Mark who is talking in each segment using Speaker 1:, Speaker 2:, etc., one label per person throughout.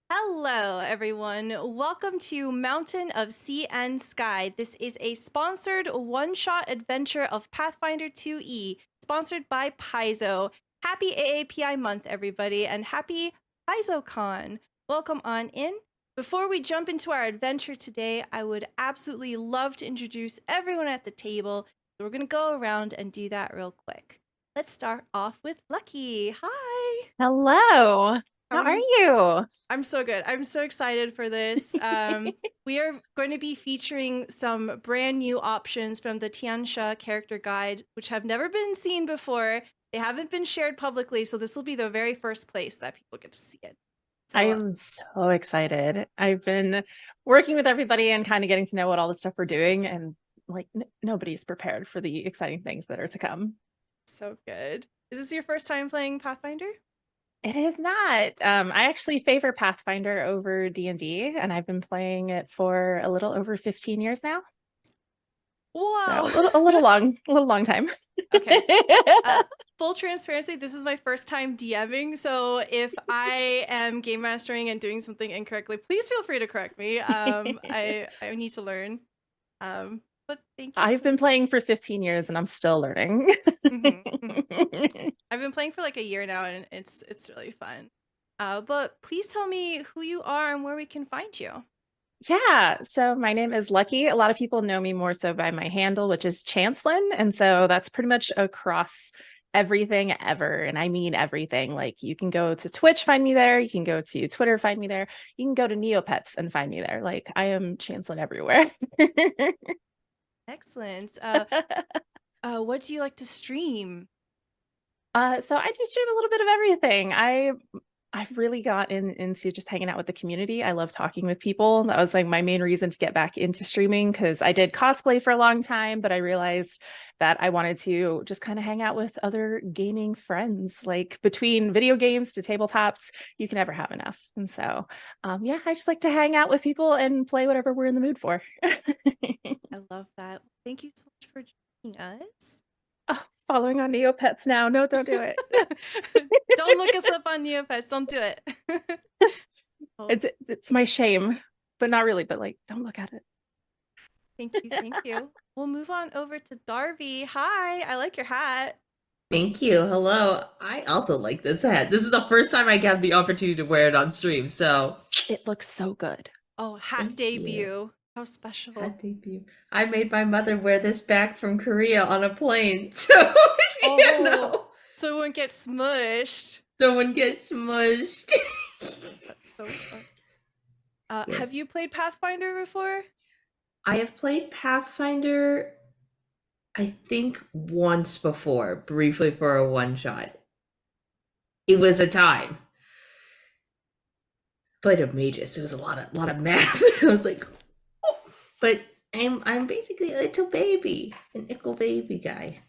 Speaker 1: Hello, everyone. Welcome to Mountain of Sea and Sky. This is a sponsored one-shot adventure of Pathfinder 2E, sponsored by Paizo. Happy AAPI month, everybody, and happy PaizoCon. Welcome on in. Before we jump into our adventure today, I would absolutely love to introduce everyone at the table. So we're going to go around and do that real quick. Let's start off with Lucky. Hi.
Speaker 2: Hello.
Speaker 1: How
Speaker 2: How
Speaker 1: are
Speaker 2: are
Speaker 1: you?
Speaker 2: you?
Speaker 1: I'm so good. I'm so excited for this. We are going to be featuring some brand new options from the Tian Xia Character Guide, which have never been seen before. They haven't been shared publicly, so this will be the very first place that people get to see it.
Speaker 2: I
Speaker 1: So,
Speaker 2: am so excited. I've been working with everybody and kind of getting to know what all the stuff we're doing, and like nobody's prepared for the exciting things that are to come.
Speaker 1: so good. Is this your first time playing Pathfinder?
Speaker 2: It is not. I actually favor Pathfinder over D&D, and I've been playing it for a little over 15 years now. So
Speaker 1: Whoa.
Speaker 2: a little long time.
Speaker 1: Okay. Full transparency, this is my first time DMing, so if I am game mastering and doing something incorrectly, please feel free to correct me. I need to learn. But thank you
Speaker 2: I've
Speaker 1: so
Speaker 2: been playing for 15 years and I'm still learning.
Speaker 1: I've been playing for like a year now, and it's really fun. But please tell me who you are and where we can find you.
Speaker 2: Yeah, so my name is Lucky. A lot of people know me more so by my handle, which is Chancelin. And so that's pretty much across everything ever. And I mean everything. Like you can go to Twitch, find me there. You can go to Twitter, find me there. You can go to Neopets and find me there. Like I am Chancelin everywhere.
Speaker 1: Excellent. What do you like to stream?
Speaker 2: So I do stream a little bit of everything. I've really into just hanging out with the community. I love talking with people. That was like my main reason to get back into streaming because I did cosplay for a long time, but I realized that I wanted to just kind of hang out with other gaming friends. Like between video games to tabletops, you can never have enough. And so, yeah, I just like to hang out with people and play whatever we're in the mood for.
Speaker 1: I love that. Thank you so much for joining us.
Speaker 2: Oh, following on Neopets now. No, don't do it.
Speaker 1: Don't look us up on Neopets. Don't do it. Oh,
Speaker 2: It's my shame, but not really, but like don't look at it.
Speaker 1: thank you. Thank you. We'll move on over to Darby. Hi, I like your hat.
Speaker 3: Thank you. Hello. I also like this hat. This is the first time I have the opportunity to wear it on stream, so
Speaker 2: It looks so good.
Speaker 1: Oh, hat
Speaker 3: thank you.
Speaker 1: debut. How special.
Speaker 3: Hat debut. I made my mother wear this back from Korea on a plane, so
Speaker 1: Oh,
Speaker 3: you know,
Speaker 1: so it wouldn't get smushed.
Speaker 3: someone gets smushed.
Speaker 1: That's so fun.
Speaker 3: Yes.
Speaker 1: Have you played Pathfinder before?
Speaker 3: I have played Pathfinder, I think once before, briefly for a one shot. It was a time. Played a magus. It was a lot of math. I was like, oh. But I'm basically a little baby, an ickle baby guy.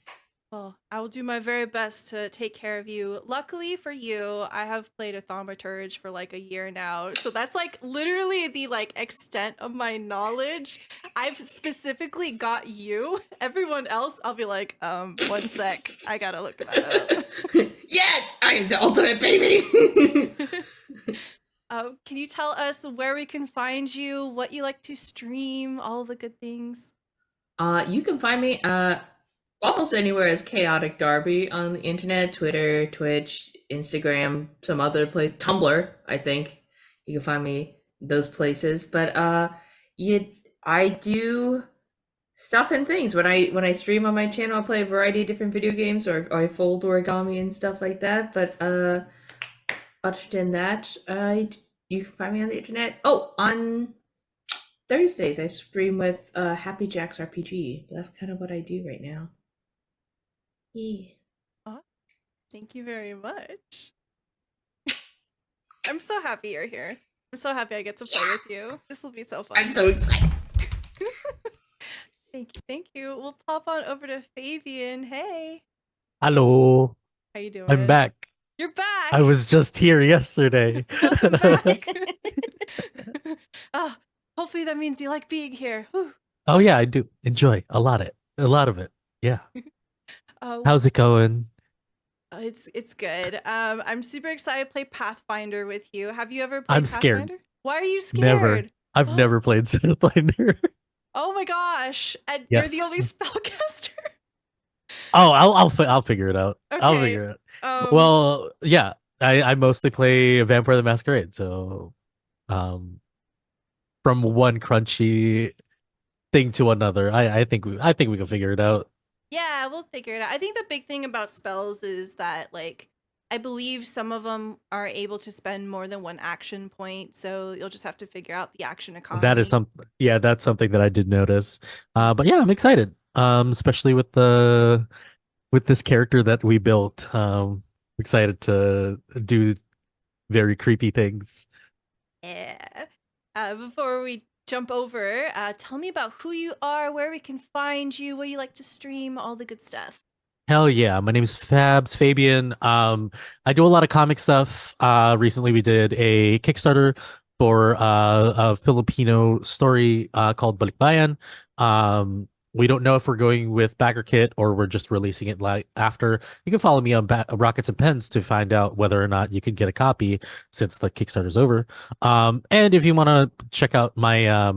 Speaker 1: Well, I will do my very best to take care of you. Luckily for you, I have played a thaumaturge for like a year now. So that's like literally the like extent of my knowledge. I've specifically got you. Everyone else, I'll be like, 1 sec. I gotta look that up.
Speaker 3: Yes, I am the ultimate baby.
Speaker 1: Can you tell us where we can find you, what you like to stream, all the good things?
Speaker 3: You can find me almost anywhere as Chaotic Darby on the internet, Twitter, Twitch, Instagram, some other place, Tumblr, I think. You can find me those places. But I do stuff and things. When I stream on my channel, I play a variety of different video games or I fold origami and stuff like that. But other than that, you can find me on the internet. Oh, on Thursdays I stream with Happy Jack's RPG. That's kind of what I do right now. Yeah.
Speaker 1: Oh, thank you very much. I'm so happy you're here. I'm so happy I get to play with you. This will be so fun.
Speaker 3: I'm so excited.
Speaker 1: Thank you, thank you. We'll pop on over to Fabian. Hey,
Speaker 4: Hello,
Speaker 1: how you doing?
Speaker 4: I'm back.
Speaker 1: You're back.
Speaker 4: I was just here yesterday.
Speaker 1: Welcome back. Oh, hopefully that means you like being here. Whew.
Speaker 4: Oh yeah, I do enjoy a lot of it. Yeah. How's it going?
Speaker 1: It's good. I'm super excited to play Pathfinder with you. Have you ever played
Speaker 4: I'm scared.
Speaker 1: Pathfinder? Why are you
Speaker 4: Never.
Speaker 1: scared?
Speaker 4: I've never played Pathfinder.
Speaker 1: Oh my gosh. And you're the only
Speaker 4: Yes.
Speaker 1: spellcaster.
Speaker 4: Oh, I'll figure it out. I'll
Speaker 1: Okay.
Speaker 4: figure it out.
Speaker 1: Um
Speaker 4: Well, yeah. I mostly play Vampire the Masquerade, so um from one crunchy thing to another, I think we can figure it out.
Speaker 1: yeah, we'll figure it out. I think the big thing about spells is that like I believe some of them are able to spend more than one action point, so you'll just have to figure out the action
Speaker 4: That is
Speaker 1: economy.
Speaker 4: something, yeah, that's something that I did notice. But yeah, I'm excited. Especially with this character that we built. Excited to do very creepy things.
Speaker 1: Yeah. Before we jump over, tell me about who you are, where we can find you, what you like to stream, all the good stuff.
Speaker 4: Hell yeah. My name is Fabian. I do a lot of comic stuff. Recently we did a Kickstarter for a Filipino story called Balikbayan. We don't know if we're going with backer kit or we're just releasing it like after. You can follow me on Rockets and Pens to find out whether or not you can get a copy since the Kickstarter's over. And if you want to check out my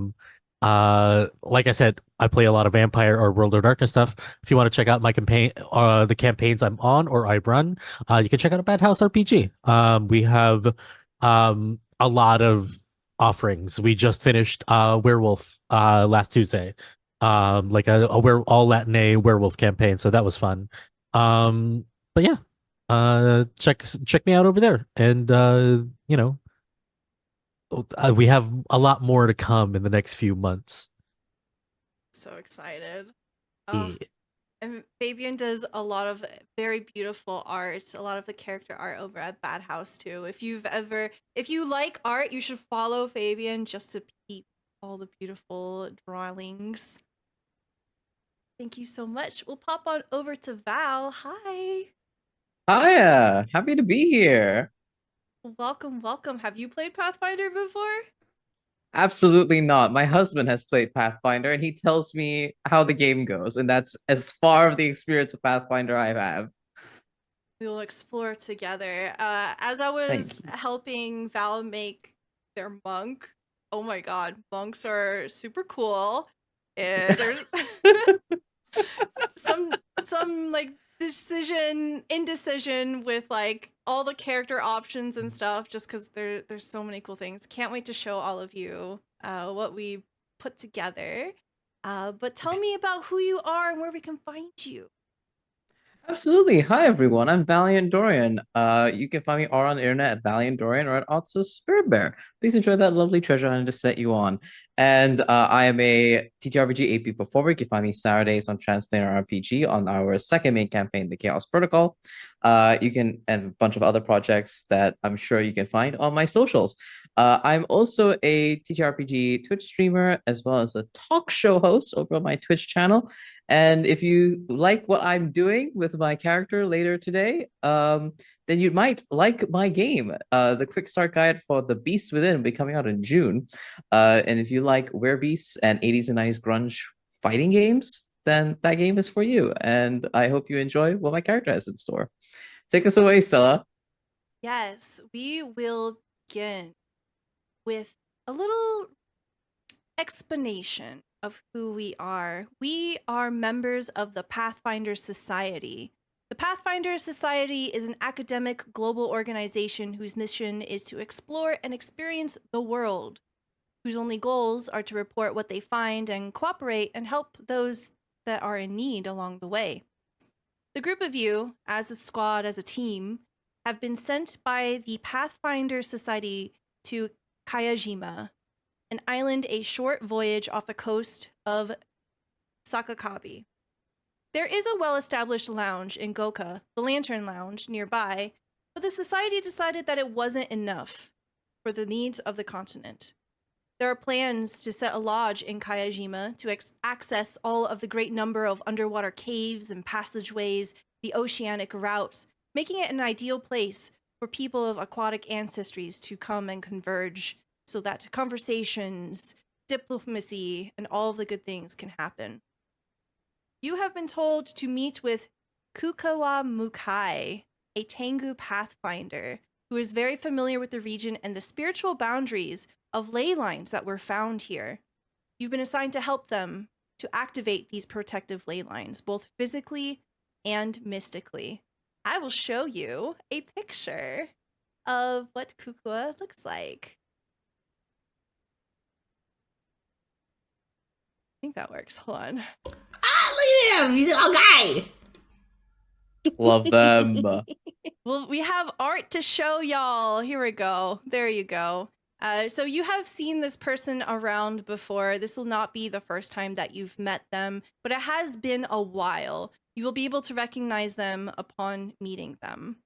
Speaker 4: like I said, I play a lot of Vampire or World of Darkness stuff. If you want to check out my campaign, the campaigns I'm on or I run, you can check out Bad House RPG. We have a lot of offerings. We just finished Werewolf last Tuesday, like all Latin werewolf campaign. So that was fun. But yeah, check me out over there, and we have a lot more to come in the next few months.
Speaker 1: So excited. Oh,
Speaker 4: Yeah.
Speaker 1: and Fabian does a lot of very beautiful art, a lot of the character art over at Bad House too. If you like art, you should follow Fabian just to peep all the beautiful drawings. Thank you so much. We'll pop on over to Val. Hi.
Speaker 5: Hiya, happy to be here.
Speaker 1: Welcome, welcome. Have you played Pathfinder before?
Speaker 5: Absolutely not. My husband has played Pathfinder and he tells me how the game goes, and that's as far of the experience of Pathfinder I have.
Speaker 1: We will explore together. As I
Speaker 5: Thank
Speaker 1: was
Speaker 5: you.
Speaker 1: helping Val make their monk, oh my god, monks are super cool. And there's some like indecision with like all the character options and stuff just because there's so many cool things. Can't wait to show all of you what we put together. But tell me about who you are and where we can find you.
Speaker 5: Absolutely. Hi everyone. I'm Valiant Dorian. You can find me all on the internet at Valiant Dorian or at Otzo's Spirit Bear. Please enjoy that lovely treasure hunt to set you on. And I am a TTRPG AP performer. You can find me Saturdays on Transplanar RPG on our second main campaign, the Chaos Protocol. You can and a bunch of other projects that I'm sure you can find on my socials. I'm also a TTRPG Twitch streamer as well as a talk show host over on my Twitch channel. And if you like what I'm doing with my character later today, then you might like my game. The quick start guide for The Beast Within will be coming out in June. And if you like werebeasts and 80s and 90s grunge fighting games, then that game is for you. And I hope you enjoy what my character has in store. Take us away, Stella.
Speaker 1: Yes, we will begin with a little explanation of who we are. We are members of the Pathfinder Society. The Pathfinder Society is an academic global organization whose mission is to explore and experience the world, whose only goals are to report what they find and cooperate and help those that are in need along the way. The group of you, as a squad, as a team, have been sent by the Pathfinder Society to Kayajima, an island a short voyage off the coast of Sakakabe. There is a well-established lounge in Goka, the Lantern Lounge, nearby, but the Society decided that it wasn't enough for the needs of the continent. There are plans to set a lodge in Kayajima to access all of the great number of underwater caves and passageways, the oceanic routes, making it an ideal place for people of aquatic ancestries to come and converge so that conversations, diplomacy, and all of the good things can happen. You have been told to meet with Kukawa Mukai, a Tengu Pathfinder who is very familiar with the region and the spiritual boundaries of ley lines that were found here. You've been assigned to help them to activate these protective ley lines, both physically and mystically. I will show you a picture of what Kukua looks like. I think that works. Hold on.
Speaker 3: Ah, look at him! He's a guy!
Speaker 5: Love them.
Speaker 1: Well, we have art to show y'all. Here we go. There you go. So you have seen this person around before. This will not be the first time that you've met them, but it has been a while. You will be able to recognize them upon meeting them.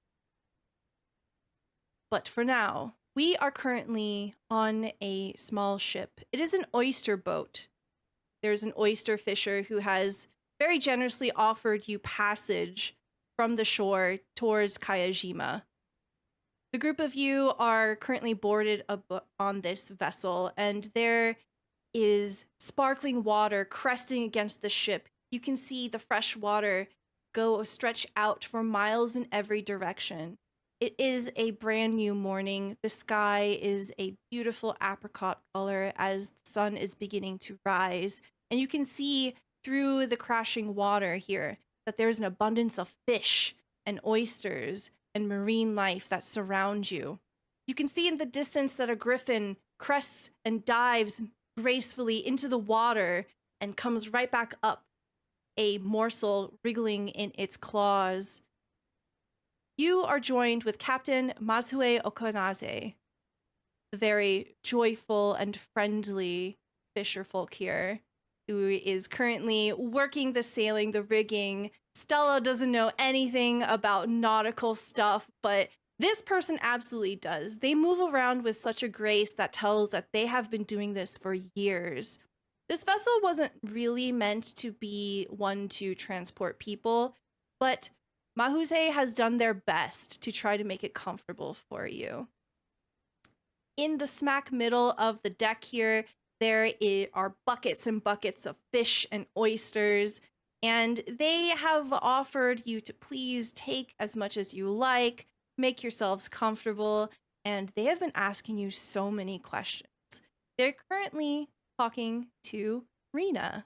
Speaker 1: But for now, we are currently on a small ship. It is an oyster boat. There's an oyster fisher who has very generously offered you passage from the shore towards Kayajima. The group of you are currently boarded on this vessel, and there is sparkling water cresting against the ship. You can see the fresh water stretch out for miles in every direction. It is a brand new morning. The sky is a beautiful apricot color as the sun is beginning to rise. And you can see through the crashing water here that there's an abundance of fish and oysters and marine life that surround you. You can see in the distance that a griffin crests and dives gracefully into the water and comes right back up, a morsel wriggling in its claws. You are joined with Captain Mazue Okanaze, the very joyful and friendly fisher folk here, who is currently working the sailing, the rigging. Stella doesn't know anything about nautical stuff, but this person absolutely does. They move around with such a grace that tells that they have been doing this for years. This vessel wasn't really meant to be one to transport people, but Mahuse has done their best to try to make it comfortable for you. In the smack middle of the deck here, there are buckets and buckets of fish and oysters, and they have offered you to please take as much as you like, make yourselves comfortable, and they have been asking you so many questions. They're currently talking to Rena.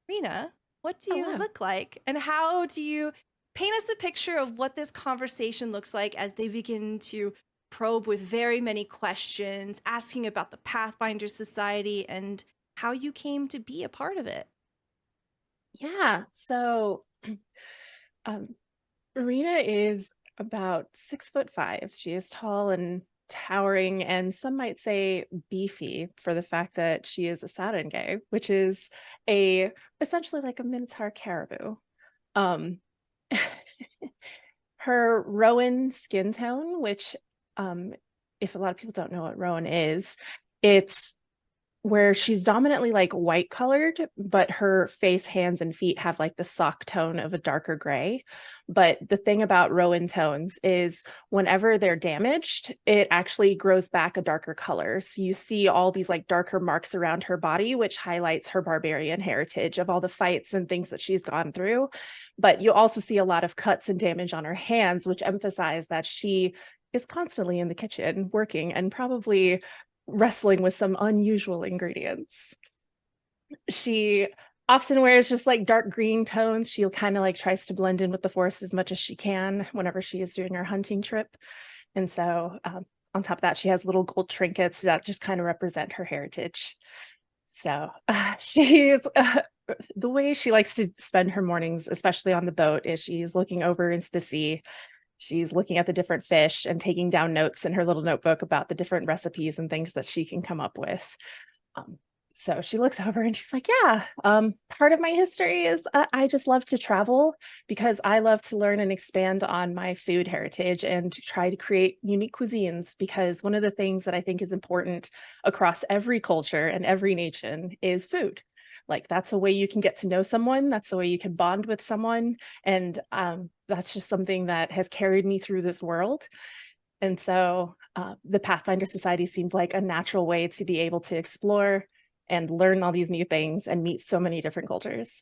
Speaker 1: Rena, what do you look like? And how do you paint us a picture of what this conversation looks like as they begin to probe with very many questions, asking about the Pathfinder Society and how you came to be a part of it?
Speaker 2: Yeah, so Rena is about 6'5". She is tall and towering, and some might say beefy for the fact that she is a sarenge, which is essentially like a minotaur caribou. Her rowan skin tone, which if a lot of people don't know what rowan is, it's where she's dominantly like white colored, but her face, hands, and feet have like the sock tone of a darker gray. But the thing about rowan tones is whenever they're damaged, it actually grows back a darker color. So you see all these like darker marks around her body, which highlights her barbarian heritage of all the fights and things that she's gone through. But you also see a lot of cuts and damage on her hands, which emphasize that she is constantly in the kitchen working and probably wrestling with some unusual ingredients. She often wears just like dark green tones. She'll kind of like tries to blend in with the forest as much as she can whenever she is doing her hunting trip. And so on top of that, she has little gold trinkets that just kind of represent her heritage. So she's the way she likes to spend her mornings, especially on the boat, is she's looking over into the sea. She's looking at the different fish and taking down notes in her little notebook about the different recipes and things that she can come up with. So she looks over and she's like, yeah, part of my history is I just love to travel because I love to learn and expand on my food heritage and try to create unique cuisines, because one of the things that I think is important across every culture and every nation is food. Like that's a way you can get to know someone. That's the way you can bond with someone. And that's just something that has carried me through this world. And so the Pathfinder Society seems like a natural way to be able to explore and learn all these new things and meet so many different cultures.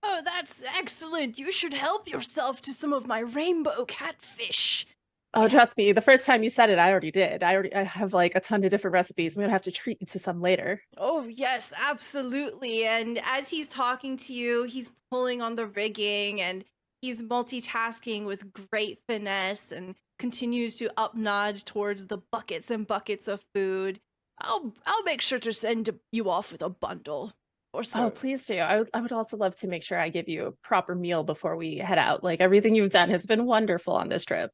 Speaker 1: Oh, that's excellent. You should help yourself to some of my rainbow catfish.
Speaker 2: Oh, trust me, the first time you said it, I already did. I have like a ton of different recipes. I'm gonna have to treat you to some later.
Speaker 1: Oh, yes, absolutely. And as he's talking to you, he's pulling on the rigging and he's multitasking with great finesse and continues to up nod towards the buckets and buckets of food. I'll make sure to send you off with a bundle. Or so.
Speaker 2: Oh, please do. I would also love to make sure I give you a proper meal before we head out. Like everything you've done has been wonderful on this trip.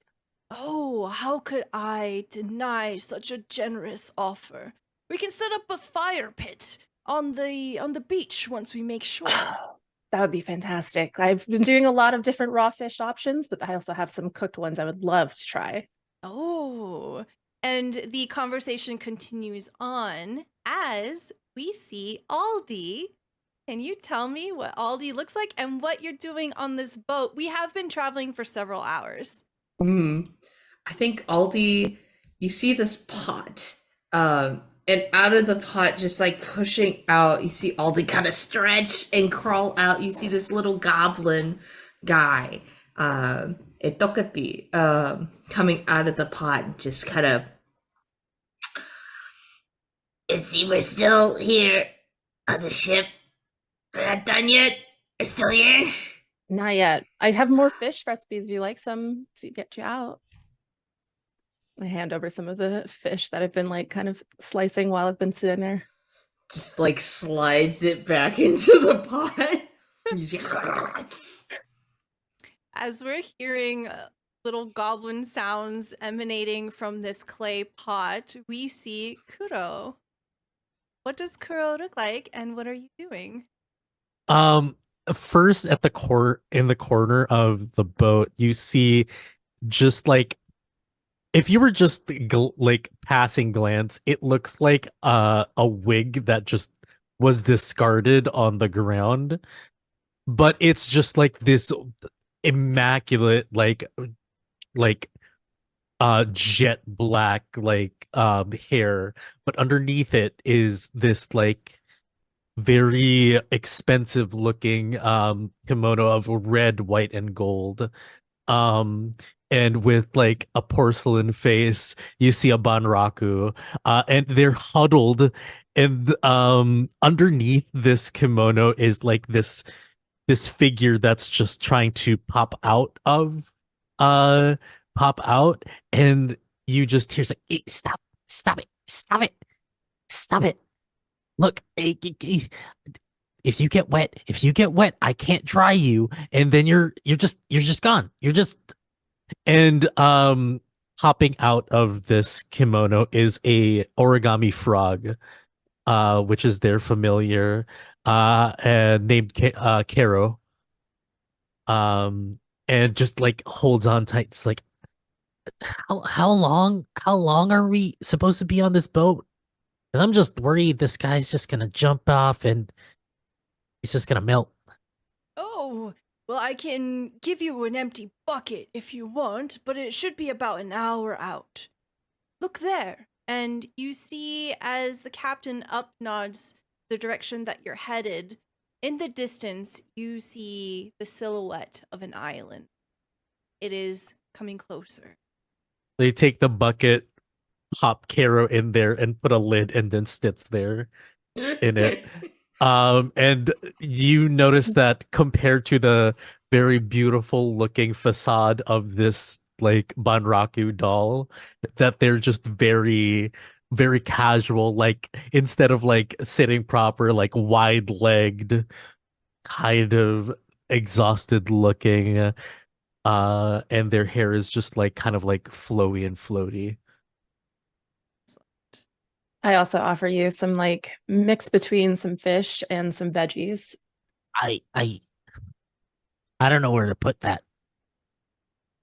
Speaker 1: Oh, how could I deny such a generous offer? We can set up a fire pit on the beach once we make sure.
Speaker 2: That would be fantastic. I've been doing a lot of different raw fish options, but I also have some cooked ones I would love to try.
Speaker 1: Oh, and the conversation continues on as we see Aldi. Can you tell me what Aldi looks like and what you're doing on this boat? We have been traveling for several hours.
Speaker 3: I think Aldi, you see this pot, and out of the pot, just like pushing out, you see Aldi kind of stretch and crawl out. You see this little goblin guy, Etokapi, coming out of the pot, just kind of. See, we're still here on the ship. We're not done yet. We're still here.
Speaker 2: Not yet. I have more fish recipes if you like some to get you out. I hand over some of the fish that I've been like kind of slicing while I've been sitting there.
Speaker 3: Just like slides it back into the pot.
Speaker 1: As we're hearing little goblin sounds emanating from this clay pot, we see Kuro. What does Kuro look like and what are you doing?
Speaker 4: First at the in the corner of the boat, you see just like if you were just like passing glance, it looks like a wig that just was discarded on the ground, but it's just like this immaculate like jet black hair, but underneath it is this like very expensive looking kimono of red, white, and gold. And with like a porcelain face, you see a banraku, and they're huddled, and underneath this kimono is like this figure that's just trying to pop out, and you just hear like, "Eh, stop it. Look, if you get wet, I can't dry you, and then you're just gone. And hopping out of this kimono is a origami frog, which is their familiar, and named Karo. And just like holds on tight. It's like, how long are we supposed to be on this boat? Because I'm just worried this guy's just gonna jump off and he's just gonna melt.
Speaker 1: Oh, well, I can give you an empty bucket if you want, but it should be about an hour out. Look there. And you see as the captain up nods the direction that you're headed, in the distance, you see the silhouette of an island. It is coming closer.
Speaker 4: They take the bucket, pop Caro in there, and put a lid, and then sits there in it. And you notice that compared to the very beautiful looking facade of this like Banraku doll, that they're just very, very casual. Like instead of like sitting proper, like wide legged, kind of exhausted looking. And their hair is just like kind of like flowy and floaty.
Speaker 2: I also offer you some like mix between some fish and some veggies.
Speaker 4: I don't know where to put that.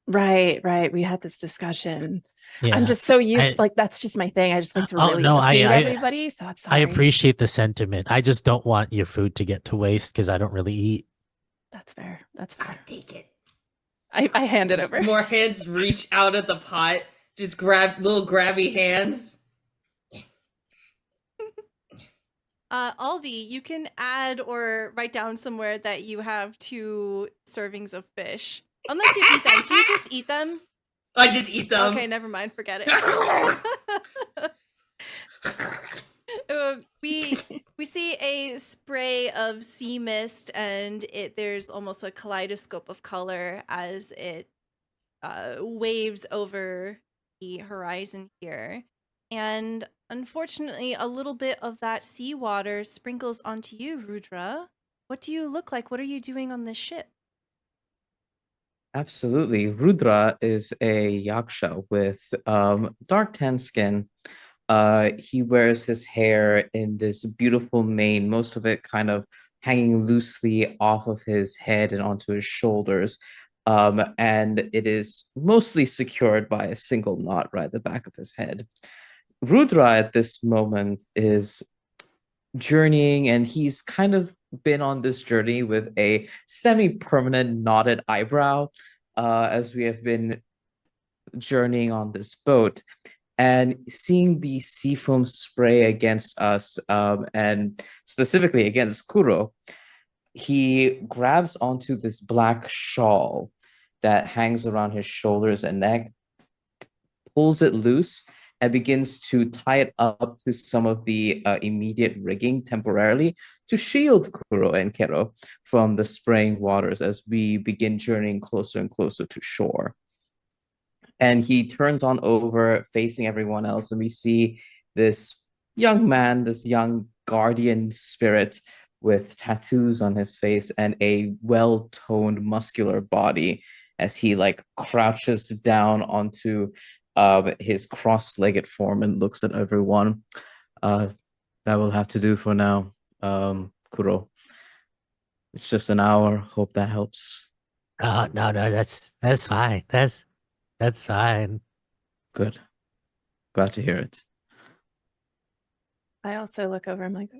Speaker 2: Right. We had this discussion.
Speaker 4: Yeah.
Speaker 2: I'm just so used, like that's just my thing. I just like to really feed everybody. So I'm sorry.
Speaker 4: I appreciate the sentiment. I just don't want your food to get to waste because I don't really eat.
Speaker 2: That's fair.
Speaker 3: I'll take it.
Speaker 2: I hand it over.
Speaker 3: More hands reach out of the pot. Just grab little grabby hands.
Speaker 1: Aldi, you can add or write down somewhere that you have 2 servings of fish. Unless you eat them. Do you just eat them?
Speaker 3: I just eat them.
Speaker 1: Okay, never mind. Forget it. We see a spray of sea mist, and there's almost a kaleidoscope of color as it waves over the horizon here. And unfortunately, a little bit of that seawater sprinkles onto you, Rudra. What do you look like? What are you doing on this ship?
Speaker 5: Absolutely. Rudra is a yaksha with dark tan skin. He wears his hair in this beautiful mane, most of it kind of hanging loosely off of his head and onto his shoulders. And it is mostly secured by a single knot right at the back of his head. Rudra at this moment is journeying, and he's kind of been on this journey with a semi-permanent knotted eyebrow as we have been journeying on this boat and seeing the sea foam spray against us, and specifically against Kuro. He grabs onto this black shawl that hangs around his shoulders and neck, pulls it loose, and begins to tie it up to some of the immediate rigging temporarily to shield Kuro and Kero from the spraying waters as we begin journeying closer and closer to shore. And he turns on over, facing everyone else, and we see this young man, this young guardian spirit with tattoos on his face and a well-toned muscular body as he like crouches down onto his cross-legged form and looks at everyone. That will have to do for now, Kuro. It's just an hour. Hope that helps.
Speaker 4: No, that's fine. That's fine.
Speaker 5: Good. Glad to hear it.
Speaker 2: I also look over. I'm like,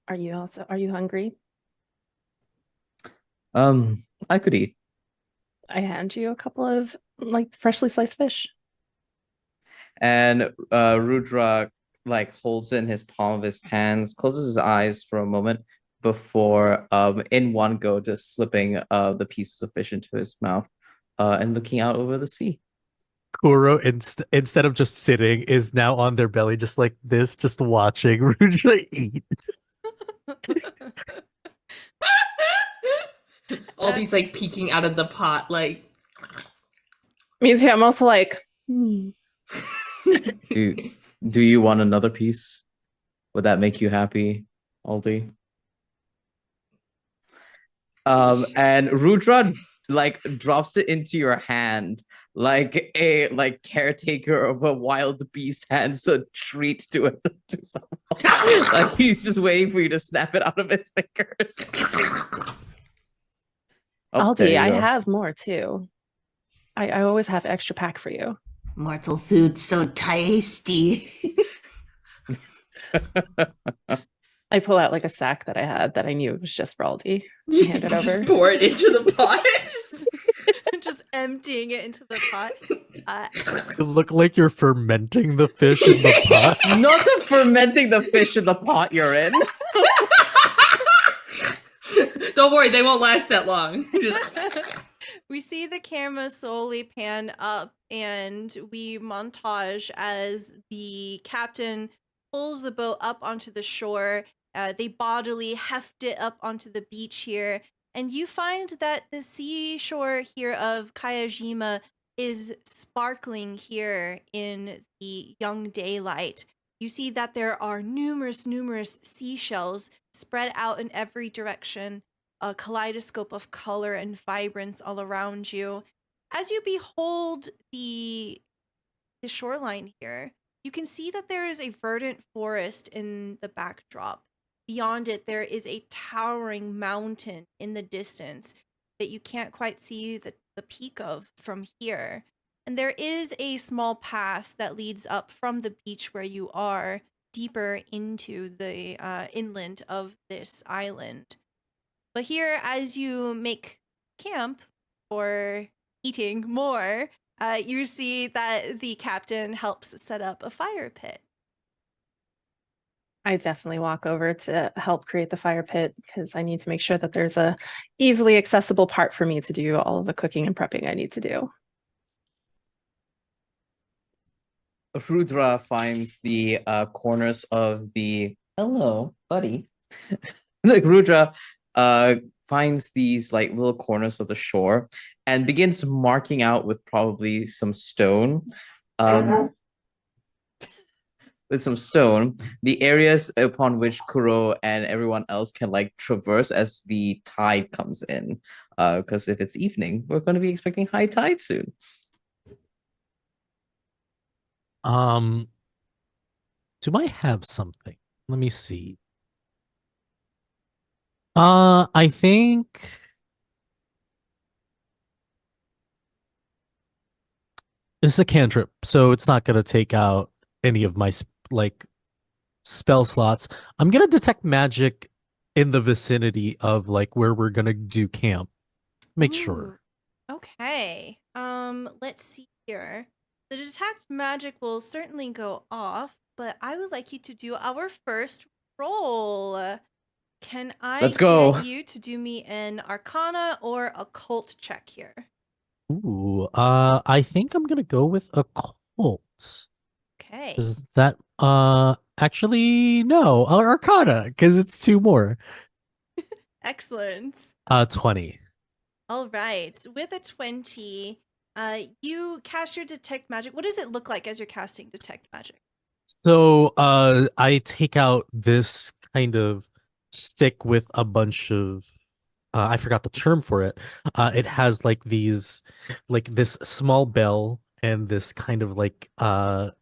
Speaker 2: are you hungry?
Speaker 5: I could eat.
Speaker 2: I hand you a couple of like freshly sliced fish.
Speaker 5: And Rudra like holds it in his palm of his hands, closes his eyes for a moment before in one go just slipping the pieces of fish into his mouth and looking out over the sea.
Speaker 4: Kuro, instead of just sitting, is now on their belly, just like this, just watching Rudra eat.
Speaker 3: All these like peeking out of the pot, like.
Speaker 2: Me too. I'm also like,
Speaker 5: Do you want another piece? Would that make you happy, Aldi? And Rudra like drops it into your hand like a caretaker of a wild beast hands a treat to it to someone. Like he's just waiting for you to snap it out of his fingers. Oh, there
Speaker 2: Aldi,
Speaker 5: you
Speaker 2: I
Speaker 5: go.
Speaker 2: have more too. I always have extra pack for you.
Speaker 3: Mortal food so tasty.
Speaker 2: I pull out like a sack that I had that I knew was just for Aldi. Hand it
Speaker 3: Just
Speaker 2: over.
Speaker 3: pour it into the pot.
Speaker 1: Just emptying it into the pot.
Speaker 4: You look like you're fermenting the fish in the pot.
Speaker 5: Not the fermenting the fish in the pot you're in.
Speaker 3: Don't worry, they won't last that long.
Speaker 1: We see the camera slowly pan up, and we montage as the captain pulls the boat up onto the shore. They bodily heft it up onto the beach here, and you find that the seashore here of Kayajima is sparkling here in the young daylight. You see that there are numerous seashells spread out in every direction, a kaleidoscope of color and vibrance all around you. As you behold the shoreline here, you can see that there is a verdant forest in the backdrop. Beyond it, there is a towering mountain in the distance that you can't quite see the peak of from here. And there is a small path that leads up from the beach where you are, deeper into the inland of this island. But here, as you make camp or eating more, you see that the captain helps set up a fire pit.
Speaker 2: I definitely walk over to help create the fire pit because I need to make sure that there's a easily accessible part for me to do all of the cooking and prepping I need to do.
Speaker 5: Rudra finds the corners of the hello, buddy. Like Rudra finds these like little corners of the shore and begins marking out with probably some stone. With some stone, the areas upon which Kuro and everyone else can like traverse as the tide comes in. Because if it's evening, we're going to be expecting high tide soon.
Speaker 4: Do I have something? Let me see. I think this is a cantrip, so it's not gonna take out any of my like spell slots. I'm gonna detect magic in the vicinity of like where we're gonna do camp. Make sure.
Speaker 1: Okay. Let's see here. The detect magic will certainly go off, but I would like you to do our first roll. Can I
Speaker 5: Let's go.
Speaker 1: get you to do me an Arcana or Occult check here?
Speaker 4: Ooh, I think I'm gonna go with a cult.
Speaker 1: Okay.
Speaker 4: Is that actually no, Arcana, because it's 2 more.
Speaker 1: Excellent.
Speaker 4: 20.
Speaker 1: All right. With a 20, you cast your detect magic. What does it look like as you're casting detect magic?
Speaker 4: So I take out this kind of stick with a bunch of I forgot the term for it. It has like these like this small bell and this kind of like kind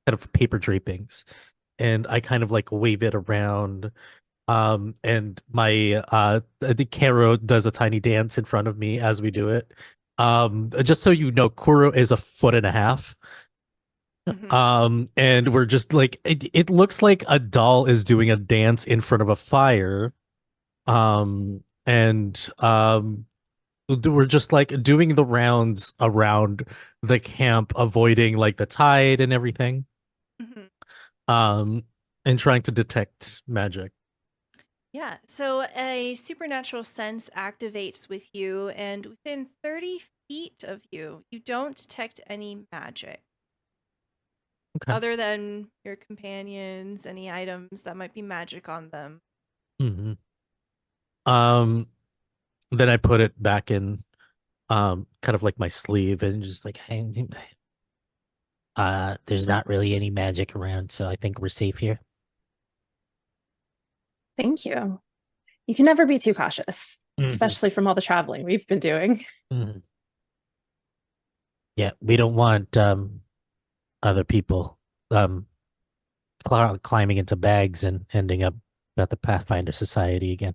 Speaker 4: of paper drapings. And I kind of like wave it around. And my the Karo does a tiny dance in front of me as we do it. Just so you know, Kuro is 1.5 feet. And we're just like it looks like a doll is doing a dance in front of a fire. And we're just like doing the rounds around the camp, avoiding like the tide and everything. And trying to detect magic.
Speaker 1: Yeah, so a supernatural sense activates with you, and within 30 feet of you, you don't detect any magic.
Speaker 4: Okay.
Speaker 1: Other than your companions, any items that might be magic on them.
Speaker 4: Mm-hmm. Then I put it back in kind of like my sleeve and just like, hey, there's not really any magic around, so I think we're safe here.
Speaker 2: Thank you. You can never be too cautious,
Speaker 4: Mhm.
Speaker 2: especially from all the traveling we've been doing.
Speaker 4: Mhm. Yeah, we don't want other people climbing into bags and ending up at the Pathfinder Society again.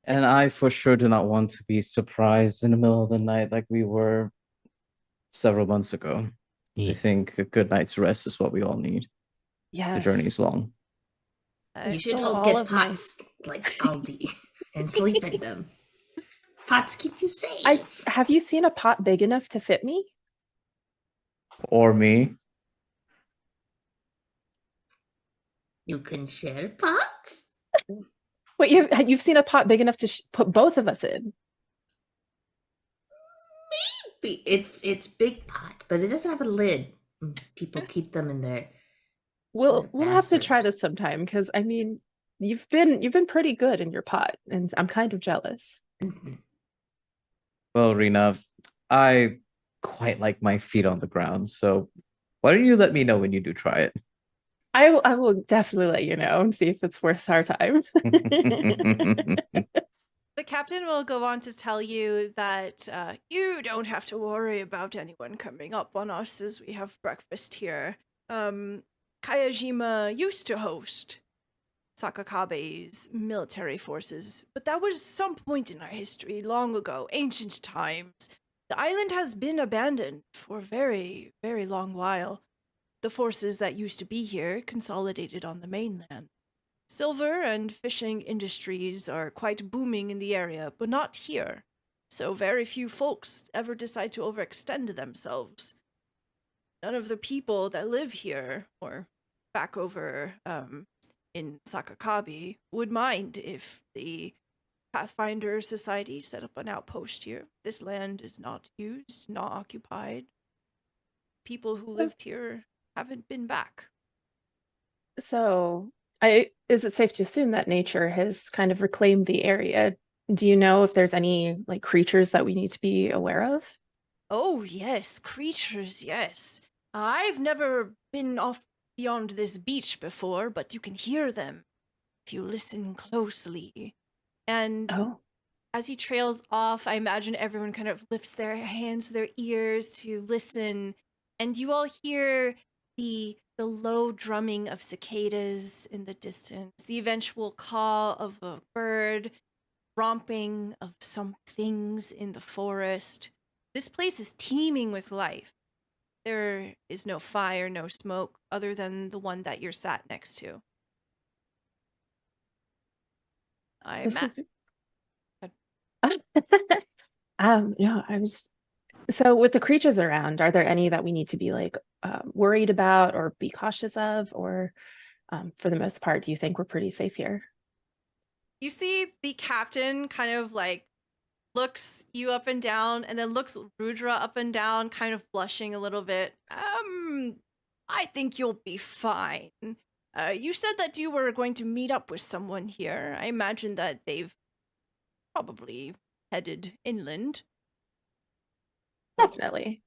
Speaker 5: And I for sure do not want to be surprised in the middle of the night like we were several months ago.
Speaker 4: Yeah.
Speaker 5: I think a good night's rest is what we all need.
Speaker 2: Yes.
Speaker 5: The journey is long.
Speaker 3: You should
Speaker 2: So
Speaker 3: all
Speaker 2: all
Speaker 3: get
Speaker 2: of my-
Speaker 3: pots like Aldi and sleep in them. Pots keep you safe.
Speaker 2: Have you seen a pot big enough to fit me?
Speaker 5: Or me.
Speaker 3: You can share pots.
Speaker 2: Wait, you've seen a pot big enough to put both of us in?
Speaker 3: It's big pot, but it doesn't have a lid. People keep them in there.
Speaker 2: We'll have to try
Speaker 3: bathrooms.
Speaker 2: this sometime because I mean, you've been pretty good in your pot, and I'm kind of jealous.
Speaker 3: Mhm.
Speaker 5: Well, Rena, I quite like my feet on the ground, so why don't you let me know when you do try
Speaker 2: I will definitely let you know and see if it's worth our time.
Speaker 5: it?
Speaker 1: The captain will go on to tell you that you don't have to worry about anyone coming up on us as we have breakfast here. Kayajima used to host Sakakabe's military forces, but that was some point in our history long ago, ancient times. The island has been abandoned for a very, very long while. The forces that used to be here consolidated on the mainland. Silver and fishing industries are quite booming in the area, but not here. So very few folks ever decide to overextend themselves. None of the people that live here, or back over in Sakakabe would mind if the Pathfinder Society set up an outpost here. This land is not used, not occupied. People who lived here haven't been back.
Speaker 2: So, is it safe to assume that nature has kind of reclaimed the area? Do you know if there's any like creatures that we need to be aware of?
Speaker 1: Oh, yes, creatures, yes. I've never been off beyond this beach before, but you can hear them if you listen closely. And
Speaker 2: Oh,
Speaker 1: as he trails off, I imagine everyone kind of lifts their hands to their ears to listen, and you all hear the low drumming of cicadas in the distance, the eventual call of a bird, romping of some things in the forest. This place is teeming with life. There is no fire, no smoke, other than the one that you're sat next to.
Speaker 2: this is. No, I was. So, with the creatures around, are there any that we need to be like worried about or be cautious of, or for the most part, do you think we're pretty safe here?
Speaker 1: You see the captain kind of like looks you up and down and then looks Rudra up and down, kind of blushing a little bit. I think you'll be fine. You said that you were going to meet up with someone here. I imagine that they've probably headed inland.
Speaker 2: Definitely.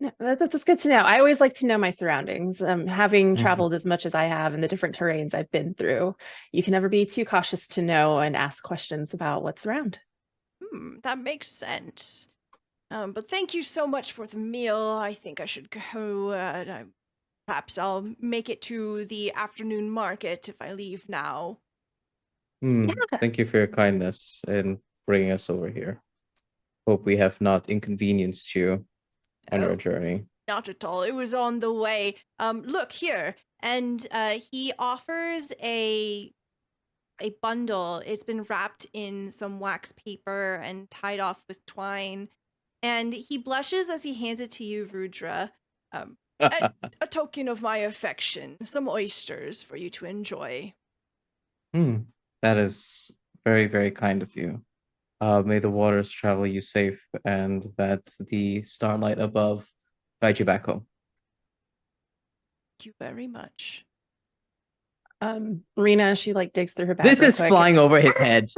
Speaker 2: No, that's good to know. I always like to know my surroundings. Having traveled as much as I have in the different terrains I've been through, you can never be too cautious to know and ask questions about what's around.
Speaker 1: That makes sense. But thank you so much for the meal. I think I should go. Perhaps I'll make it to the afternoon market if I leave now.
Speaker 2: Yeah.
Speaker 5: Thank you for your kindness in bringing us over here. Hope we have not inconvenienced you on your journey.
Speaker 1: Not at all. It was on the way. Look here. And he offers a bundle. It's been wrapped in some wax paper and tied off with twine. And he blushes as he hands it to you, Rudra. A token of my affection. Some oysters for you to enjoy.
Speaker 5: That is very, very kind of you. May the waters travel you safe and that the starlight above guide you back home.
Speaker 1: Thank you very much.
Speaker 2: Rena, she like digs through her bag.
Speaker 5: This
Speaker 2: real
Speaker 5: is
Speaker 2: quick.
Speaker 5: flying over his head.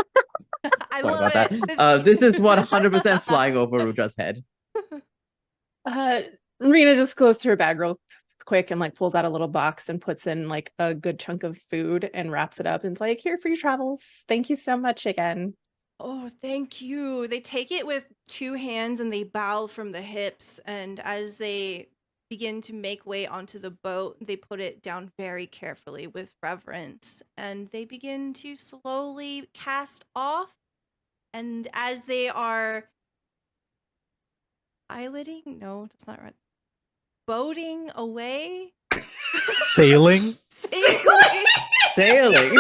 Speaker 1: I
Speaker 5: Sorry
Speaker 1: love
Speaker 5: about
Speaker 1: it.
Speaker 5: that. This is 100% flying over Rudra's head.
Speaker 2: Rena just goes through her bag real quick and like pulls out a little box and puts in like a good chunk of food and wraps it up and is like, here for your travels. Thank you so much again.
Speaker 1: Oh, thank you. They take it with two hands and they bow from the hips. And as they begin to make way onto the boat, they put it down very carefully with reverence. And they begin to slowly cast off. And as they are piloting, no, that's not right. Boating away.
Speaker 4: Sailing?
Speaker 5: Sailing.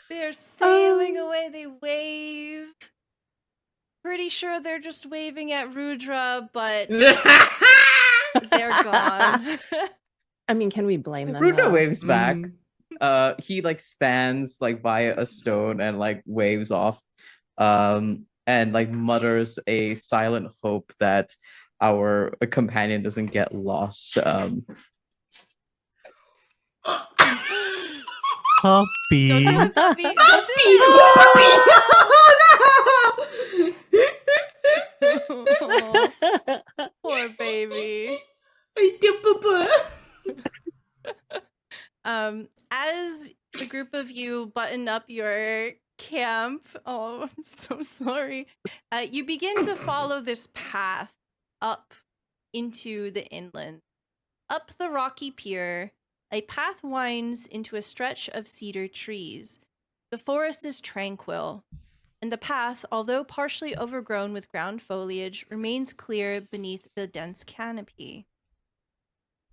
Speaker 1: They're sailing away. They wave. Pretty sure they're just waving at Rudra, but they're gone.
Speaker 2: I mean, can we blame them?
Speaker 5: Rudra
Speaker 2: though?
Speaker 5: waves back. He like stands like by a stone and like waves off. And like mutters a silent hope that our companion doesn't get lost.
Speaker 4: Puppy.
Speaker 1: Don't do it, puppy. Don't do it. Oh, poor baby. As the group of you button up your camp, oh, I'm so sorry. You begin to follow this path up into the inland. Up the rocky pier, a path winds into a stretch of cedar trees. The forest is tranquil, and the path, although partially overgrown with ground foliage, remains clear beneath the dense canopy.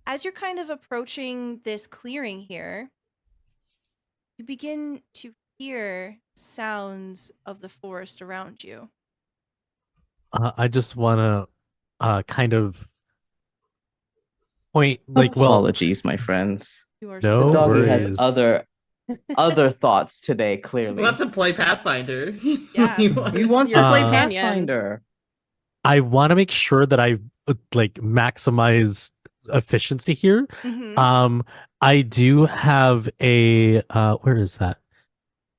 Speaker 1: As you're kind of approaching this clearing here, you begin to hear sounds of the forest around you.
Speaker 4: I just want to kind of point, like, well,
Speaker 5: Apologies, my friends.
Speaker 1: You are
Speaker 4: No
Speaker 5: The
Speaker 1: so
Speaker 5: doggy has
Speaker 4: worries.
Speaker 5: other thoughts today,
Speaker 3: He
Speaker 5: clearly.
Speaker 3: wants to play Pathfinder.
Speaker 1: Yeah.
Speaker 5: He wants to
Speaker 2: Your
Speaker 5: play
Speaker 2: companion.
Speaker 5: Pathfinder.
Speaker 4: I want to make sure that I like maximize efficiency here.
Speaker 1: Mhm.
Speaker 4: I do have a where is that?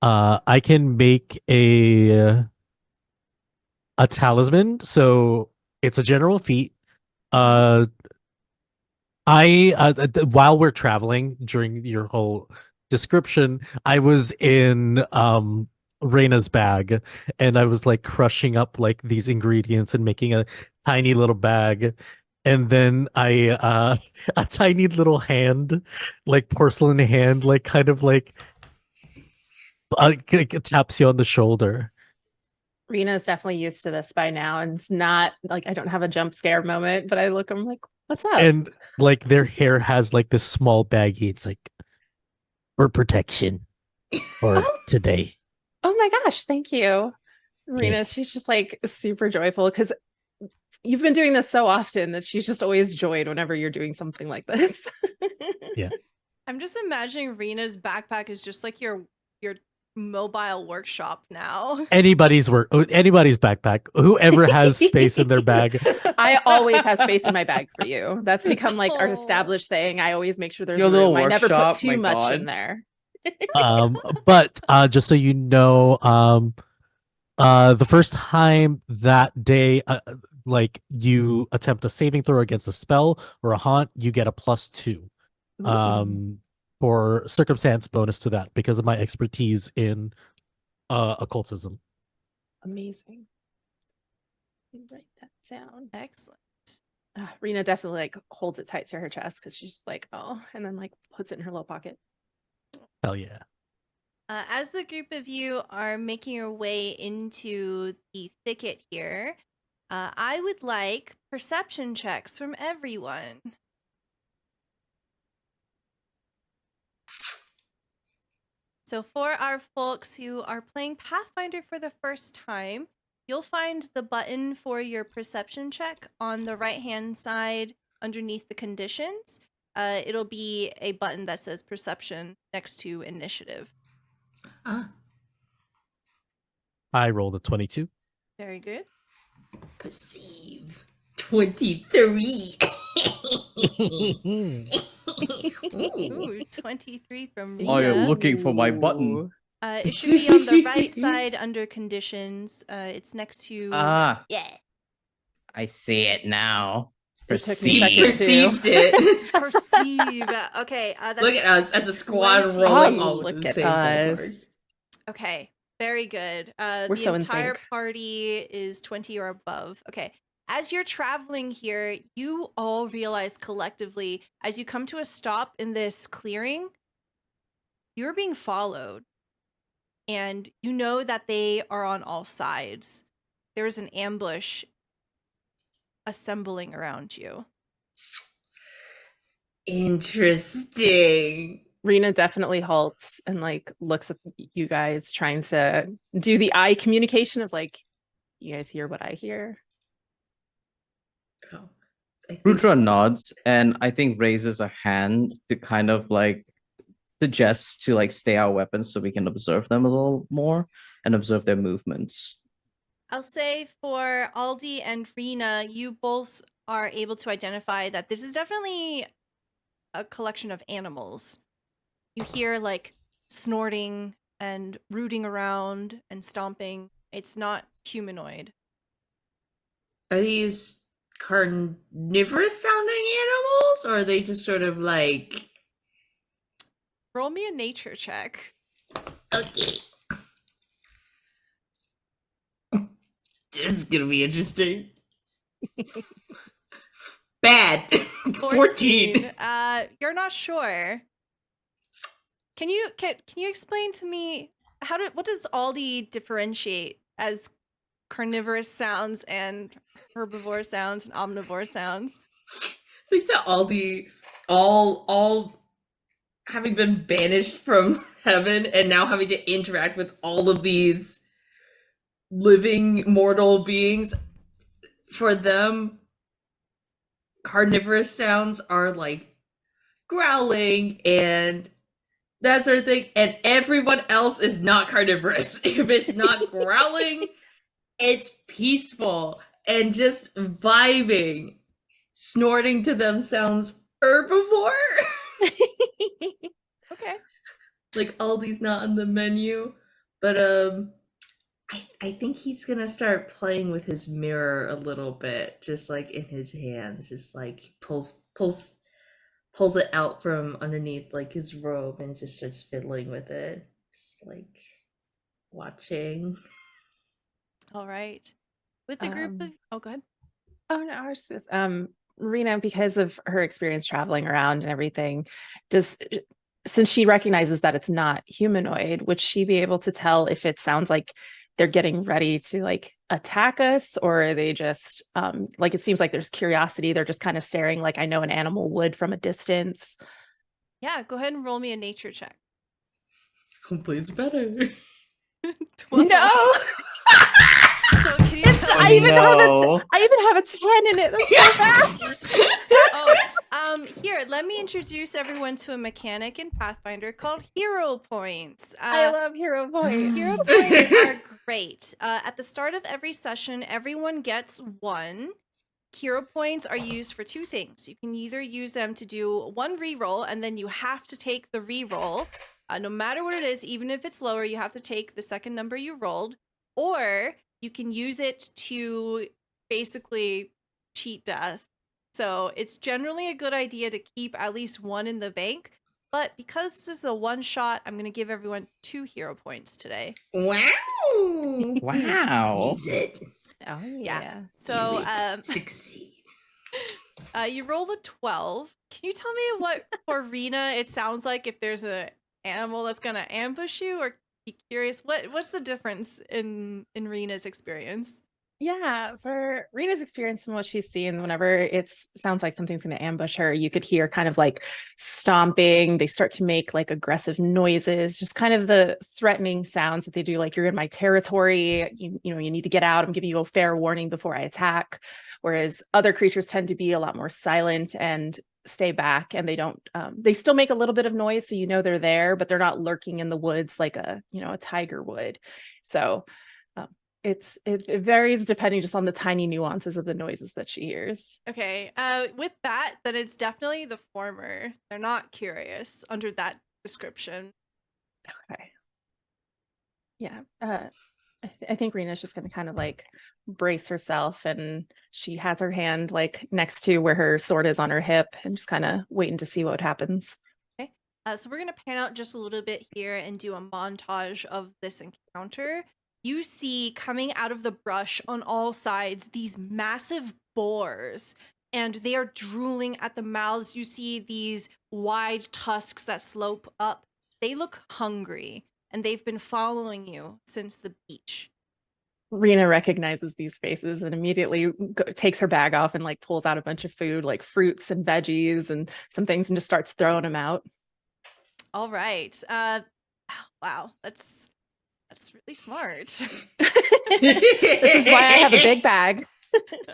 Speaker 4: I can make a talisman, so it's a general feat. Uh, while we're traveling during your whole description, I was in Reina's bag, and I was like crushing up like these ingredients and making a tiny little bag. And then a tiny little hand, like porcelain hand, like kind of like taps you on the shoulder.
Speaker 2: Rena is definitely used to this by now, and it's not like I don't have a jump scare moment, but I look, I'm like, what's up?
Speaker 4: And like their hair has like this small baggie. It's like for protection for today.
Speaker 2: Oh my gosh, thank you. Rena,
Speaker 4: Yes.
Speaker 2: she's just like super joyful because you've been doing this so often that she's just always joyed whenever you're doing something like this.
Speaker 4: Yeah.
Speaker 1: I'm just imagining Rena's backpack is just like your mobile workshop now.
Speaker 4: Anybody's backpack, whoever has space in their bag.
Speaker 2: I always have space in my bag for you. That's become like our
Speaker 1: Oh.
Speaker 2: established thing. I always make sure there's
Speaker 5: Your
Speaker 2: room.
Speaker 5: little
Speaker 2: I never put
Speaker 5: workshop,
Speaker 2: too
Speaker 5: my
Speaker 2: much in
Speaker 5: God.
Speaker 2: there.
Speaker 4: But just so you know, the first time that day, like you attempt a saving throw against a spell or a haunt, you get a +2 for circumstance bonus to that because of my expertise in occultism.
Speaker 2: Amazing. Let me write that down.
Speaker 1: Excellent.
Speaker 2: Rena definitely like holds it tight to her chest because she's just like, oh, and then like puts it in her little pocket.
Speaker 4: Hell yeah.
Speaker 1: As the group of you are making your way into the thicket here, I would like perception checks from everyone. So for our folks who are playing Pathfinder for the first time, you'll find the button for your perception check on the right-hand side underneath the conditions. It'll be a button that says perception next to initiative.
Speaker 4: I rolled a 22.
Speaker 1: Very good.
Speaker 3: Perceive 23.
Speaker 1: Ooh, 23 from Rena.
Speaker 5: I am looking for my button.
Speaker 1: It should be on the right side under conditions. It's next to
Speaker 5: Ah,
Speaker 1: yeah.
Speaker 5: I see it now.
Speaker 2: It took me a
Speaker 5: Perceive.
Speaker 2: second.
Speaker 3: Perceived it.
Speaker 1: Perceive. Okay. That's
Speaker 3: Look at us as a squad
Speaker 1: 20.
Speaker 3: rolling
Speaker 2: Oh,
Speaker 3: all
Speaker 2: look
Speaker 3: with the
Speaker 2: at
Speaker 3: same
Speaker 2: us.
Speaker 3: card.
Speaker 1: Okay. Very good.
Speaker 2: We're
Speaker 1: The
Speaker 2: so in
Speaker 1: entire
Speaker 2: sync.
Speaker 1: party is 20 or above. Okay. As you're traveling here, you all realize collectively, as you come to a stop in this clearing, you're being followed. And you know that they are on all sides. There's an ambush assembling around you.
Speaker 3: Interesting.
Speaker 2: Rena definitely halts and like looks at you guys trying to do the eye communication of like, you guys hear what I hear?
Speaker 3: Oh, I think
Speaker 5: Rudra nods and I think raises a hand to kind of like suggest to like stay our weapons so we can observe them a little more and observe their movements.
Speaker 1: I'll say for Aldi and Rena, you both are able to identify that this is definitely a collection of animals. You hear like snorting and rooting around and stomping. It's not humanoid.
Speaker 3: Are these carnivorous sounding animals, or are they just sort of like?
Speaker 1: Roll me a nature check.
Speaker 3: Okay. This is gonna be interesting. Bad. 14.
Speaker 1: You're not sure. Can you explain to me what does Aldi differentiate as carnivorous sounds and herbivore sounds and omnivore sounds?
Speaker 3: I think that Aldi, all having been banished from heaven and now having to interact with all of these living mortal beings, for them, carnivorous sounds are like growling and that sort of thing, and everyone else is not carnivorous. If it's not growling, it's peaceful and just vibing. Snorting to them sounds herbivore.
Speaker 1: Okay.
Speaker 3: Like Aldi's not on the menu, but I think he's gonna start playing with his mirror a little bit, just like in his hands, just like pulls it out from underneath like his robe and just starts fiddling with it, just like watching.
Speaker 1: All right. With the group of go ahead.
Speaker 2: Oh no, I was just Rena, because of her experience traveling around and everything, since she recognizes that it's not humanoid, would she be able to tell if it sounds like they're getting ready to like attack us, or are they just like, it seems like there's curiosity, they're just kind of staring like I know an animal would from a distance?
Speaker 1: Yeah, go ahead and roll me a nature check.
Speaker 3: Hopefully it's better.
Speaker 1: 12.
Speaker 2: No.
Speaker 1: So can you tell
Speaker 2: I
Speaker 1: me?
Speaker 2: even have a 10 in it. That's so bad.
Speaker 1: Here, let me introduce everyone to a mechanic in Pathfinder called hero points.
Speaker 2: I love hero points.
Speaker 1: Hero points are great. At the start of every session, everyone gets one. Hero points are used for two things. You can either use them to do one reroll, and then you have to take the reroll. No matter what it is, even if it's lower, you have to take the second number you rolled. Or you can use it to basically cheat death. So it's generally a good idea to keep at least one in the bank. But because this is a one shot, I'm going to give everyone 2 hero points today.
Speaker 3: Wow.
Speaker 5: Wow.
Speaker 3: Use it.
Speaker 2: Oh
Speaker 1: Yeah. So
Speaker 3: Succeed.
Speaker 1: you roll a 12. Can you tell me what for Rena it sounds like if there's an animal that's going to ambush you, or be curious what's the difference in Rena's experience?
Speaker 2: Yeah, for Rena's experience and what she's seen, whenever it sounds like something's going to ambush her, you could hear kind of like stomping. They start to make like aggressive noises, just kind of the threatening sounds that they do, like you're in my territory, you know, you need to get out. I'm giving you a fair warning before I attack. Whereas other creatures tend to be a lot more silent and stay back, and they don't they still make a little bit of noise, so you know they're there, but they're not lurking in the woods like a tiger would. So it varies depending just on the tiny nuances of the noises that she hears.
Speaker 1: Okay. With that, then it's definitely the former. They're not curious under that description.
Speaker 2: Okay. Yeah. I think Rena's just going to kind of like brace herself, and she has her hand like next to where her sword is on her hip, and just kind of waiting to see what happens.
Speaker 1: Okay. So we're going to pan out just a little bit here and do a montage of this encounter. You see coming out of the brush on all sides these massive boars, and they are drooling at the mouths. You see these wide tusks that slope up. They look hungry, and they've been following you since the beach.
Speaker 2: Rena recognizes these faces and immediately takes her bag off and like pulls out a bunch of food, like fruits and veggies and some things, and just starts throwing them out.
Speaker 1: All right. Wow, that's really smart.
Speaker 2: This is why I have a big bag.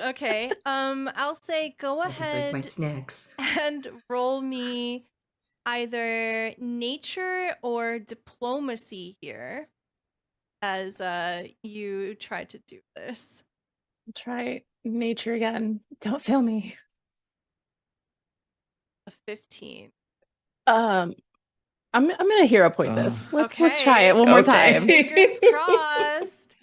Speaker 1: Okay. I'll say go ahead
Speaker 3: Like my snacks.
Speaker 1: and roll me either nature or diplomacy here as you try to do this.
Speaker 2: Try nature again. Don't fail me.
Speaker 1: A 15.
Speaker 2: I'm gonna hero point this. Let's try
Speaker 1: Okay.
Speaker 2: it one more
Speaker 5: Okay.
Speaker 2: time.
Speaker 1: Fingers crossed.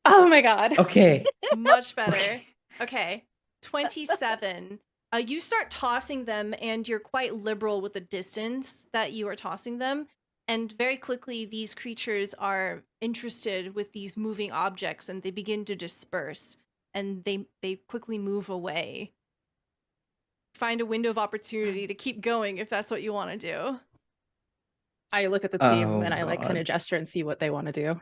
Speaker 2: Oh my god.
Speaker 5: Okay.
Speaker 1: Much better. Okay. 27. You start tossing them, and you're quite liberal with the distance that you are tossing them. And very quickly, these creatures are interested with these moving objects, and they begin to disperse, and they quickly move away. Find a window of opportunity to keep going if that's what you want to do.
Speaker 2: I look at the team
Speaker 5: Oh,
Speaker 2: and I like kind
Speaker 5: God.
Speaker 2: of gesture and see what they want to do.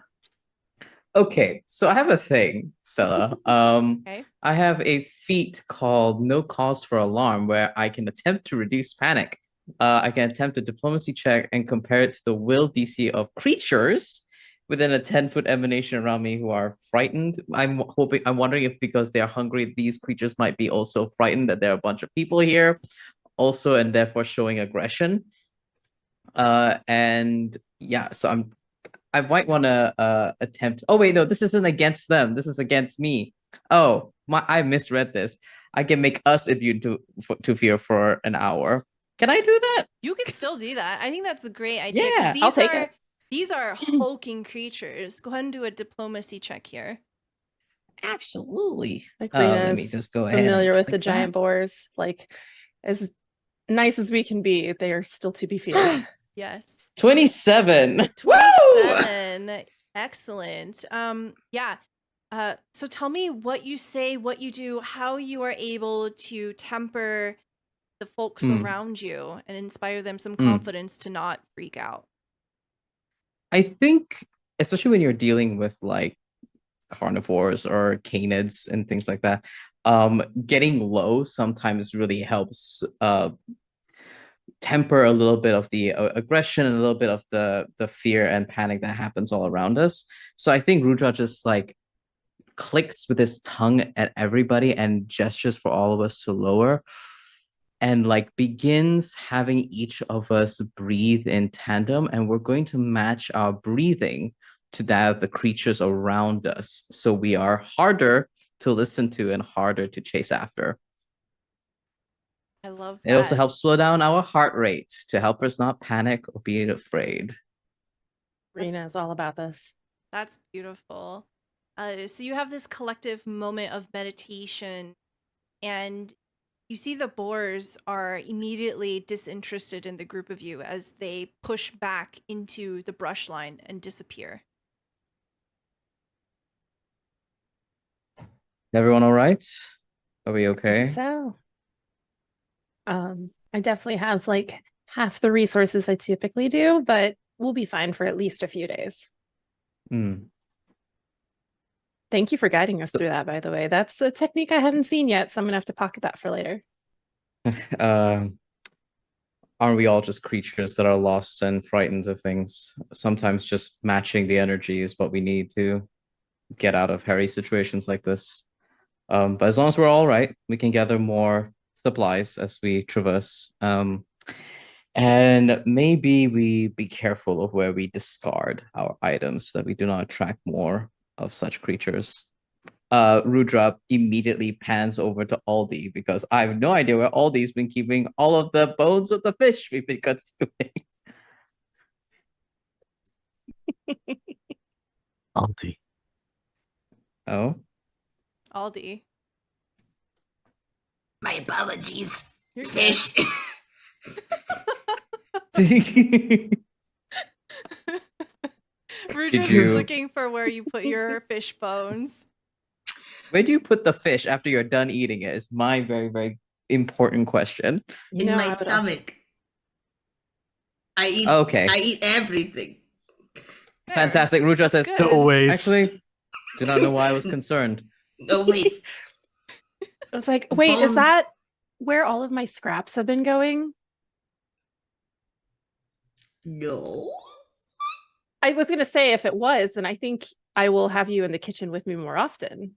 Speaker 5: Okay, so I have a thing, Stella.
Speaker 1: Okay.
Speaker 5: I have a feat called No Cause for Alarm, where I can attempt to reduce panic. I can attempt a diplomacy check and compare it to the will DC of creatures within a 10-foot emanation around me who are frightened. I'm wondering if because they are hungry, these creatures might be also frightened that there are a bunch of people here, also, and therefore showing aggression. And yeah, so I might want to attempt. Oh wait, no, this isn't against them. This is against me. Oh, I misread this. I can make us immune to fear for an hour. Can I do that?
Speaker 1: You can still do that. I think that's a great idea. 'Cause
Speaker 5: Yeah,
Speaker 2: I'll take it.
Speaker 1: These are hulking creatures. Go ahead and do a diplomacy check here.
Speaker 5: absolutely.
Speaker 2: Like
Speaker 5: Let me
Speaker 2: Rena's
Speaker 5: just go ahead.
Speaker 2: familiar
Speaker 5: and
Speaker 2: with the
Speaker 5: click
Speaker 2: giant boars. Like, as nice as we can be, they are still to be feared.
Speaker 1: Yes.
Speaker 5: 27.
Speaker 1: 27. Excellent. Yeah. So tell me what you say, what you do, how you are able to temper the folks around you and inspire them some confidence to not freak out.
Speaker 5: I think, especially when you're dealing with like carnivores or canids and things like that, getting low sometimes really helps temper a little bit of the aggression and a little bit of the fear and panic that happens all around us. So I think Rudra just like clicks with his tongue at everybody and gestures for all of us to lower, and like begins having each of us breathe in tandem, and we're going to match our breathing to that of the creatures around us, so we are harder to listen to and harder to chase after.
Speaker 1: I love that.
Speaker 5: It also helps slow down our heart rate to help us not panic or be afraid.
Speaker 2: Rena is all about this.
Speaker 1: That's beautiful. So you have this collective moment of meditation, and you see the boars are immediately disinterested in the group of you as they push back into the brush line and disappear.
Speaker 5: Everyone all right? Are we
Speaker 2: I
Speaker 5: okay?
Speaker 2: think so. I definitely have like half the resources I typically do, but we'll be fine for at least a few days. Thank you for guiding us through that, by the way. That's a technique I hadn't seen yet, so I'm gonna have to pocket that for later.
Speaker 5: Aren't we all just creatures that are lost and frightened of things? Sometimes just matching the energy is what we need to get out of hairy situations like this. But as long as we're all right, we can gather more supplies as we traverse. And maybe we be careful of where we discard our items so that we do not attract more of such creatures. Rudra immediately pans over to Aldi because I have no idea where Aldi's been keeping all of the bones of the fish we've been consuming.
Speaker 4: Aldi.
Speaker 5: Oh?
Speaker 1: Aldi.
Speaker 3: My apologies.
Speaker 1: You're good.
Speaker 3: Fish.
Speaker 1: Rudra's
Speaker 5: you-
Speaker 1: looking for where you put your fish bones.
Speaker 5: Where do you put the fish after you're done eating it? Is my very, very important question.
Speaker 2: You
Speaker 3: In
Speaker 2: know, I
Speaker 3: my
Speaker 2: would also-
Speaker 3: stomach. I eat
Speaker 5: Okay.
Speaker 3: I eat everything.
Speaker 1: There.
Speaker 5: Fantastic. Rudra
Speaker 1: That's
Speaker 5: says,
Speaker 1: good.
Speaker 4: No waste.
Speaker 5: actually, do not know why I was concerned.
Speaker 3: No waste.
Speaker 2: I was like, wait, is
Speaker 3: Bones.
Speaker 2: that where all of my scraps have been going?
Speaker 3: No.
Speaker 2: I was gonna say if it was, then I think I will have you in the kitchen with me more often.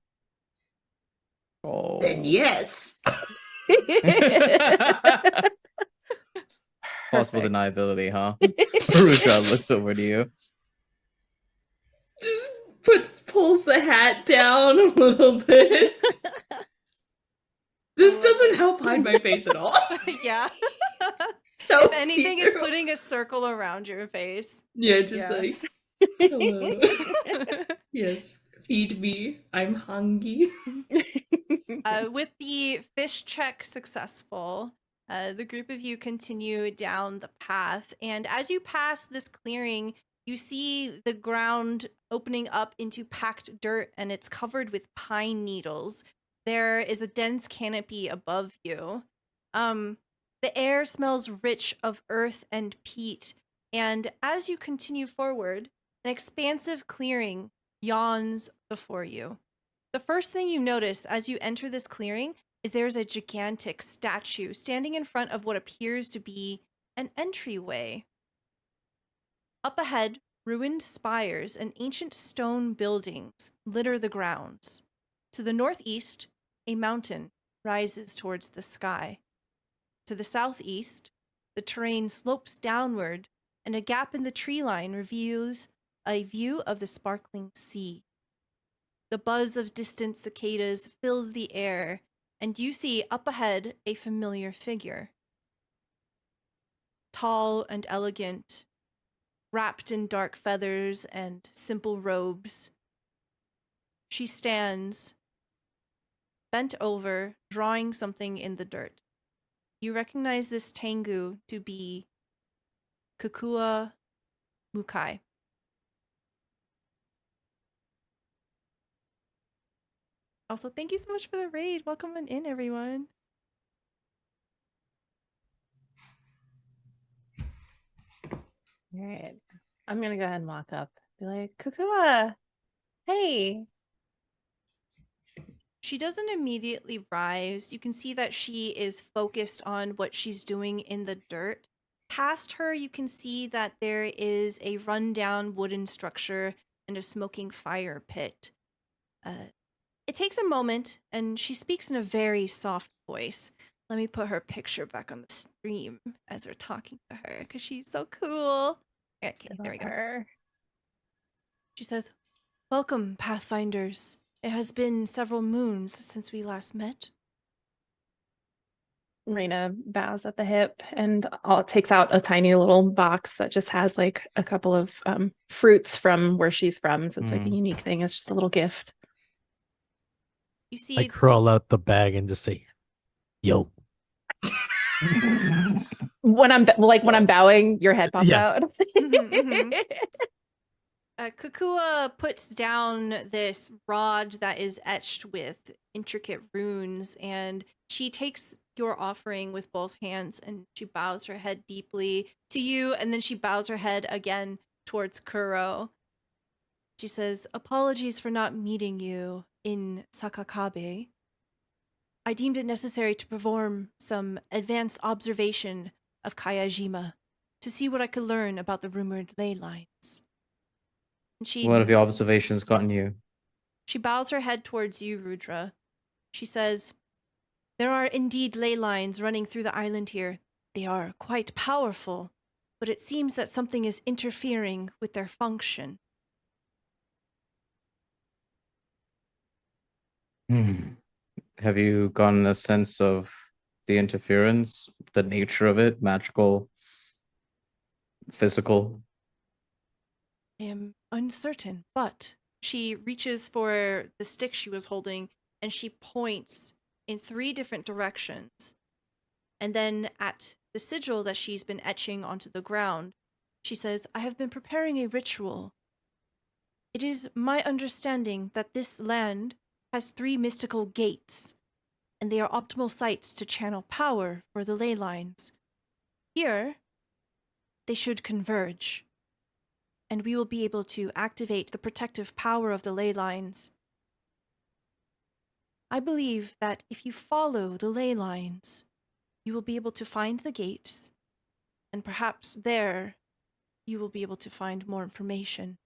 Speaker 5: Oh.
Speaker 3: Then yes.
Speaker 5: Possible
Speaker 2: Perfect.
Speaker 5: deniability, huh? Rudra looks over to you.
Speaker 3: Just pulls the hat down a little bit. This doesn't help hide my face at all.
Speaker 1: Yeah.
Speaker 3: So
Speaker 1: If anything, it's
Speaker 3: see-through.
Speaker 1: putting a circle around your face.
Speaker 3: Yeah, just
Speaker 1: Yeah.
Speaker 3: like hello. Yes. Feed me. I'm hungry.
Speaker 1: With the fish check successful, the group of you continue down the path. And as you pass this clearing, you see the ground opening up into packed dirt, and it's covered with pine needles. There is a dense canopy above you. The air smells rich of earth and peat. And as you continue forward, an expansive clearing yawns before you. The first thing you notice as you enter this clearing is there's a gigantic statue standing in front of what appears to be an entryway. Up ahead, Ruined spires and ancient stone buildings litter the grounds. To the northeast, a mountain rises towards the sky. To the southeast, the terrain slopes downward, and a gap in the tree line reveals a view of the sparkling sea. The buzz of distant cicadas fills the air, and you see up ahead a familiar figure. Tall and elegant, wrapped in dark feathers and simple robes. She stands, bent over, drawing something in the dirt. You recognize this Tengu to be Kukua Mukai. Also, thank you so much for the raid. Welcome on in, everyone.
Speaker 2: All right. I'm going to go ahead and walk up. Be like, Kukua, hey.
Speaker 1: She doesn't immediately rise. You can see that she is focused on what she's doing in the dirt. Past her, you can see that there is a rundown wooden structure and a smoking fire pit. It takes a moment, and she speaks in a very soft voice. Let me put her picture back on the stream as we're talking to her, because she's so cool. Okay, there we go.
Speaker 2: Her.
Speaker 1: She says, "Welcome, Pathfinders. It has been several moons since we last met."
Speaker 2: Raina bows at the hip and takes out a tiny little box that just has like a couple of fruits from where she's from. So it's like a unique thing. It's just a little gift.
Speaker 1: You see,
Speaker 4: I crawl out the bag and just say, "Yo."
Speaker 2: When I'm bowing, your head pops
Speaker 4: Yeah.
Speaker 2: out.
Speaker 1: Kukua puts down this rod that is etched with intricate runes, and she takes your offering with both hands, and she bows her head deeply to you, and then she bows her head again towards Kuro. She says, "Apologies for not meeting you in Sakakabe. I deemed it necessary to perform some advanced observation of Kayajima to see what I could learn about the rumored ley lines." And
Speaker 5: What have your observations gotten you?
Speaker 1: she bows her head towards you, Rudra. She says, "There are indeed ley lines running through the island here. They are quite powerful, but it seems that something is interfering with their function."
Speaker 5: Have you gotten a sense of the interference, the nature of it, magical, physical?
Speaker 1: I am uncertain, but she reaches for the stick she was holding and she points in 3 different directions. And then at the sigil that she's been etching onto the ground, she says, "I have been preparing a ritual. It is my understanding that this land has 3 mystical gates, and they are optimal sites to channel power for the ley lines. Here, they should converge, and we will be able to activate the protective power of the ley lines. I believe that if you follow the ley lines, you will be able to find the gates, and perhaps there you will be able to find more information.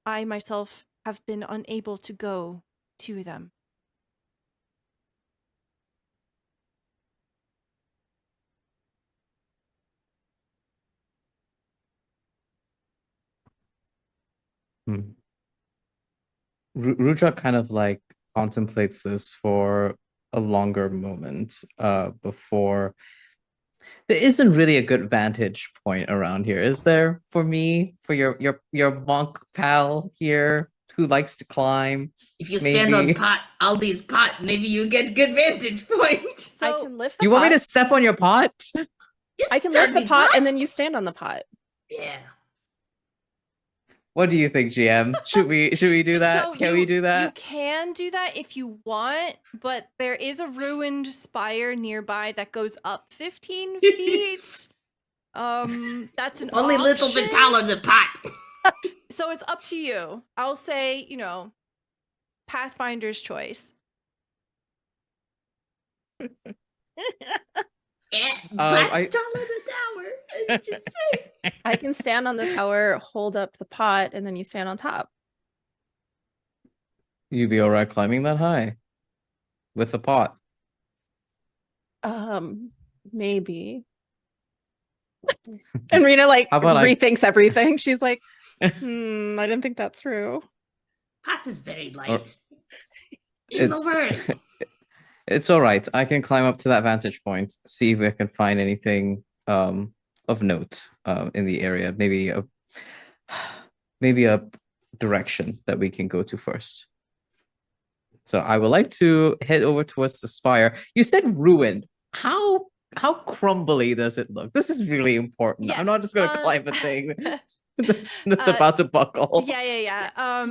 Speaker 1: I myself have been unable to go to them."
Speaker 5: Rudra kind of like contemplates this for a longer moment before. There isn't really a good vantage point around here, is there? For me, for your monk pal here who likes to climb.
Speaker 3: If you stand on Aldi's pot, maybe you get good vantage points.
Speaker 1: So,
Speaker 2: I can lift the
Speaker 5: You
Speaker 2: pot.
Speaker 5: want me to step on your pot?
Speaker 2: I can lift the pot and then you stand on the pot.
Speaker 3: Yeah.
Speaker 5: What do you think, GM? Should we do that?
Speaker 1: So
Speaker 5: Can we do that?
Speaker 1: You can do that if you want, but there is a ruined spire nearby that goes up 15 feet. That's an
Speaker 3: Only a little bit taller than pot.
Speaker 1: So it's up to you. I'll say, Pathfinder's choice.
Speaker 3: That's top of the tower. It's insane.
Speaker 2: I can stand on the tower, hold up the pot, and then you stand on top.
Speaker 5: You'd be all right climbing that high with the pot.
Speaker 2: Maybe. And Rena like
Speaker 5: How about
Speaker 2: rethinks everything. She's like, I didn't think that through.
Speaker 3: Pot is very light.
Speaker 5: It's it's all right. I can climb up to that vantage point, see if I can find anything of note in the area. Maybe a direction that we can go to first. So I would like to head over towards the spire. You said ruined. How crumbly does it look? This is really important.
Speaker 1: Yes,
Speaker 5: I'm not just gonna climb a thing that's about to buckle.
Speaker 1: Yeah.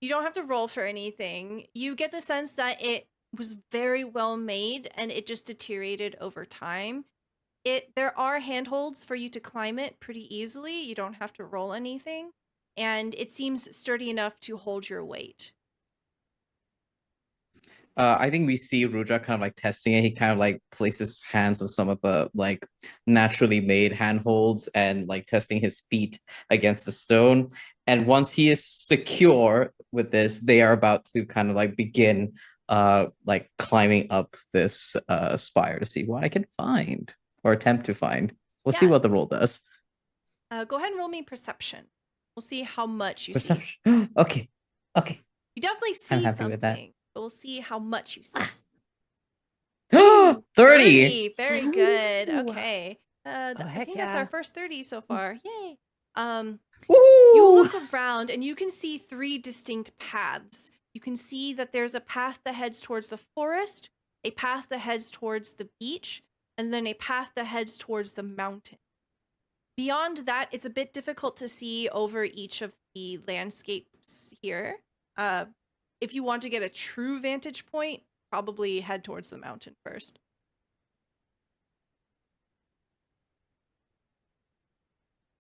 Speaker 1: You don't have to roll for anything. You get the sense that it was very well made and it just deteriorated over time. There are handholds for you to climb it pretty easily. You don't have to roll anything. And it seems sturdy enough to hold your weight.
Speaker 5: I think we see Rudra kind of like testing it. He kind of like places his hands on some of the like naturally made handholds and like testing his feet against the stone. And once he is secure with this, they are about to kind of like begin like climbing up this spire to see what I can find or attempt to find. We'll see what the roll does.
Speaker 1: Go ahead and roll me perception. We'll see how much you
Speaker 5: Perception.
Speaker 1: see.
Speaker 5: Okay.
Speaker 1: You definitely see
Speaker 5: I'm happy with that.
Speaker 1: something. But we'll see how much you see.
Speaker 5: 30.
Speaker 1: 30. Very good.
Speaker 2: Ooh.
Speaker 1: Okay. I
Speaker 2: heck
Speaker 1: think that's our
Speaker 2: yeah.
Speaker 1: first 30 so far. Yay.
Speaker 5: Woo!
Speaker 1: You look around and you can see 3 distinct paths. You can see that there's a path that heads towards the forest, a path that heads towards the beach, and then a path that heads towards the mountain. Beyond that, it's a bit difficult to see over each of the landscapes here. If you want to get a true vantage point, probably head towards the mountain first.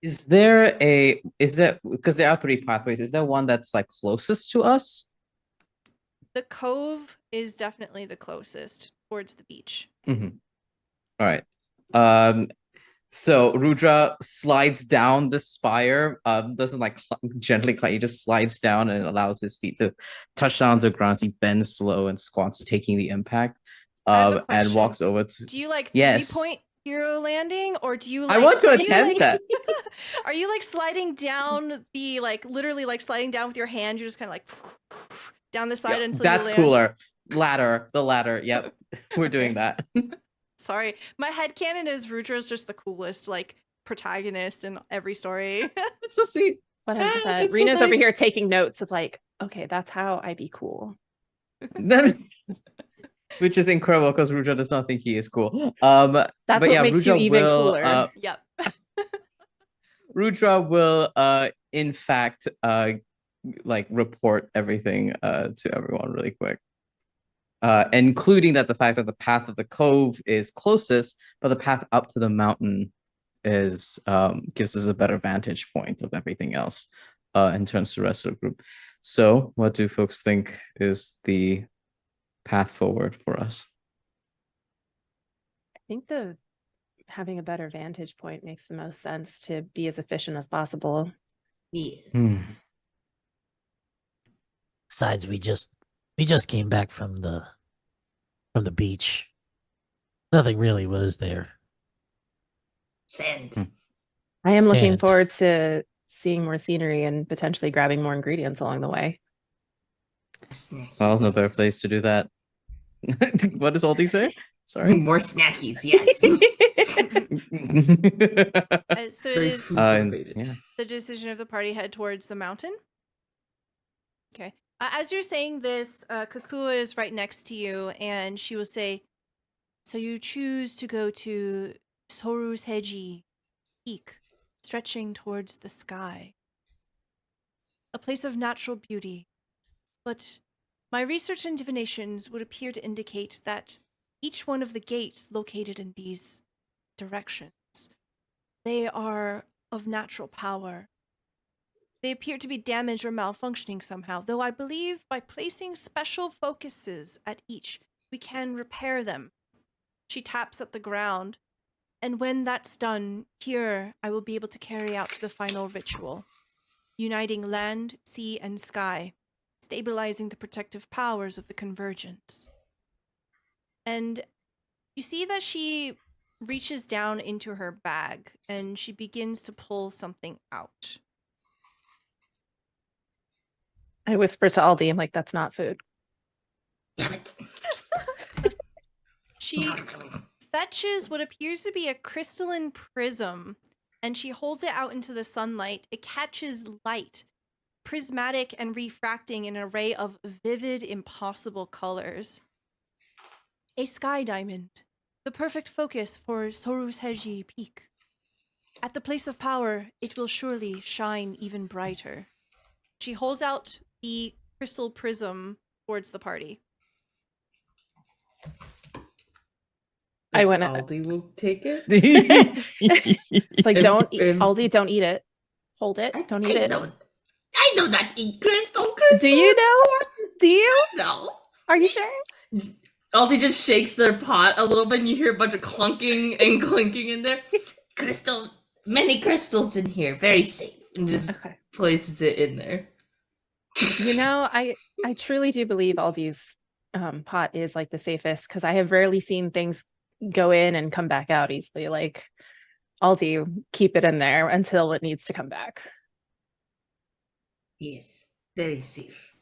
Speaker 5: Is there because there are 3 pathways, is there one that's like closest to us?
Speaker 1: The cove is definitely the closest towards the beach.
Speaker 5: All right. So Rudra slides down the spire, doesn't like gently climb, he just slides down and allows his feet to touch down to the ground. He bends slow and squats, taking the impact, and walks over to.
Speaker 1: Do you like
Speaker 5: Yes.
Speaker 1: 3-point hero landing, or do you like?
Speaker 5: I want to attempt that.
Speaker 1: Are you like sliding down the literally like sliding down with your hand? You're just kind of like down the side until
Speaker 5: that's
Speaker 1: you land.
Speaker 5: cooler. The ladder. Yep, we're doing that.
Speaker 1: Sorry, my headcanon is Rudra's just the coolest like protagonist in every story.
Speaker 5: It's so sweet.
Speaker 2: 100%. Rena's over here taking notes of like, okay, that's how I be cool.
Speaker 5: Which is incredible because Rudra does not think he is cool.
Speaker 2: That's
Speaker 5: but
Speaker 2: what
Speaker 5: yeah,
Speaker 2: makes
Speaker 5: Rudra
Speaker 2: you even
Speaker 5: will,
Speaker 2: cooler.
Speaker 1: Yep.
Speaker 5: Rudra will in fact like report everything to everyone really quick. Including that the fact that the path of the cove is closest, but the path up to the mountain is gives us a better vantage point of everything else in terms of the rest of the group. So what do folks think is the path forward for us?
Speaker 2: I think having a better vantage point makes the most sense to be as efficient as possible.
Speaker 3: Yeah.
Speaker 4: Besides, we just came back from the beach. Nothing really was there.
Speaker 3: Sand.
Speaker 2: I am looking
Speaker 4: Sand.
Speaker 2: forward to seeing more scenery and potentially grabbing more ingredients along the way.
Speaker 3: Snackies,
Speaker 5: Well, no better
Speaker 3: yes.
Speaker 5: place to do that. What does Aldi say? Sorry.
Speaker 3: More snackies, yes.
Speaker 1: So it
Speaker 3: Very
Speaker 1: is
Speaker 3: food motivated.
Speaker 5: Yeah.
Speaker 1: the decision of the party head towards the mountain. Okay. As you're saying this, Kakua is right next to you, and she will say, "So you choose to go to Soru's Heji Peak, stretching towards the sky. A place of natural beauty. But my research and divinations would appear to indicate that each one of the gates located in these directions, they are of natural power. They appear to be damaged or malfunctioning somehow, though I believe by placing special focuses at each, we can repair them." She taps at the ground. And when that's done, here I will be able to carry out the final ritual, uniting land, sea, and sky, stabilizing the protective powers of the convergence. And you see that she reaches down into her bag and she begins to pull something out.
Speaker 2: I whisper to Aldi, I'm like, that's not food.
Speaker 3: Damn it.
Speaker 1: She fetches what appears to be a crystalline prism, and she holds it out into the sunlight. It catches light, prismatic and refracting in an array of vivid, impossible colors. A sky diamond, the perfect focus for Sorusheji Peak. At the place of power, it will surely shine even brighter. She holds out the crystal prism towards the party.
Speaker 2: I went.
Speaker 3: Aldi will take it.
Speaker 2: It's like, don't eat,
Speaker 3: Um,
Speaker 2: Aldi, don't eat it. Hold it. Don't eat it.
Speaker 3: I know not eat crystal.
Speaker 2: Do you know? Do you?
Speaker 3: No.
Speaker 2: Are you sure?
Speaker 3: Aldi just shakes their pot a little bit, and you hear a bunch of clunking and clinking in there. Crystal, many crystals in here, very safe, and just
Speaker 2: Okay.
Speaker 3: places it in there.
Speaker 2: You know, I truly do believe Aldi's pot is like the safest, because I have rarely seen things go in and come back out easily. Like, Aldi, keep it in there until it needs to come back.
Speaker 3: Yes, very safe.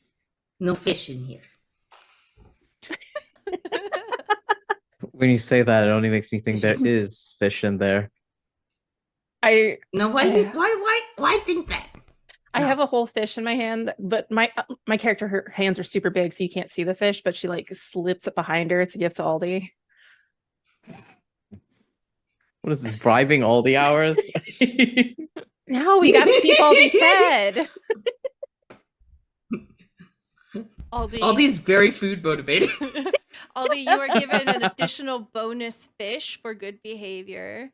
Speaker 3: No fish in here.
Speaker 5: When you say that, it only makes me think there is fish in there.
Speaker 2: I
Speaker 3: No, why think that? No.
Speaker 2: have a whole fish in my hand, but my character, her hands are super big, so you can't see the fish, but she like slips it behind her to give to Aldi.
Speaker 5: What is this, bribing all the hours?
Speaker 2: No, we gotta keep Aldi fed.
Speaker 3: Aldi's very food motivated.
Speaker 1: Aldi, you are given an additional bonus fish for good behavior.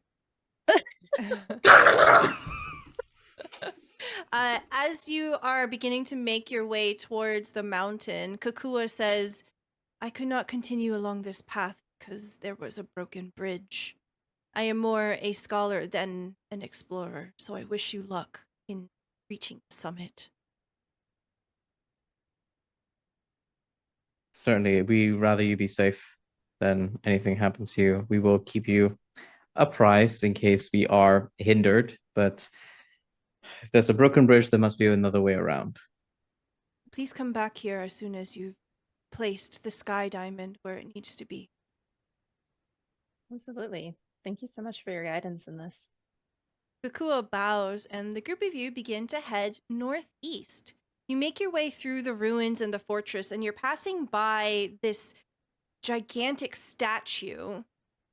Speaker 1: As you are beginning to make your way towards the mountain, Kakua says, I could not continue along this path because there was a broken bridge. I am more a scholar than an explorer, so I wish you luck in reaching the summit.
Speaker 5: Certainly, we rather you be safe than anything happens to you. We will keep you apprised in case we are hindered, but if there's a broken bridge, there must be another way around.
Speaker 1: Please come back here as soon as you've placed the sky diamond where it needs to be.
Speaker 2: Absolutely. Thank you so much for your guidance in this.
Speaker 1: Kakua bows, and the group of you begin to head northeast. You make your way through the ruins and the fortress, and you're passing by this gigantic statue.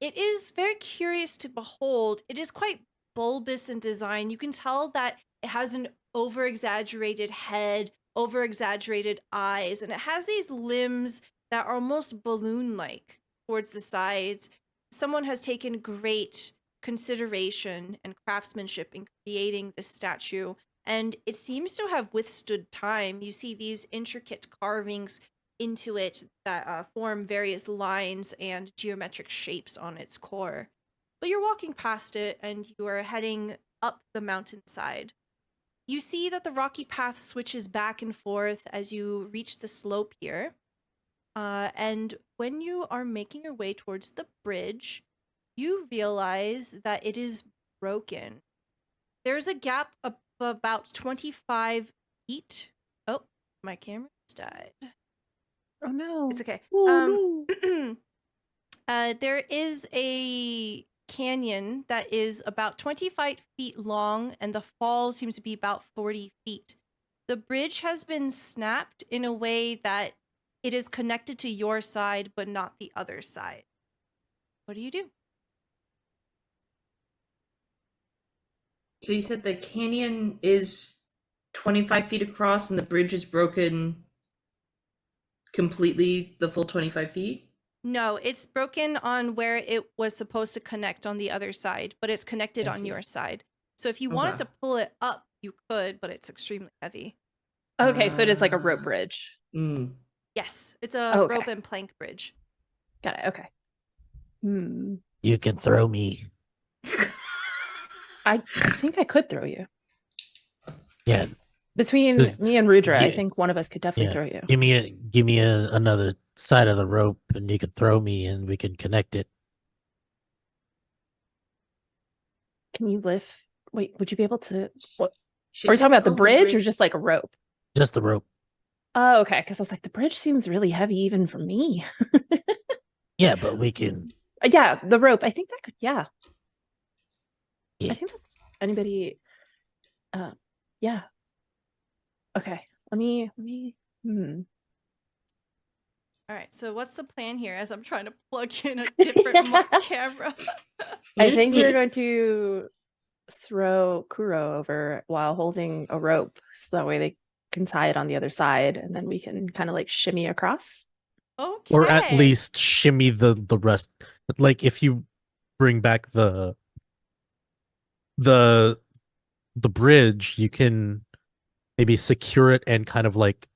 Speaker 1: It is very curious to behold. It is quite bulbous in design. You can tell that it has an over-exaggerated head, over-exaggerated eyes, and it has these limbs that are almost balloon-like towards the sides. Someone has taken great consideration and craftsmanship in creating this statue, and it seems to have withstood time. You see these intricate carvings into it that form various lines and geometric shapes on its core. But you're walking past it, and you are heading up the mountainside. You see that the rocky path switches back and forth as you reach the slope here. And when you are making your way towards the bridge, you realize that it is broken. There's a gap of about 25 feet. Oh, my camera just died.
Speaker 2: Oh no.
Speaker 1: It's okay.
Speaker 2: Oh,
Speaker 1: There is a canyon that is about 25 feet long, and the fall seems to be about 40 feet. The bridge has been snapped in a way that it is connected to your side, but not the other side. What do you do?
Speaker 3: So you said the canyon is 25 feet across and the bridge is broken completely the full 25 feet?
Speaker 1: No, it's broken on where it was supposed to connect on the other side, but it's connected
Speaker 3: I
Speaker 1: on
Speaker 3: see.
Speaker 1: your side. So if you wanted
Speaker 3: Okay.
Speaker 1: to pull it up, you could, but it's extremely heavy.
Speaker 2: okay, so it is like a rope bridge.
Speaker 1: Yes, it's a
Speaker 2: Okay.
Speaker 1: rope and plank bridge.
Speaker 2: Got it. Okay. Hmm.
Speaker 4: You can throw me.
Speaker 2: I think I could throw you.
Speaker 4: Yeah.
Speaker 2: Between
Speaker 4: Just
Speaker 2: me and Rudra, I
Speaker 4: get-
Speaker 2: think one of us could definitely throw you.
Speaker 4: Give me another side of the rope, and you can throw me, and we can connect it.
Speaker 2: Can you lift? Wait, would you be able to? What?
Speaker 3: Should
Speaker 2: Are we
Speaker 3: you
Speaker 2: talking about the
Speaker 3: pull
Speaker 2: bridge or just like a rope?
Speaker 4: Just the rope.
Speaker 2: Oh, okay. Because I was like, the bridge seems really heavy even for me.
Speaker 4: Yeah, but we can.
Speaker 2: Yeah, the rope. I think that could. Yeah.
Speaker 4: Yeah.
Speaker 2: I think that's anybody. Yeah. Okay. Let me.
Speaker 1: All right, so what's the plan here as I'm trying to plug in a different camera?
Speaker 2: I think we're going to throw Kuro over while holding a rope so that way they can tie it on the other side and then we can kind of like shimmy across.
Speaker 1: Okay.
Speaker 4: Or at least shimmy the rest. Like if you bring back the bridge, you can maybe secure it and kind of like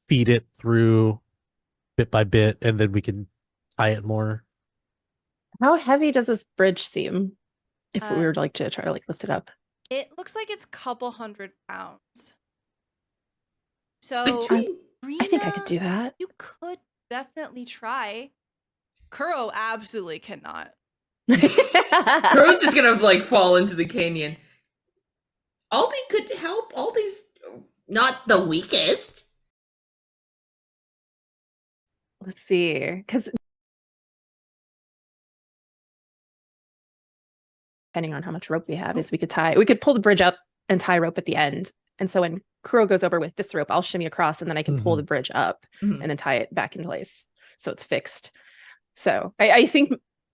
Speaker 4: feed it through bit by bit, and then we can tie it more.
Speaker 2: How heavy does this bridge seem if we were like to try to like lift it up?
Speaker 1: It looks like it's a couple 100 pounds. So
Speaker 2: I think I could do that.
Speaker 1: You could definitely try. Kuro absolutely cannot.
Speaker 3: Kuro's just gonna like fall into the canyon. Aldi could help. Aldi's not the weakest.
Speaker 2: Let's see, because depending on how much rope we have, is we could pull the bridge up and tie rope at the end. And so when Kuro goes over with this rope, I'll shimmy across and then I can pull the bridge up and then tie it back in place so it's fixed. So I think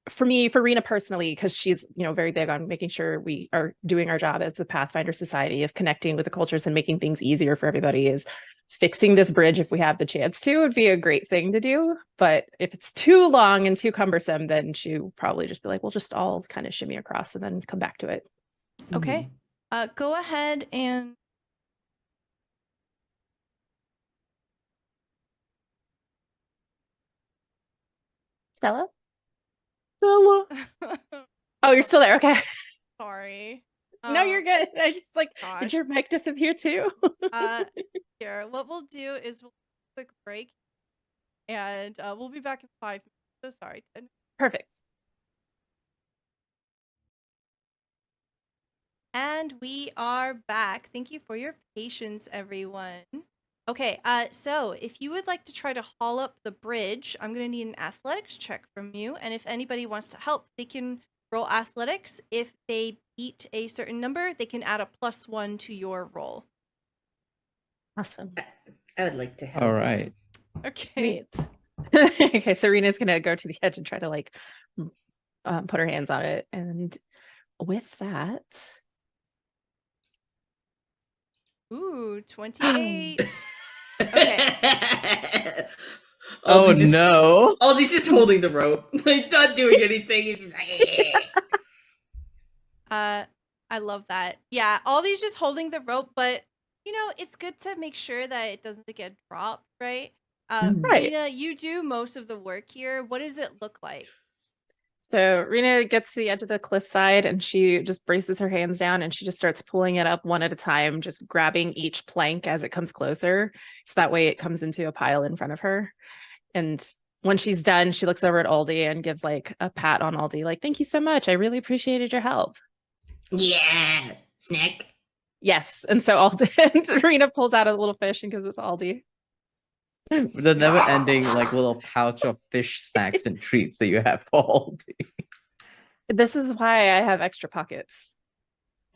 Speaker 2: for me, for Rena personally, because she's, you know, very big on making sure we are doing our job as a Pathfinder society of connecting with the cultures and making things easier for everybody, is fixing this bridge if we have the chance to would be a great thing to do. But if it's too long and too cumbersome, then she'll probably just be like, we'll just all kind of shimmy across and then come back to it.
Speaker 1: Okay. Go ahead and
Speaker 2: Stella? Oh, you're still there. Okay.
Speaker 1: Sorry.
Speaker 2: No, you're good. I just like,
Speaker 1: gosh.
Speaker 2: did your mic disappear too?
Speaker 1: Here, what we'll do is we'll take a quick break and we'll be back in 5 minutes. So sorry.
Speaker 2: Perfect.
Speaker 1: And we are back. Thank you for your patience, everyone. Okay, so if you would like to try to haul up the bridge, I'm going to need an athletics check from you. And if anybody wants to help, they can roll athletics. If they beat a certain number, they can add a +1 to your roll.
Speaker 2: Awesome.
Speaker 3: I would like to help.
Speaker 5: All right.
Speaker 1: Okay.
Speaker 2: Sweet. Okay, Serena's going to go to the edge and try to like put her hands on it. And with that...
Speaker 1: Ooh, 28. Okay.
Speaker 5: Oh no.
Speaker 3: Aldi's just holding the rope. Like, not doing anything. He's just like,
Speaker 1: I love that. Yeah, all these just holding the rope, but you know, it's good to make sure that it doesn't get dropped, right?
Speaker 2: Right.
Speaker 1: Rena, you do most of the work here. What does it look like?
Speaker 2: So Rena gets to the edge of the cliffside and she just braces her hands down and she just starts pulling it up one at a time, just grabbing each plank as it comes closer. So that way it comes into a pile in front of her. And when she's done, she looks over at Aldi and gives like a pat on Aldi, like, thank you so much. I really appreciated your help.
Speaker 3: yeah, snack.
Speaker 2: Yes. And so Aldi and Rena pulls out a little fish and gives it to Aldi.
Speaker 5: The never-ending like little pouch of fish snacks and treats that you have for Aldi.
Speaker 2: This is why I have extra pockets.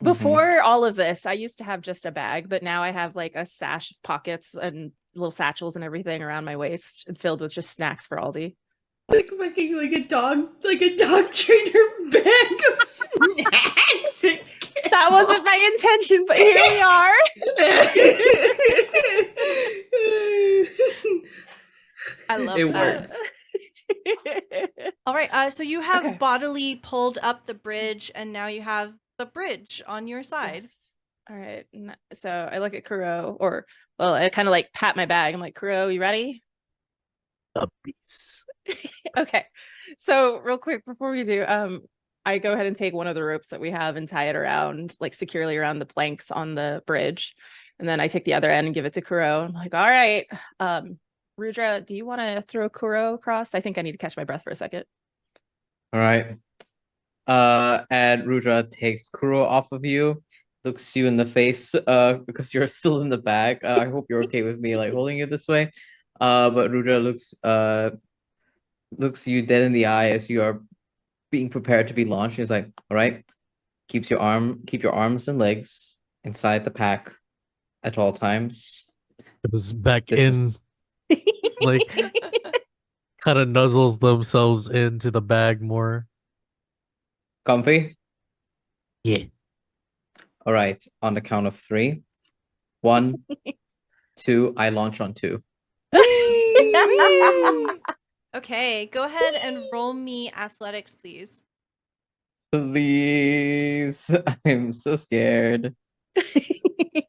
Speaker 2: Before all of this, I used to have just a bag, but now I have like a sash of pockets and little satchels and everything around my waist filled with just snacks for Aldi.
Speaker 3: Like fucking like a dog trainer bag of snacks.
Speaker 2: That wasn't my intention, but here we are.
Speaker 1: I love
Speaker 3: it
Speaker 1: that.
Speaker 3: works.
Speaker 1: All right, so you have bodily pulled up the bridge, and now you have the bridge on your side.
Speaker 2: Yes. All right. So I look at Kuro, I kind of like pat my bag. I'm like, Kuro, you ready?
Speaker 4: A piece.
Speaker 2: Okay. So real quick before we do, I go ahead and take one of the ropes that we have and tie it around, like securely around the planks on the bridge. And then I take the other end and give it to Kuro. I'm like, all right, Rudra, do you want to throw Kuro across? I think I need to catch my breath for a second.
Speaker 5: All right. And Rudra takes Kuro off of you, looks you in the face, because you're still in the bag. I hope you're okay with me like holding you this way. But Rudra looks you dead in the eye as you are being prepared to be launched. He's like, all right, keep your arms and legs inside the pack at all times.
Speaker 4: It was back
Speaker 5: This
Speaker 4: in, like, kind of nuzzles themselves into the bag more.
Speaker 5: Comfy?
Speaker 4: Yeah.
Speaker 5: All right, on the count of 3. 1, 2, I launch on 2.
Speaker 1: Okay, go ahead and roll me athletics, please.
Speaker 5: Please. I'm so scared.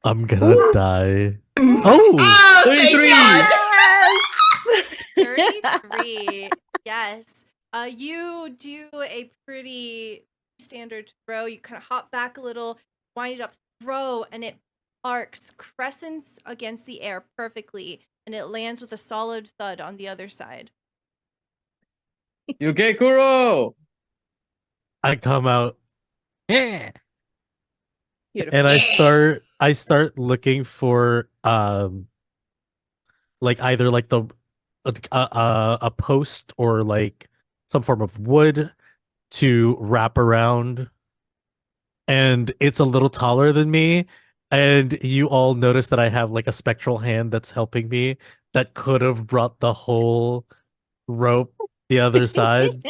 Speaker 4: I'm gonna die.
Speaker 3: Oh, thank
Speaker 5: 33!
Speaker 3: God!
Speaker 1: 33. Yes. You do a pretty standard throw. You kind of hop back a little, wind it up, throw, and it arcs, crescents against the air perfectly, and it lands with a solid thud on the other side.
Speaker 5: You okay, Kuro?
Speaker 4: I come out. Yeah.
Speaker 2: Beautiful.
Speaker 4: And I start looking for like either like a post or like some form of wood to wrap around, and it's a little taller than me, and you all notice that I have like a spectral hand that's helping me that could have brought the whole rope the other side.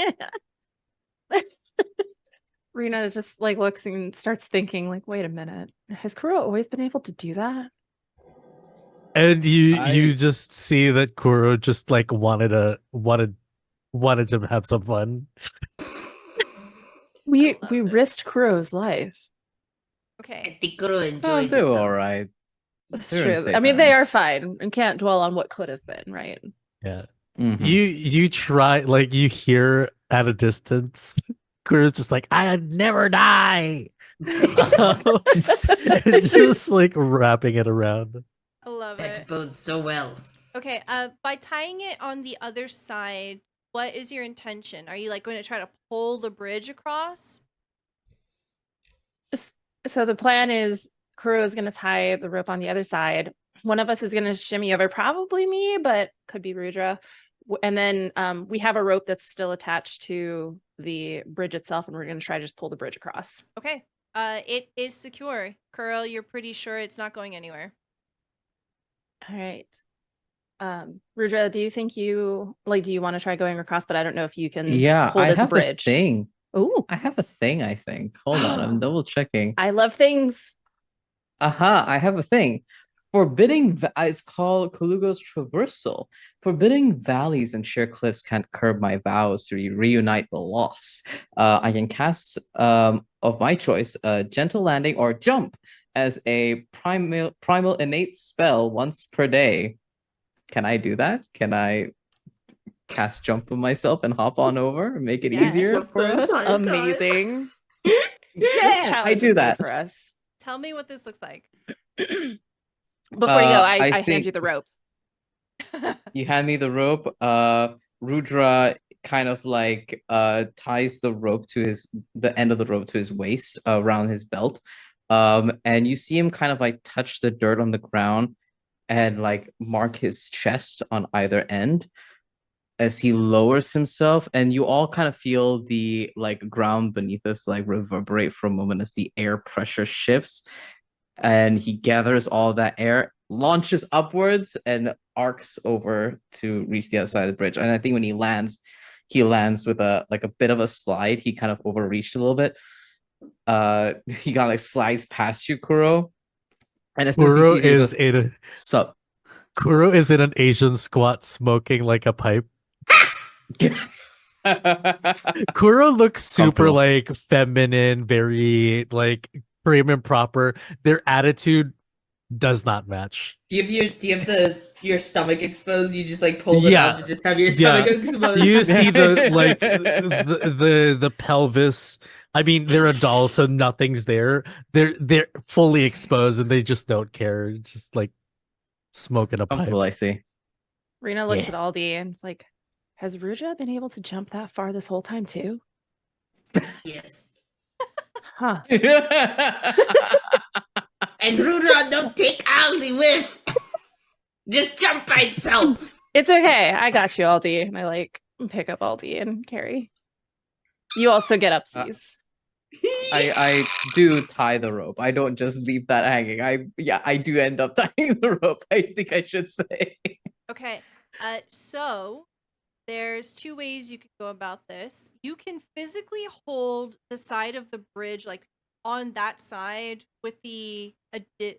Speaker 2: Rena just like looks and starts thinking, like, wait a minute, has Kuro always been able to do that?
Speaker 4: And you just see that Kuro just like wanted to have some fun.
Speaker 2: We risked Kuro's life.
Speaker 1: Okay.
Speaker 3: I think Kuro
Speaker 5: Oh,
Speaker 3: enjoyed
Speaker 5: they're
Speaker 3: it.
Speaker 5: all
Speaker 3: though.
Speaker 5: right.
Speaker 2: That's
Speaker 5: They're in
Speaker 2: true.
Speaker 5: safe
Speaker 2: I mean, they are
Speaker 5: hands.
Speaker 2: fine and can't dwell on what could have been, right?
Speaker 4: Yeah.
Speaker 5: Mhm.
Speaker 4: You try, like, you hear at a distance Kuro's just like, I'd never die. It's just like wrapping it around.
Speaker 1: I love
Speaker 3: That
Speaker 1: it.
Speaker 3: bodes so well.
Speaker 1: Okay, by tying it on the other side, what is your intention? Are you like going to try to pull the bridge across?
Speaker 2: So the plan is Kuro is going to tie the rope on the other side. One of us is going to shimmy over, probably me, but could be Rudra. And then we have a rope that's still attached to the bridge itself, and we're going to try to just pull the bridge across.
Speaker 1: Okay. It is secure. Kuro, you're pretty sure it's not going anywhere.
Speaker 2: All right. Rudra, do you think do you want to try going across? But I don't know if you can
Speaker 5: Yeah,
Speaker 2: pull
Speaker 5: I
Speaker 2: this
Speaker 5: have
Speaker 2: bridge.
Speaker 5: a thing.
Speaker 2: Oh,
Speaker 5: I have a thing, I think. Hold on, I'm double checking.
Speaker 2: I love things.
Speaker 5: Aha, I have a thing. It's called Kulugo's Traversal. Forbidding valleys and sheer cliffs can't curb my vows to reunite the lost. I can cast of my choice Gentle Landing or Jump as a primal innate spell once per day. Can I do that? Can I cast Jump on myself and hop on over and make it
Speaker 1: Yes.
Speaker 5: easier for us?
Speaker 2: Amazing.
Speaker 5: Yeah, I do that.
Speaker 2: For us.
Speaker 1: Tell me what this looks like.
Speaker 2: Before you go, I
Speaker 5: think-
Speaker 2: hand you the rope.
Speaker 5: You hand me the rope. Rudra kind of like ties the end of the rope to his waist around his belt. And you see him kind of like touch the dirt on the ground and like mark his chest on either end as he lowers himself, and you all kind of feel the like ground beneath us like reverberate for a moment as the air pressure shifts, and he gathers all that air, launches upwards, and arcs over to reach the other side of the bridge. And I think when he lands with a bit of a slide. He kind of overreached a little bit. He kind of like slides past you, Kuro. And as soon as he sees you, he goes, "Sup?"
Speaker 4: Kuro is in an Asian squat smoking like a pipe. Kuro looks super like feminine, very like prim and proper. Their attitude does not match.
Speaker 3: Do you have your stomach exposed? You just like pulled it
Speaker 4: Yeah.
Speaker 3: up and just have your stomach exposed.
Speaker 4: You see the like the pelvis. I mean, they're a doll, so nothing's there. They're fully exposed, and they just don't care. It's just like smoking a pipe.
Speaker 5: Comfortable, I see.
Speaker 2: Rena looks
Speaker 4: Yeah.
Speaker 2: at Aldi and it's like, has Ruja been able to jump that far this whole time too?
Speaker 3: Yes.
Speaker 2: Huh.
Speaker 3: And Rudra, don't take Aldi with. Just jump by itself.
Speaker 2: It's okay. I got you, Aldi. And I like pick up Aldi and carry. You also get upsies.
Speaker 5: I do tie the rope. I don't just leave that hanging. I do end up tying the rope, I think I should say.
Speaker 1: Okay. So there's two ways you could go about this. You can physically hold the side of the bridge, like on that side, with the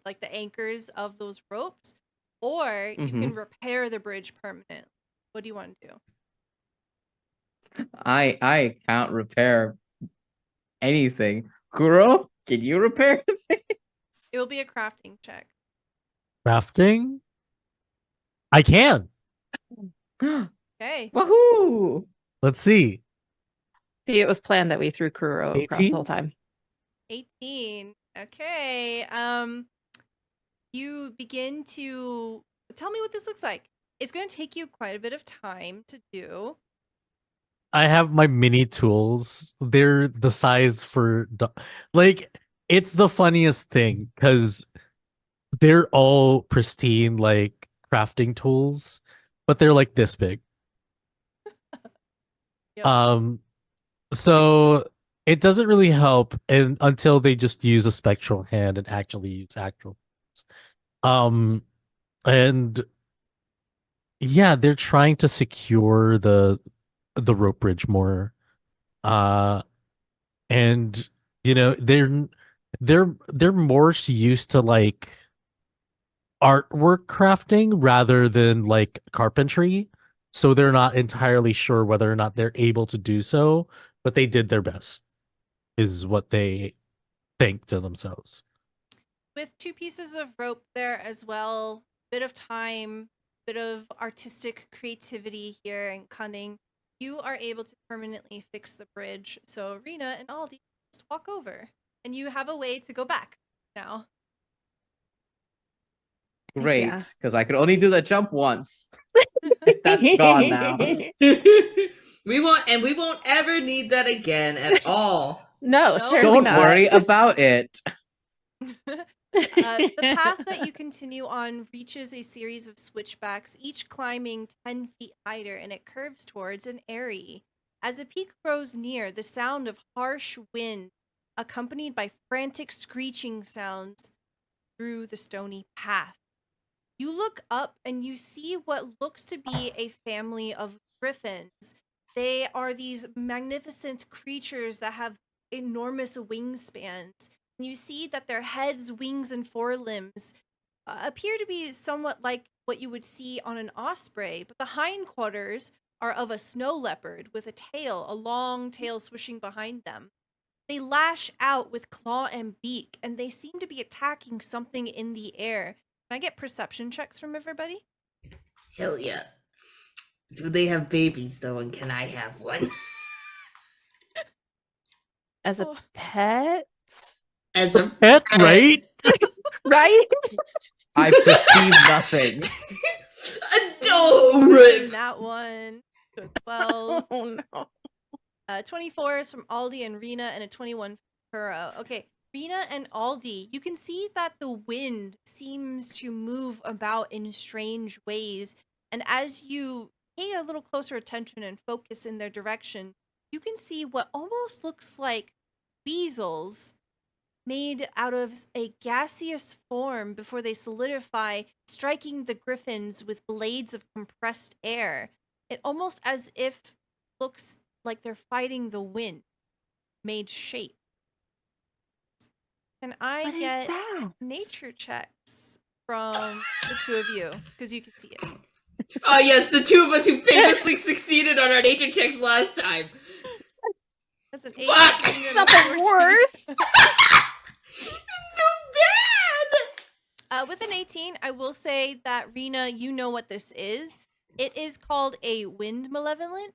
Speaker 1: like the anchors of those ropes, or you can repair the bridge permanently. What do you want to do?
Speaker 5: I can't repair anything. Kuro, can you repair things?
Speaker 1: It will be a crafting check.
Speaker 4: Crafting? I can.
Speaker 1: Okay.
Speaker 5: Woohoo!
Speaker 4: Let's see.
Speaker 2: See, it was planned that we threw Kuro across the
Speaker 4: 18?
Speaker 2: whole time.
Speaker 1: 18. Okay. You begin to tell me what this looks like. It's going to take you quite a bit of time to do.
Speaker 4: I have my mini tools. They're the size for like it's the funniest thing because they're all pristine like crafting tools, but they're like this big.
Speaker 1: Yep.
Speaker 4: So it doesn't really help until they just use a spectral hand and actually use actual and yeah, they're trying to secure the rope bridge more. And you know, they're more used to like artwork crafting rather than like carpentry. So they're not entirely sure whether or not they're able to do so, but they did their best, is what they think to themselves.
Speaker 1: With 2 pieces of rope there as well, bit of time, bit of artistic creativity here and cunning, you are able to permanently fix the bridge. So Rena and Aldi just walk over, and you have a way to go back now.
Speaker 5: Great,
Speaker 2: Yeah.
Speaker 5: because I could only do the jump once. That's gone now.
Speaker 3: we won't ever need that again at all.
Speaker 2: No,
Speaker 1: No.
Speaker 2: surely
Speaker 5: Don't
Speaker 2: not.
Speaker 5: worry about it.
Speaker 1: The path that you continue on reaches a series of switchbacks, each climbing 10 feet higher, and it curves towards an eyrie. As the peak grows near, the sound of harsh wind, accompanied by frantic screeching sounds through the stony path. You look up and you see what looks to be a family of griffins. They are these magnificent creatures that have enormous wingspans. You see that their heads, wings, and forelimbs appear to be somewhat like what you would see on an osprey, but the hindquarters are of a snow leopard with a long tail swishing behind them. They lash out with claw and beak, and they seem to be attacking something in the air. Can I get perception checks from everybody?
Speaker 3: Hell yeah. Do they have babies though, and can I have one?
Speaker 2: As a
Speaker 1: Oh.
Speaker 2: pet?
Speaker 3: As a
Speaker 4: Pet, right?
Speaker 2: Right?
Speaker 5: I perceive nothing.
Speaker 3: Adorable.
Speaker 1: That one. So a 12.
Speaker 2: Oh no.
Speaker 1: 24 is from Aldi and Rena, and a 21 from Kuro. Okay, Rena and Aldi, you can see that the wind seems to move about in strange ways, and as you pay a little closer attention and focus in their direction, you can see what almost looks like weasels made out of a gaseous form before they solidify, striking the griffins with blades of compressed air. It almost as if looks like they're fighting the wind, made shape. Can I
Speaker 2: What is
Speaker 1: get
Speaker 2: that?
Speaker 1: nature checks from the 2 of you? Because you can see it.
Speaker 3: Oh yes, the 2 of us who famously succeeded on our nature checks last time.
Speaker 1: That's an 18.
Speaker 3: Fuck!
Speaker 1: and a
Speaker 2: Nothing
Speaker 1: 14.
Speaker 2: worse.
Speaker 3: It's so bad.
Speaker 1: With an 18, I will say that Rena, you know what this is. It is called a wind malevolent.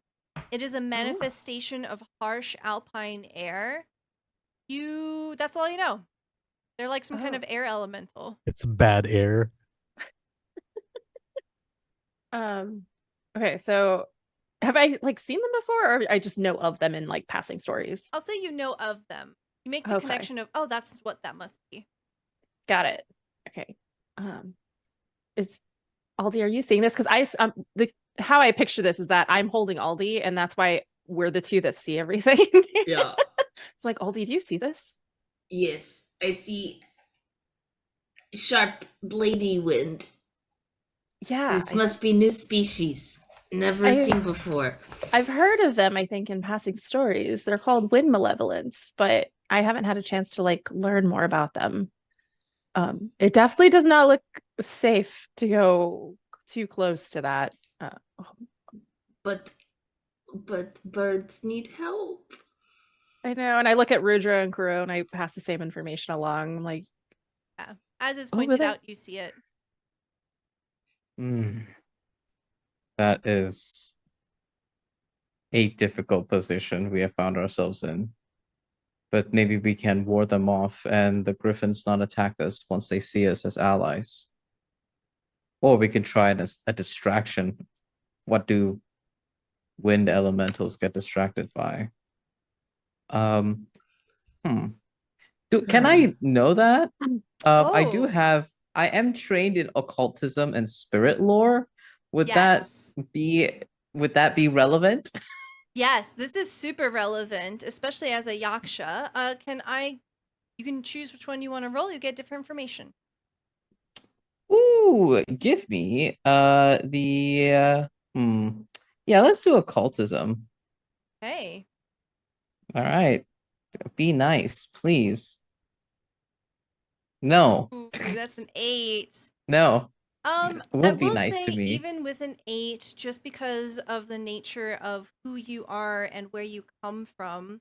Speaker 1: It is a manifestation of harsh alpine air. That's all you know. They're like some kind of air elemental.
Speaker 4: It's bad air.
Speaker 2: Okay, so have I like seen them before, or I just know of them in like passing stories?
Speaker 1: I'll say you know of them. You make the
Speaker 2: Okay.
Speaker 1: connection of, oh, that's what that must be.
Speaker 2: Got it. Okay. Is Aldi, are you seeing this? Because how I picture this is that I'm holding Aldi, and that's why we're the two that see everything.
Speaker 3: Yeah.
Speaker 2: It's like, Aldi, do you see this?
Speaker 3: Yes, I see sharp, blady wind.
Speaker 2: Yeah.
Speaker 3: This must be new species. Never seen before.
Speaker 2: I've heard of them, I think, in passing stories. They're called wind malevolence, but I haven't had a chance to like learn more about them. It definitely does not look safe to go too close to that.
Speaker 3: But birds need help.
Speaker 2: I know, and I look at Rudra and Kuro, and I pass the same information along. I'm like,
Speaker 1: yeah, as is pointed out, you see it.
Speaker 5: That is a difficult position we have found ourselves in. But maybe we can ward them off and the griffins not attack us once they see us as allies. Or we can try it as a distraction. What do wind elementals get distracted by? Can I know that? I am trained in occultism and spirit lore. Would that be relevant?
Speaker 1: Yes, this is super relevant, especially as a yaksha. You can choose which one you want to roll. You get different information.
Speaker 5: Ooh, give me yeah, let's do occultism.
Speaker 1: Okay.
Speaker 5: All right. Be nice, please. No.
Speaker 1: Ooh, that's an 8.
Speaker 5: No.
Speaker 1: I
Speaker 5: won't be
Speaker 1: will
Speaker 5: nice
Speaker 1: say,
Speaker 5: to me.
Speaker 1: even with an 8, just because of the nature of who you are and where you come from,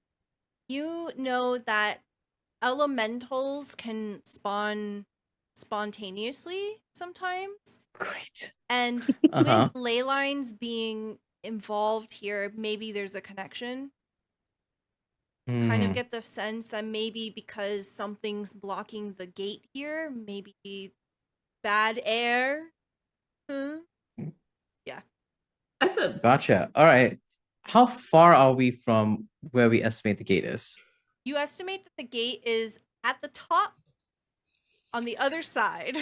Speaker 1: you know that elementals can spawn spontaneously sometimes.
Speaker 5: Great.
Speaker 1: And with ley lines being involved here, maybe there's a connection. Kind of get the sense that maybe because something's blocking the gate here, maybe bad air. Yeah.
Speaker 5: Gotcha. All right. How far are we from where we estimate the gate is?
Speaker 1: You estimate that the gate is at the top on the other side.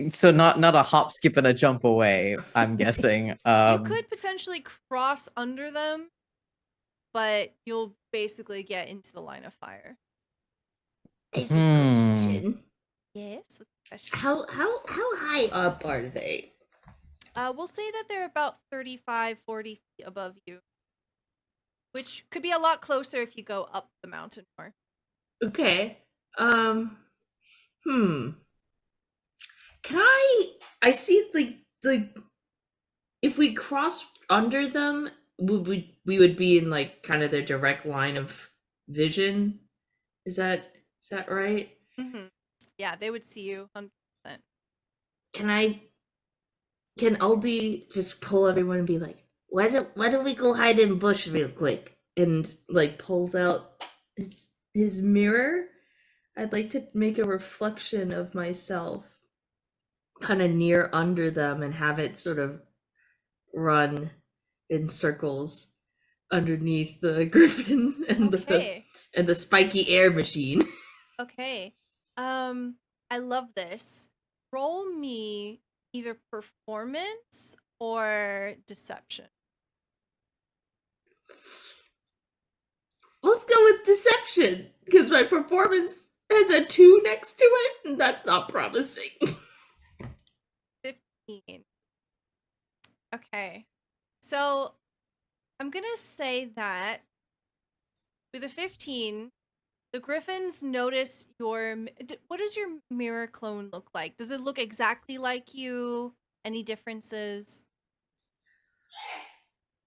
Speaker 5: So not a hop, skip, and a jump away, I'm guessing.
Speaker 1: You could potentially cross under them, but you'll basically get into the line of fire.
Speaker 3: I have a question.
Speaker 1: Yes? What's the question?
Speaker 3: How high up are they?
Speaker 1: We'll say that they're about 35, 40 feet above you. Which could be a lot closer if you go up the mountain more.
Speaker 3: Okay. Can I see the if we cross under them, we would be in like kind of their direct line of vision. Is that right?
Speaker 1: Mm-hmm. Yeah, they would see you 100%.
Speaker 3: Can Aldi just pull everyone and be like, why don't we go hide in bush real quick? And like pulls out his mirror. I'd like to make a reflection of myself kind of near under them and have it sort of run in circles underneath the griffins and the spiky air machine.
Speaker 1: Okay. I love this. Roll me either performance or deception.
Speaker 3: Let's go with deception, because my performance has a 2 next to it, and that's not promising.
Speaker 1: 15. Okay. So I'm going to say that with a 15, the griffins notice what does your mirror clone look like? Does it look exactly like you? Any differences?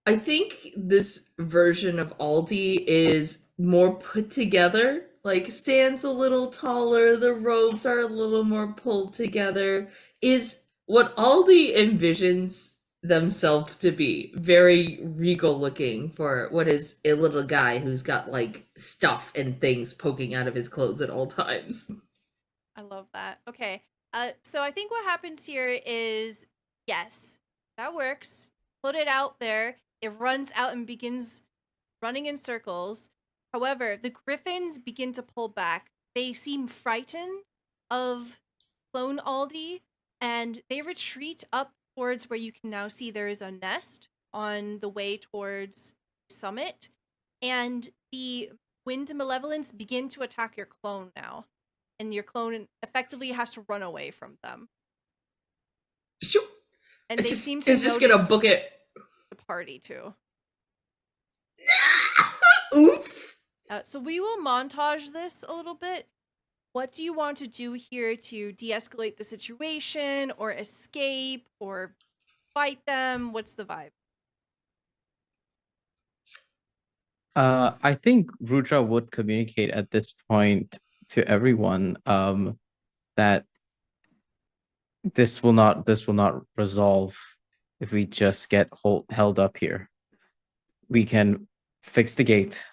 Speaker 3: I think this version of Aldi is more put together. like stands a little taller, the robes are a little more pulled together, is what Aldi envisions themselves to be. Very regal looking for what is a little guy who's got like stuff and things poking out of his clothes at all times.
Speaker 1: I love that. Okay. So I think what happens here is, yes, that works. Put it out there. It runs out and begins running in circles. However, the griffins begin to pull back. They seem frightened of Clone Aldi, and they retreat up towards where you can now see there is a nest on the way towards the summit. And the wind malevolence begin to attack your clone now. And your clone effectively has to run away from them.
Speaker 3: Shoo!
Speaker 1: And they
Speaker 3: It's
Speaker 1: seem to
Speaker 3: just gonna
Speaker 1: notice
Speaker 3: book it.
Speaker 1: the party too.
Speaker 3: Oops.
Speaker 1: So we will montage this a little bit. What do you want to do here to de-escalate the situation or escape or fight them? What's the vibe?
Speaker 5: I think Rudra would communicate at this point to everyone that this will not resolve if we just get held up here. We can fix the gate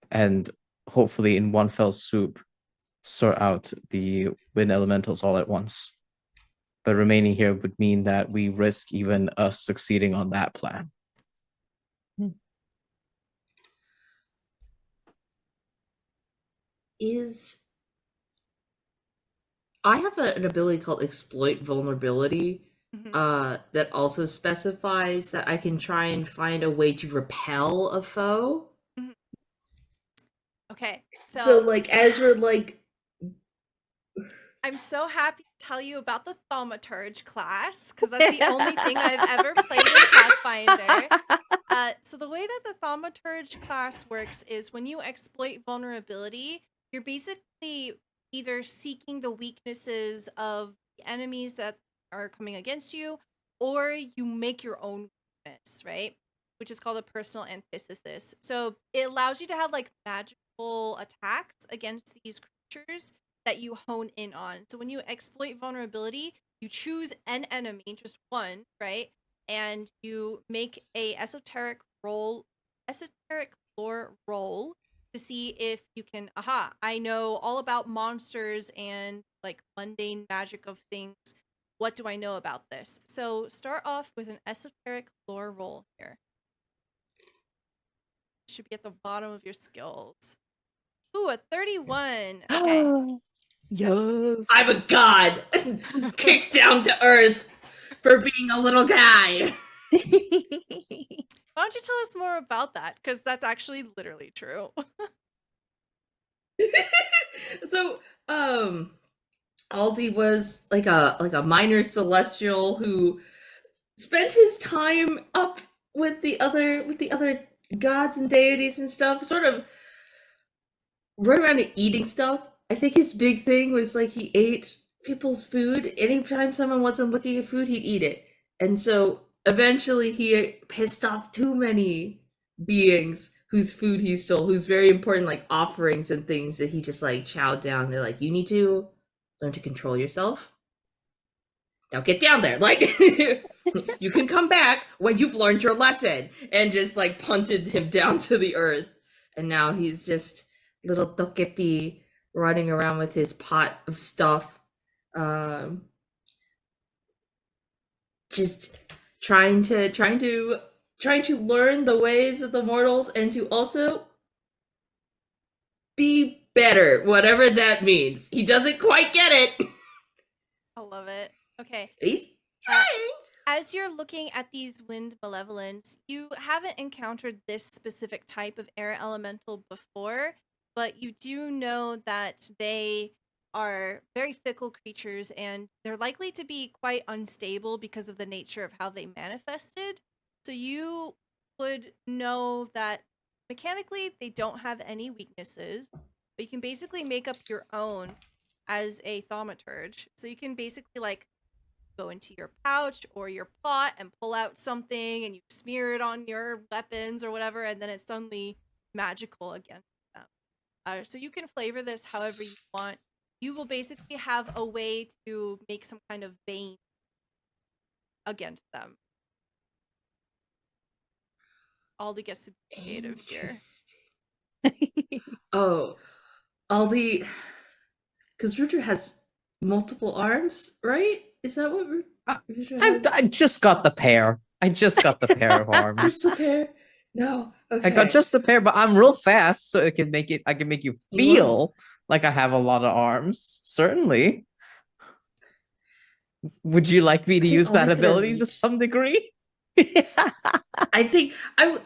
Speaker 5: and hopefully in one fell swoop sort out the wind elementals all at once. But remaining here would mean that we risk even us succeeding on that plan.
Speaker 3: I have an ability called exploit vulnerability that also specifies that I can try and find a way to repel a foe.
Speaker 1: Okay,
Speaker 3: So like as we're like,
Speaker 1: I'm so happy to tell you about the thaumaturge class because that's the only thing I've ever played in Pathfinder. So the way that the thaumaturge class works is when you exploit vulnerability, you're basically either seeking the weaknesses of the enemies that are coming against you, or you make your own weakness, right? Which is called a personal antithesis. So it allows you to have like magical attacks against these creatures that you hone in on. So when you exploit vulnerability, you choose an enemy, just one, right? And you make a esoteric lore roll to see if you can, I know all about monsters and like mundane magic of things. What do I know about this? So start off with an esoteric lore roll here. Should be at the bottom of your skills. Ooh, a 31. Okay.
Speaker 2: Yes.
Speaker 3: I'm a god, kicked down to earth for being a little guy.
Speaker 1: Why don't you tell us more about that? Because that's actually literally true.
Speaker 3: So, Aldi was like a minor celestial who spent his time up with the other gods and deities and stuff, sort of run around and eating stuff. I think his big thing was like he ate people's food. Anytime someone wasn't looking at food, he'd eat it. And so eventually he pissed off too many beings whose food he stole, whose very important like offerings and things that he just like chowed down. They're like, you need to learn to control yourself. Now get down there. Like you can come back when you've learned your lesson. And just like punted him down to the earth. And now he's just little Tokepi running around with his pot of stuff. Just trying to learn the ways of the mortals and to also be better, whatever that means. He doesn't quite get it.
Speaker 1: I love it. Okay.
Speaker 3: He's trying.
Speaker 1: As you're looking at these wind malevolence, you haven't encountered this specific type of air elemental before, but you do know that they are very fickle creatures and they're likely to be quite unstable because of the nature of how they manifested. So you would know that mechanically they don't have any weaknesses, but you can basically make up your own as a thaumaturge. So you can basically like go into your pouch or your pot and pull out something and you smear it on your weapons or whatever, and then it's suddenly magical against them. So you can flavor this however you want. You will basically have a way to make some kind of bane against them. Aldi gets to be creative here.
Speaker 3: Oh, Aldi, because Rudra has multiple arms, right? Is that what Rudra has?
Speaker 5: I just got the pair. I just got the pair of arms.
Speaker 3: Just a pair? No. Okay.
Speaker 5: I got just a pair, but I'm real fast, so I can make you feel like I have a lot of arms. Certainly. Would you like me to use that ability to some degree?
Speaker 3: I think I would,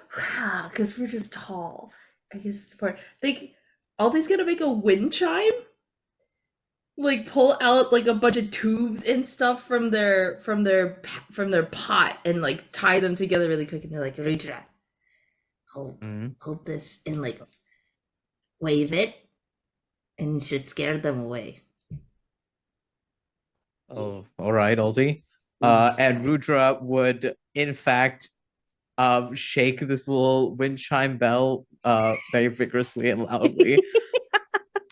Speaker 3: because we're just tall. I guess it's part. I think Aldi's gonna make a wind chime. Like pull out like a bunch of tubes and stuff from their pot and like tie them together really quick, and they're like, Rudra, hold this and like wave it, and you should scare them away.
Speaker 5: Oh, all right, Aldi. And Rudra would, in fact, shake this little wind chime bell very vigorously and loudly.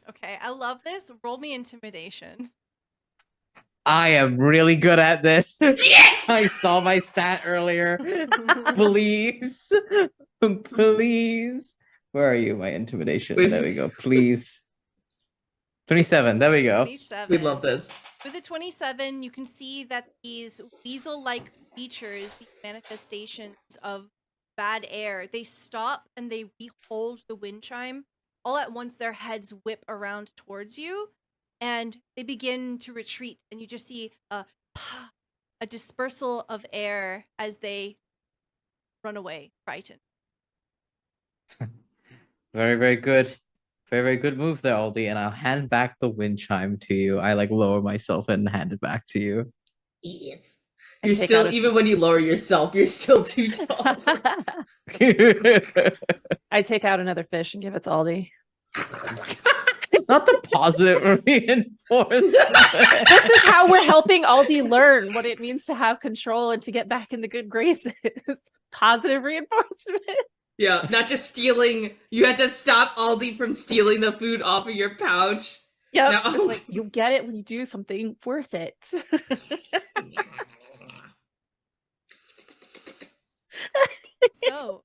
Speaker 1: Okay, I love this. Roll me intimidation.
Speaker 5: I am really good at this.
Speaker 3: Yes!
Speaker 5: I saw my stat earlier. Please. Please. Where are you, my intimidation? There we go. Please. 27. There we go.
Speaker 1: 27.
Speaker 3: We love this.
Speaker 1: With the 27, you can see that these weasel-like creatures, these manifestations of bad air, they stop and they behold the wind chime. All at once, their heads whip around towards you, and they begin to retreat. And you just see a dispersal of air as they run away, frightened.
Speaker 5: Very, very good. Very, very good move there, Aldi. And I'll hand back the wind chime to you. I like lower myself and hand it back to you.
Speaker 3: Yes. You're still, even when you lower yourself, you're still too tall.
Speaker 2: I take out another fish and give it to Aldi.
Speaker 5: Not the positive reinforcement.
Speaker 2: This is how we're helping Aldi learn what it means to have control and to get back in the good graces. Positive reinforcement.
Speaker 3: Yeah, not just stealing. You had to stop Aldi from stealing the food off of your pouch.
Speaker 2: Yep. It's like, you get it when you do something worth it.
Speaker 1: So,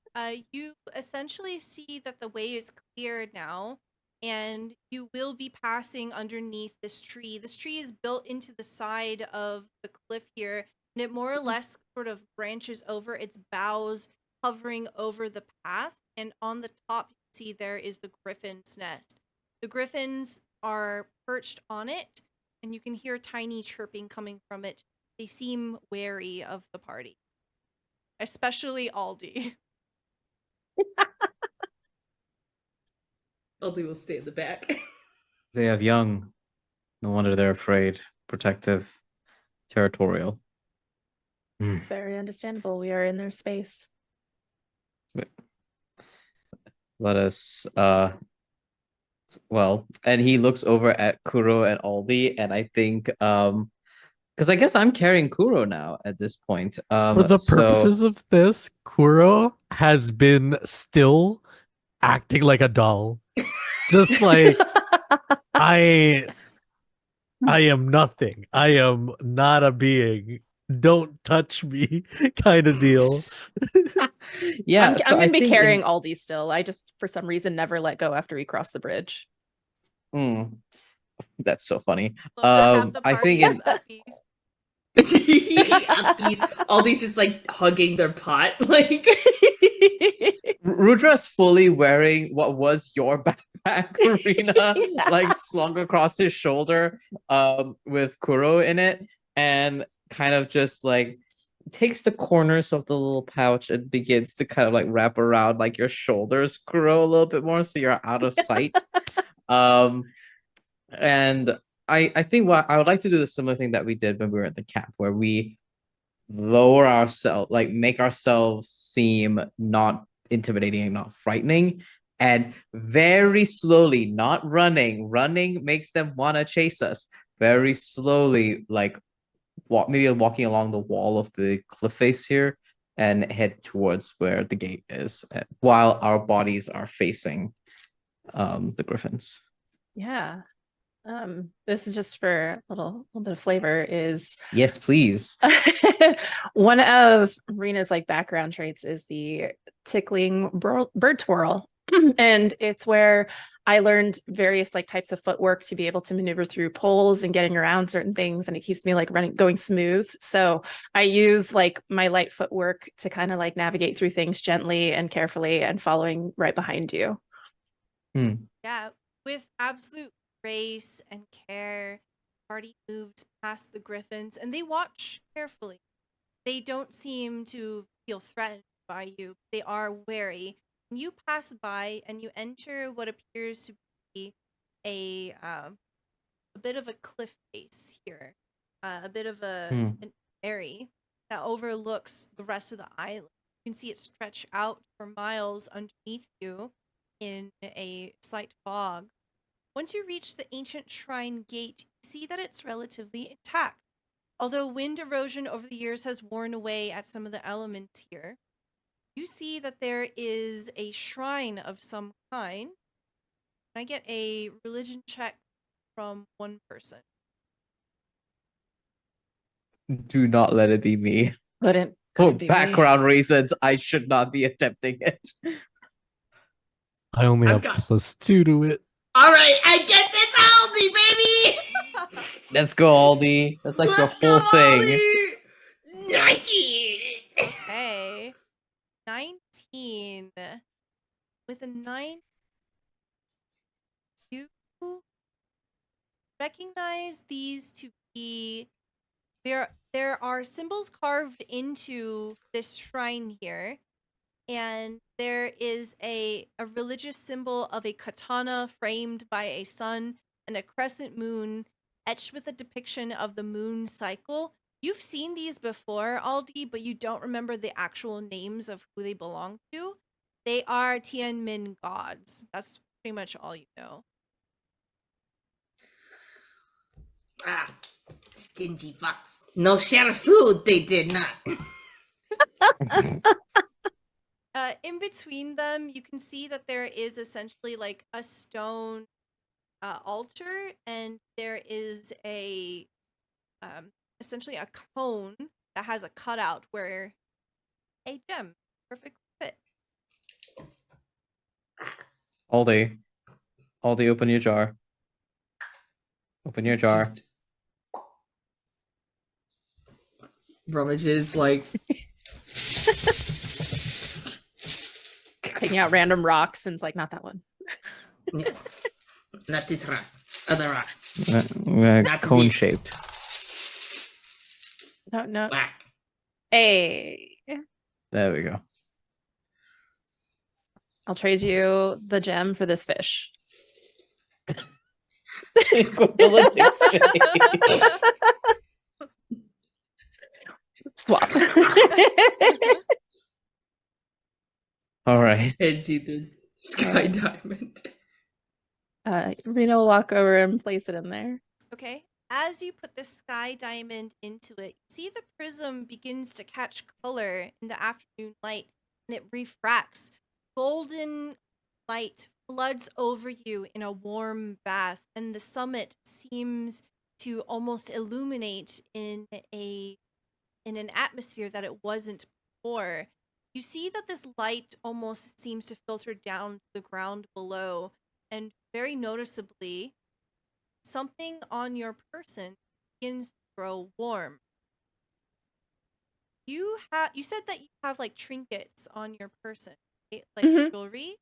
Speaker 1: you essentially see that the way is clear now, and you will be passing underneath this tree. This tree is built into the side of the cliff here, and it more or less sort of branches over its boughs, hovering over the path. And on the top, you see there is the griffin's nest. The griffins are perched on it, and you can hear tiny chirping coming from it. They seem wary of the party. Especially Aldi.
Speaker 3: Aldi will stay in the back.
Speaker 5: They have young. No wonder they're afraid. Protective. Territorial.
Speaker 2: Very understandable. We are in their space.
Speaker 5: Let us well, and he looks over at Kuro and Aldi, and I think because I guess I'm carrying Kuro now at this point.
Speaker 4: For the purposes of this, Kuro has been still acting like a doll. Just like I am nothing. I am not a being. Don't touch me kind of deal.
Speaker 2: Yeah, I'm gonna be carrying Aldi still. I just for some reason never let go after we crossed the bridge.
Speaker 5: That's so funny.
Speaker 1: I think
Speaker 3: Aldi's just like hugging their pot. Like
Speaker 5: Rudra's fully wearing what was your backpack, Karina, like slung across his shoulder, with Kuro in it, and kind of just like takes the corners of the little pouch and begins to kind of like wrap around like your shoulders, Kuro, a little bit more, so you're out of sight. And I think what I would like to do the similar thing that we did when we were at the camp, where we lower ourselves, like make ourselves seem not intimidating and not frightening, and very slowly, not running. Running makes them want to chase us. Very slowly, like maybe walking along the wall of the cliff face here and head towards where the gate is, while our bodies are facing the griffins.
Speaker 2: Yeah. This is just for a little bit of flavor is
Speaker 5: Yes, please.
Speaker 2: one of Rena's like background traits is the tickling bird twirl. And it's where I learned various like types of footwork to be able to maneuver through poles and getting around certain things, and it keeps me like going smooth. So I use like my light footwork to kind of like navigate through things gently and carefully and following right behind you.
Speaker 1: Yeah, with absolute grace and care, party moves past the griffins and they watch carefully. They don't seem to feel threatened by you. They are wary. You pass by and you enter what appears to be a bit of a cliff face here, a bit of an area that overlooks the rest of the island. You can see it stretch out for miles underneath you in a slight fog. Once you reach the ancient shrine gate, you see that it's relatively intact. Although wind erosion over the years has worn away at some of the elements here, you see that there is a shrine of some kind. Can I get a religion check from one person?
Speaker 5: Do not let it be me.
Speaker 2: Couldn't
Speaker 5: For
Speaker 2: be me.
Speaker 5: background reasons, I should not be attempting it.
Speaker 4: I only
Speaker 3: I've
Speaker 4: have
Speaker 3: got-
Speaker 4: +2 to it.
Speaker 3: All right, I guess it's Aldi, baby.
Speaker 5: Let's go, Aldi. That's like
Speaker 3: Let's
Speaker 5: the whole
Speaker 3: go,
Speaker 5: thing.
Speaker 3: Aldi. 19.
Speaker 1: Okay. 19. With a 9, you recognize these to be there are symbols carved into this shrine here, and there is a religious symbol of a katana framed by a sun and a crescent moon etched with a depiction of the moon cycle. You've seen these before, Aldi, but you don't remember the actual names of who they belong to. They are Tianmin gods. That's pretty much all you know.
Speaker 3: Ah, stingy fucks. No share food, they did not.
Speaker 1: In between them, you can see that there is essentially like a stone altar, and there is a essentially a cone that has a cutout where a gem perfectly fit.
Speaker 5: Aldi, open your jar. Open your jar.
Speaker 3: Just rummages like
Speaker 2: Taking out random rocks and it's like, not that one.
Speaker 3: not this rock, other rock. Not
Speaker 5: Cone
Speaker 3: this.
Speaker 5: shaped.
Speaker 2: No.
Speaker 3: Black.
Speaker 2: Hey.
Speaker 5: There we go.
Speaker 2: I'll trade you the gem for this fish.
Speaker 5: Equivalent exchange.
Speaker 2: Swap.
Speaker 5: All right.
Speaker 3: Headsy the sky diamond.
Speaker 2: Rena will walk over and place it in there.
Speaker 1: Okay. As you put the sky diamond into it, you see the prism begins to catch color in the afternoon light, and it refracts. Golden light floods over you in a warm bath, and the summit seems to almost illuminate in an atmosphere that it wasn't before. You see that this light almost seems to filter down to the ground below, and very noticeably, something on your person begins to grow warm. You said that you have like trinkets on your person, right? Like jewelry.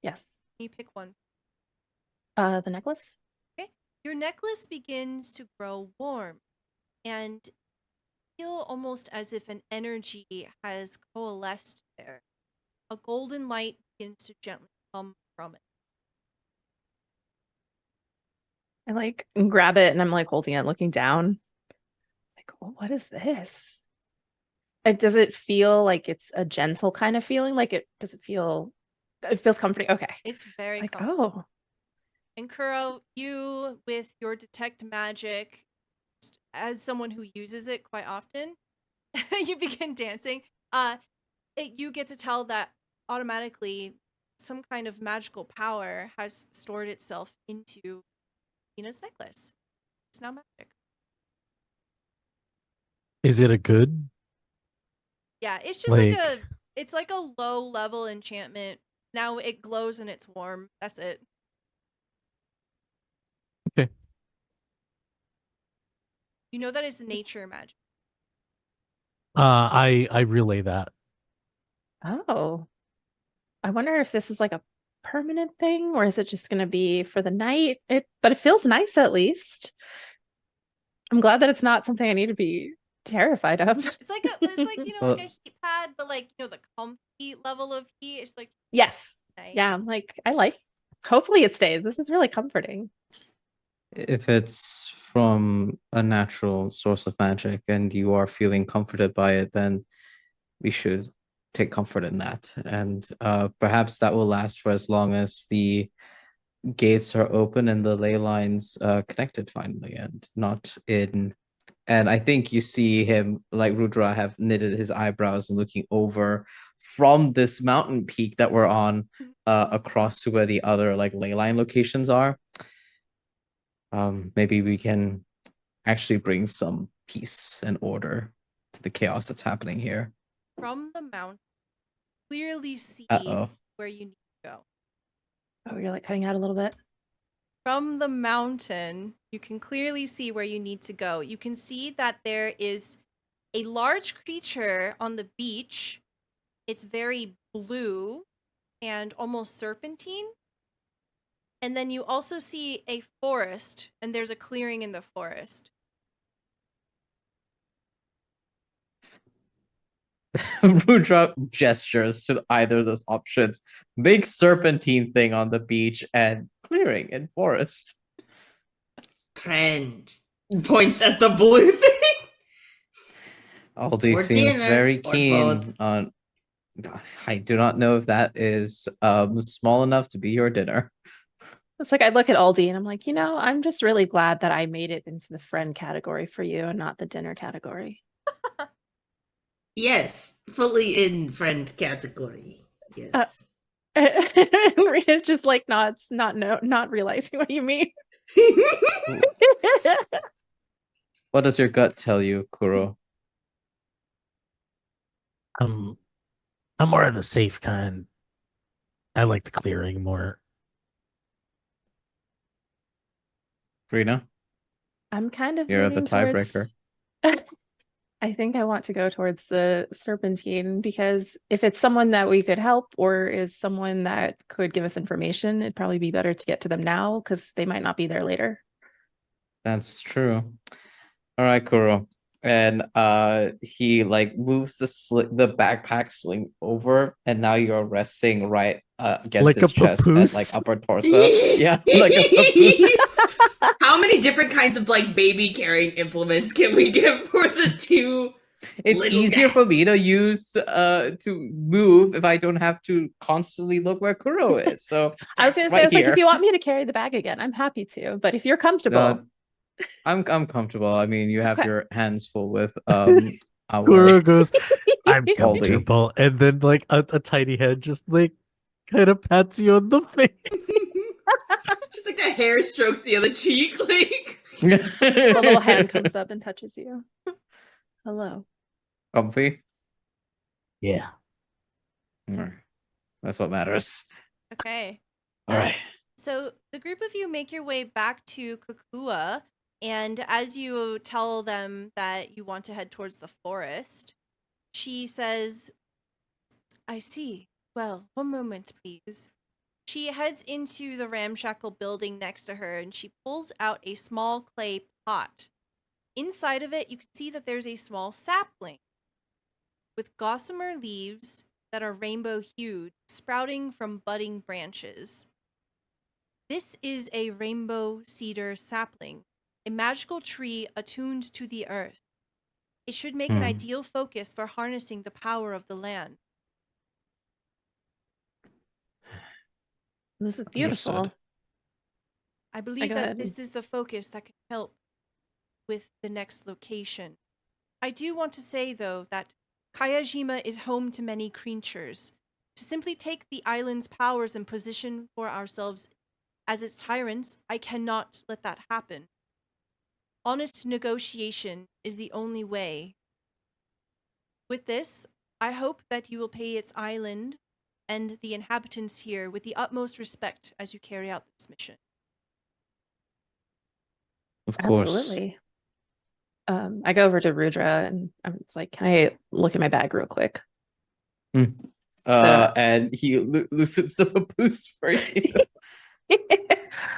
Speaker 2: Yes.
Speaker 1: You pick one.
Speaker 2: The necklace.
Speaker 1: Okay. Your necklace begins to grow warm, and feel almost as if an energy has coalesced there. A golden light begins to gently come from it.
Speaker 2: I like grab it and I'm like holding it, looking down. Like, oh, what is this? Does it feel like it's a gentle kind of feeling? Like it feels comforting. Okay.
Speaker 1: It's very
Speaker 2: Like,
Speaker 1: comfortable.
Speaker 2: oh.
Speaker 1: And Kuro, you with your detect magic, as someone who uses it quite often, you begin dancing. You get to tell that automatically some kind of magical power has stored itself into Ina's necklace. It's now magic.
Speaker 4: Is it a good?
Speaker 1: Yeah, it's just like
Speaker 4: Like,
Speaker 1: it's like a low level enchantment. Now it glows and it's warm. That's it.
Speaker 4: okay.
Speaker 1: You know that is nature magic.
Speaker 4: I relay that.
Speaker 2: Oh, I wonder if this is like a permanent thing, or is it just going to be for the night? But it feels nice at least. I'm glad that it's not something I need to be terrified of.
Speaker 1: It's like like
Speaker 5: Well,
Speaker 1: like a heat pad, but like the comfy level of heat. It's like
Speaker 2: Yes.
Speaker 1: nice.
Speaker 2: Yeah, I'm like, hopefully it stays. This is really comforting.
Speaker 5: if it's from a natural source of magic and you are feeling comforted by it, then we should take comfort in that. And perhaps that will last for as long as the gates are open and the ley lines connected finally and not in. And I think you see him, like Rudra, have knitted his eyebrows and looking over from this mountain peak that we're on across to where the other like ley line locations are. Maybe we can actually bring some peace and order to the chaos that's happening here.
Speaker 1: From the mountain, clearly see
Speaker 5: Uh-oh.
Speaker 1: where you need to go.
Speaker 2: Oh, you're like cutting out a little bit.
Speaker 1: From the mountain, you can clearly see where you need to go. You can see that there is a large creature on the beach. It's very blue and almost serpentine. And then you also see a forest, and there's a clearing in the forest.
Speaker 5: Rudra gestures to either of those options. Big serpentine thing on the beach and clearing in forest.
Speaker 3: Friend points at the blue thing.
Speaker 5: Aldi
Speaker 3: Or
Speaker 5: seems
Speaker 3: dinner,
Speaker 5: very
Speaker 3: or
Speaker 5: keen
Speaker 3: both.
Speaker 5: on. I do not know if that is small enough to be your dinner.
Speaker 2: It's like I look at Aldi and I'm like, I'm just really glad that I made it into the friend category for you and not the dinner category.
Speaker 3: Yes, fully in friend category. Yes.
Speaker 2: Rita just like nods, not realizing what you mean.
Speaker 5: What does your gut tell you, Kuro?
Speaker 4: I'm more of the safe kind. I like the clearing more.
Speaker 5: Frina,
Speaker 2: I'm kind of
Speaker 5: you're the
Speaker 2: leaning towards
Speaker 5: tiebreaker.
Speaker 2: I think I want to go towards the serpentine because if it's someone that we could help or is someone that could give us information, it'd probably be better to get to them now because they might not be there later.
Speaker 5: That's true. All right, Kuro. And he like moves the backpack sling over, and now you're resting right against
Speaker 4: Like
Speaker 5: his
Speaker 4: a
Speaker 5: chest and like
Speaker 4: papoose?
Speaker 5: upper torso. Yeah, like a papoose.
Speaker 3: How many different kinds of like baby carrying implements can we get for the two?
Speaker 5: It's
Speaker 3: Little
Speaker 5: easier for me
Speaker 3: guys.
Speaker 5: to use to move if I don't have to constantly look where Kuro is. So
Speaker 2: I was gonna say,
Speaker 5: right
Speaker 2: it's like if
Speaker 5: here.
Speaker 2: you want me to carry the bag again, I'm happy to. But if you're comfortable,
Speaker 5: I'm comfortable. I mean, you have
Speaker 2: Okay.
Speaker 5: your hands full with our
Speaker 4: Kuro goes, I'm
Speaker 5: Aldi.
Speaker 4: comfortable. And then like a tiny head just like kind of pats you on the face.
Speaker 3: Just like a hair strokes the other cheek, like.
Speaker 2: just a little hand comes up and touches you. Hello.
Speaker 5: Comfy.
Speaker 4: Yeah.
Speaker 5: That's what matters.
Speaker 1: Okay.
Speaker 5: All right.
Speaker 1: So the group of you make your way back to Kukua, and as you tell them that you want to head towards the forest, she says, I see. Well, one moment, please. She heads into the ramshackle building next to her, and she pulls out a small clay pot. Inside of it, you can see that there's a small sapling with gossamer leaves that are rainbow-hued, sprouting from budding branches. This is a rainbow cedar sapling, a magical tree attuned to the earth. It should make an ideal focus for harnessing the power of the land.
Speaker 2: This is beautiful.
Speaker 5: Understood.
Speaker 1: I believe
Speaker 2: go
Speaker 1: that
Speaker 2: ahead.
Speaker 1: this is the focus that can help with the next location. I do want to say, though, that Kayajima is home to many creatures, to simply take the island's powers and position for ourselves as its tyrants, I cannot let that happen. Honest negotiation is the only way. With this, I hope that you will pay its island and the inhabitants here with the utmost respect as you carry out this mission.
Speaker 5: Of course.
Speaker 2: Absolutely. I go over to Rudra and I'm just like, can I look at my bag real quick?
Speaker 5: And he loosens the papoose for you.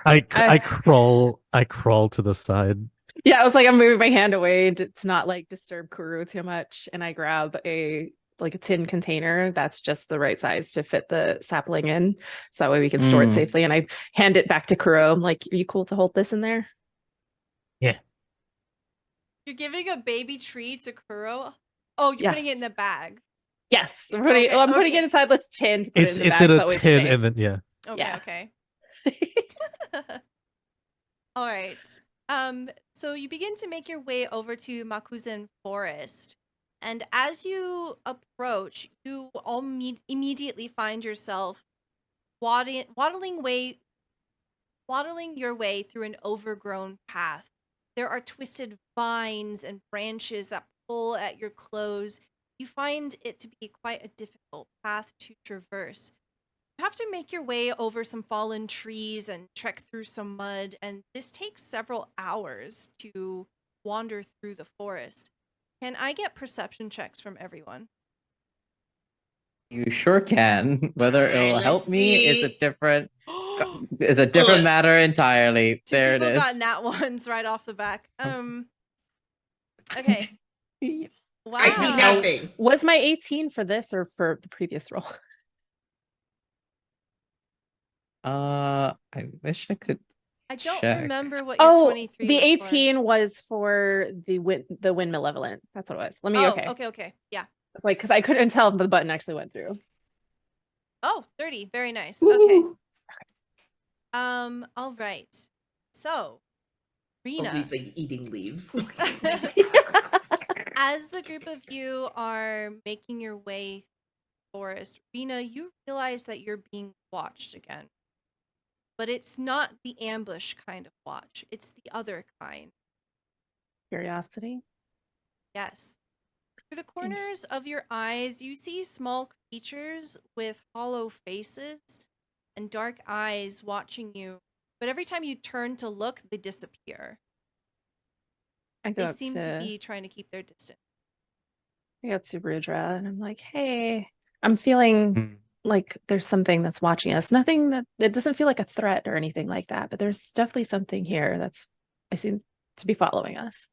Speaker 4: I crawl to the side.
Speaker 2: Yeah, I was like, I'm moving my hand away to not like disturb Kuru too much, and I grab a tin container that's just the right size to fit the sapling in, so that way we can store it safely. And I hand it back to Kuro. I'm like, "Are you cool to hold this in there?"
Speaker 4: Yeah.
Speaker 1: You're giving a baby tree to Kuro? Oh, you're putting it in a bag.
Speaker 2: Yes, I'm putting it inside this tin to put it in the bag.
Speaker 4: It's in a
Speaker 2: so
Speaker 4: tin,
Speaker 2: it's
Speaker 4: and then yeah.
Speaker 1: Okay. All right. So you begin to make your way over to Makuzen Forest, and as you approach, you all immediately find yourself waddling your way through an overgrown path. There are twisted vines and branches that pull at your clothes. You find it to be quite a difficult path to traverse. You have to make your way over some fallen trees and trek through some mud, and this takes several hours to wander through the forest. Can I get perception checks from everyone?
Speaker 5: You sure can. Whether it'll
Speaker 3: Alright,
Speaker 5: help
Speaker 3: let's
Speaker 5: me is a
Speaker 3: see.
Speaker 5: different matter entirely.
Speaker 1: Two
Speaker 5: There it
Speaker 1: people
Speaker 5: is.
Speaker 1: got nat ones right off the back. Okay. Wow.
Speaker 3: I see nothing.
Speaker 2: Was my 18 for this or for the previous roll?
Speaker 5: I wish I could.
Speaker 1: I don't
Speaker 5: check.
Speaker 1: remember what your 23
Speaker 2: the
Speaker 1: was
Speaker 2: 18 was for the wind malevolent. That's what it was. Let me.
Speaker 1: Okay. Yeah.
Speaker 2: It's like because I couldn't tell if the button actually went through.
Speaker 1: Oh, 30. Very nice.
Speaker 2: Woo-hoo.
Speaker 1: Okay. All right. So, Rena.
Speaker 3: He's like eating leaves.
Speaker 1: As the group of you are making your way through the forest, Rena, you realize that you're being watched again. But it's not the ambush kind of watch. It's the other kind.
Speaker 2: Curiosity.
Speaker 1: Yes. Through the corners of your eyes, you see small creatures with hollow faces and dark eyes watching you. But every time you turn to look, they disappear. They seem to be trying to keep their distance.
Speaker 2: I go to Rudra and I'm like, hey, I'm feeling like there's something that's watching us. Nothing that it doesn't feel like a threat or anything like that, but there's definitely something here I seem to be following us.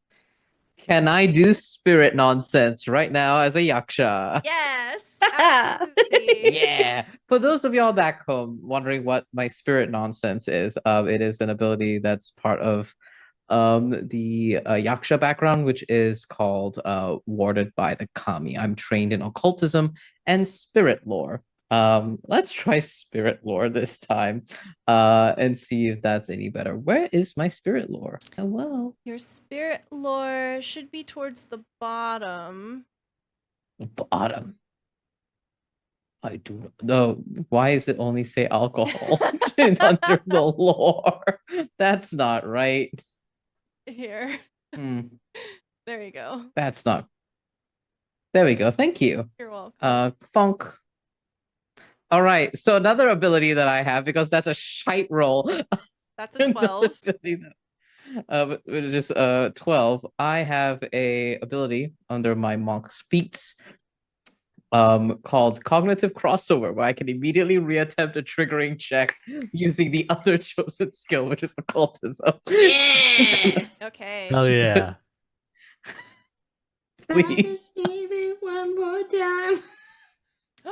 Speaker 5: Can I do spirit nonsense right now as a yaksha?
Speaker 1: Yes, absolutely.
Speaker 5: Yeah. For those of y'all back home wondering what my spirit nonsense is, it is an ability that's part of the yaksha background, which is called warded by the kami. I'm trained in occultism and spirit lore. Let's try spirit lore this time and see if that's any better. Where is my spirit lore? Hello.
Speaker 1: Your spirit lore should be towards the bottom.
Speaker 5: Bottom. I do know. Why is it only say alcohol under the lore? That's not right.
Speaker 1: Here. There you go.
Speaker 5: That's not. There we go. Thank you.
Speaker 1: You're welcome.
Speaker 5: Funk. All right. So another ability that I have, because that's a shite roll.
Speaker 1: That's a 12.
Speaker 5: Which is 12. I have a ability under my monk's feats called cognitive crossover, where I can immediately reattempt a triggering check using the other chosen skill, which is occultism.
Speaker 3: Yeah.
Speaker 1: Okay.
Speaker 4: Oh yeah.
Speaker 5: Please.
Speaker 3: One more time.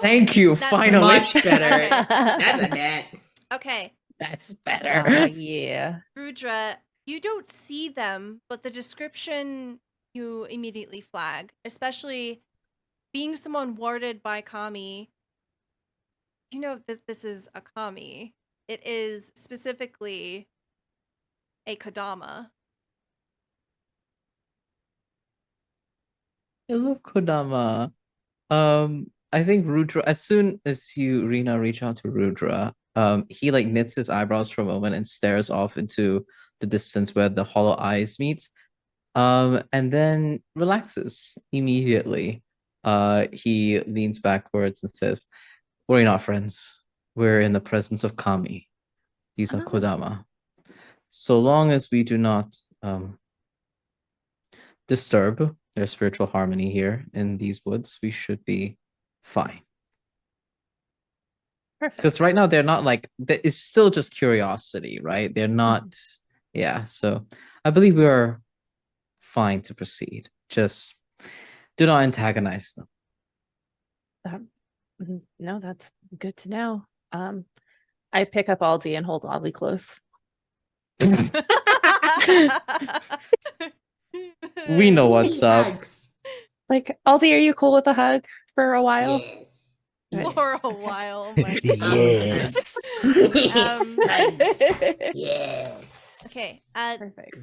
Speaker 5: Thank you.
Speaker 1: That's
Speaker 5: Finally.
Speaker 3: Much better.
Speaker 1: Okay.
Speaker 3: That's a net.
Speaker 1: Okay.
Speaker 5: That's better.
Speaker 2: Yeah.
Speaker 1: Rudra, you don't see them, but the description you immediately flag, especially being someone warded by kami. You know that this is a kami. It is specifically a kodama.
Speaker 5: I love Kodama. I think Rudra, as soon as you, Rena, reach out to Rudra, he like knits his eyebrows for a moment and stares off into the distance where the hollow eyes meet. And then relaxes immediately. He leans backwards and says, "Worry not, friends. We're in the presence of Kami. These are Kodama. So long as we do not disturb their spiritual harmony here in these woods, we should be fine."
Speaker 2: Perfect.
Speaker 5: Because right now they're not like, it's still just curiosity, right? They're not, yeah. So I believe we are fine to proceed. Just do not antagonize them.
Speaker 2: No, that's good to know. I pick up Aldi and hold Aldi close.
Speaker 5: We know what's up.
Speaker 3: Hugs.
Speaker 2: Like, Aldi, are you cool with a hug for a while?
Speaker 3: Yes.
Speaker 1: For a
Speaker 2: Okay.
Speaker 1: while. Oh my
Speaker 4: Yes.
Speaker 3: Hugs. Yes.
Speaker 1: Okay.
Speaker 2: Perfect.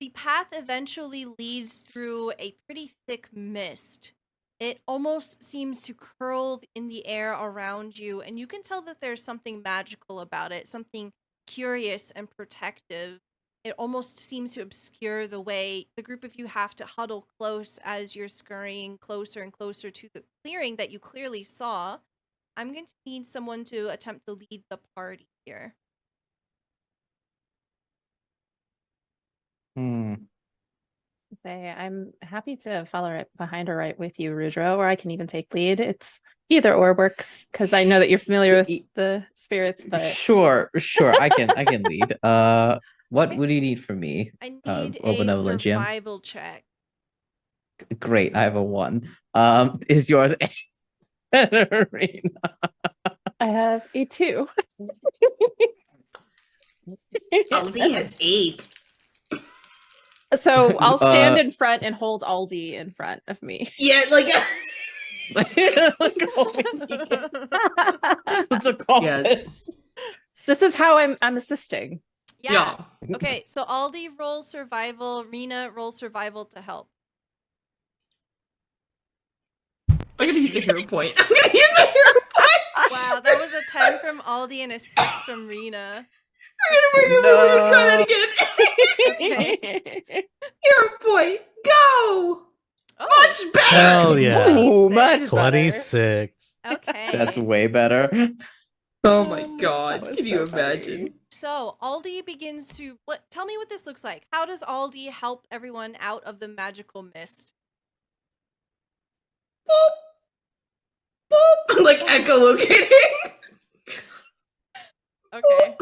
Speaker 1: The path eventually leads through a pretty thick mist. It almost seems to curl in the air around you, and you can tell that there's something magical about it, something curious and protective. It almost seems to obscure the way the group of you have to huddle close as you're scurrying closer and closer to the clearing that you clearly saw. I'm going to need someone to attempt to lead the party here.
Speaker 2: Say, I'm happy to follow right behind or right with you, Rudra, or I can even take lead. It's either or works because I know that you're familiar with the spirits, but
Speaker 5: Sure. I can lead. What would you need from me?
Speaker 1: I need
Speaker 5: oh,
Speaker 1: a
Speaker 5: benevolent GM?
Speaker 1: survival check.
Speaker 5: Great, I have a 1. Is yours Arena?
Speaker 2: I have a 2.
Speaker 3: Aldi has 8.
Speaker 2: So I'll stand in front and hold Aldi in front of me.
Speaker 3: Yeah, like
Speaker 5: It's a compass.
Speaker 2: This is how I'm assisting.
Speaker 1: Yeah. Okay, so Aldi roll survival, Rena roll survival to help.
Speaker 3: I'm gonna use a hero point. I'm gonna use a hero point.
Speaker 1: Wow, that was a 10 from Aldi and a 6 from Rena.
Speaker 3: We're gonna try that again.
Speaker 1: Okay.
Speaker 3: Hero point. Go.
Speaker 1: Oh,
Speaker 3: Much better.
Speaker 4: Hell yeah.
Speaker 2: Ooh, much better.
Speaker 4: 26.
Speaker 1: okay.
Speaker 5: That's way better.
Speaker 3: Oh my
Speaker 2: That
Speaker 3: god.
Speaker 2: was
Speaker 3: Can you
Speaker 2: so funny.
Speaker 3: imagine?
Speaker 1: So Aldi begins to tell me what this looks like. How does Aldi help everyone out of the magical mist?
Speaker 3: Boop. Boop. I'm like echolocating.
Speaker 1: Okay.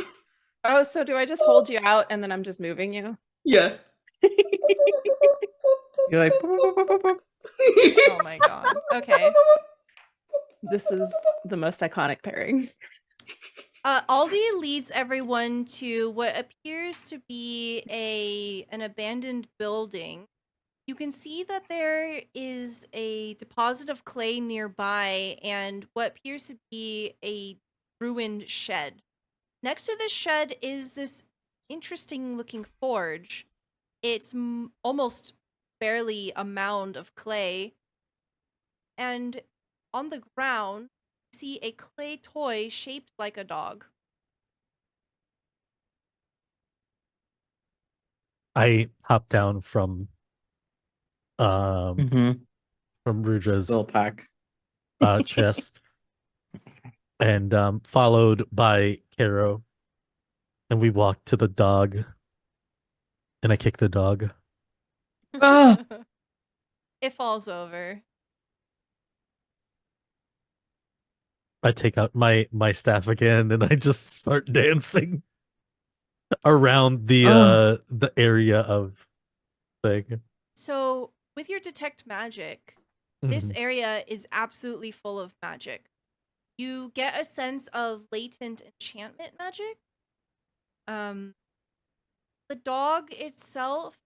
Speaker 2: Oh, so do I just hold you out and then I'm just moving you?
Speaker 3: Yeah.
Speaker 5: You're like,
Speaker 1: Oh my god. Okay.
Speaker 2: This is the most iconic pairing.
Speaker 1: Aldi leads everyone to what appears to be an abandoned building. You can see that there is a deposit of clay nearby and what appears to be a ruined shed. Next to this shed is this interesting looking forge. It's almost barely a mound of clay. And on the ground, you see a clay toy shaped like a dog.
Speaker 4: I hop down from from Rudra's
Speaker 5: little pack.
Speaker 4: chest and followed by Caro, and we walk to the dog and I kick the dog.
Speaker 5: Ah.
Speaker 1: It falls over.
Speaker 4: I take out my staff again and I just start dancing around the area of thing.
Speaker 1: So, with your detect magic, this
Speaker 4: Mhm.
Speaker 1: area is absolutely full of magic. You get a sense of latent enchantment magic. The dog itself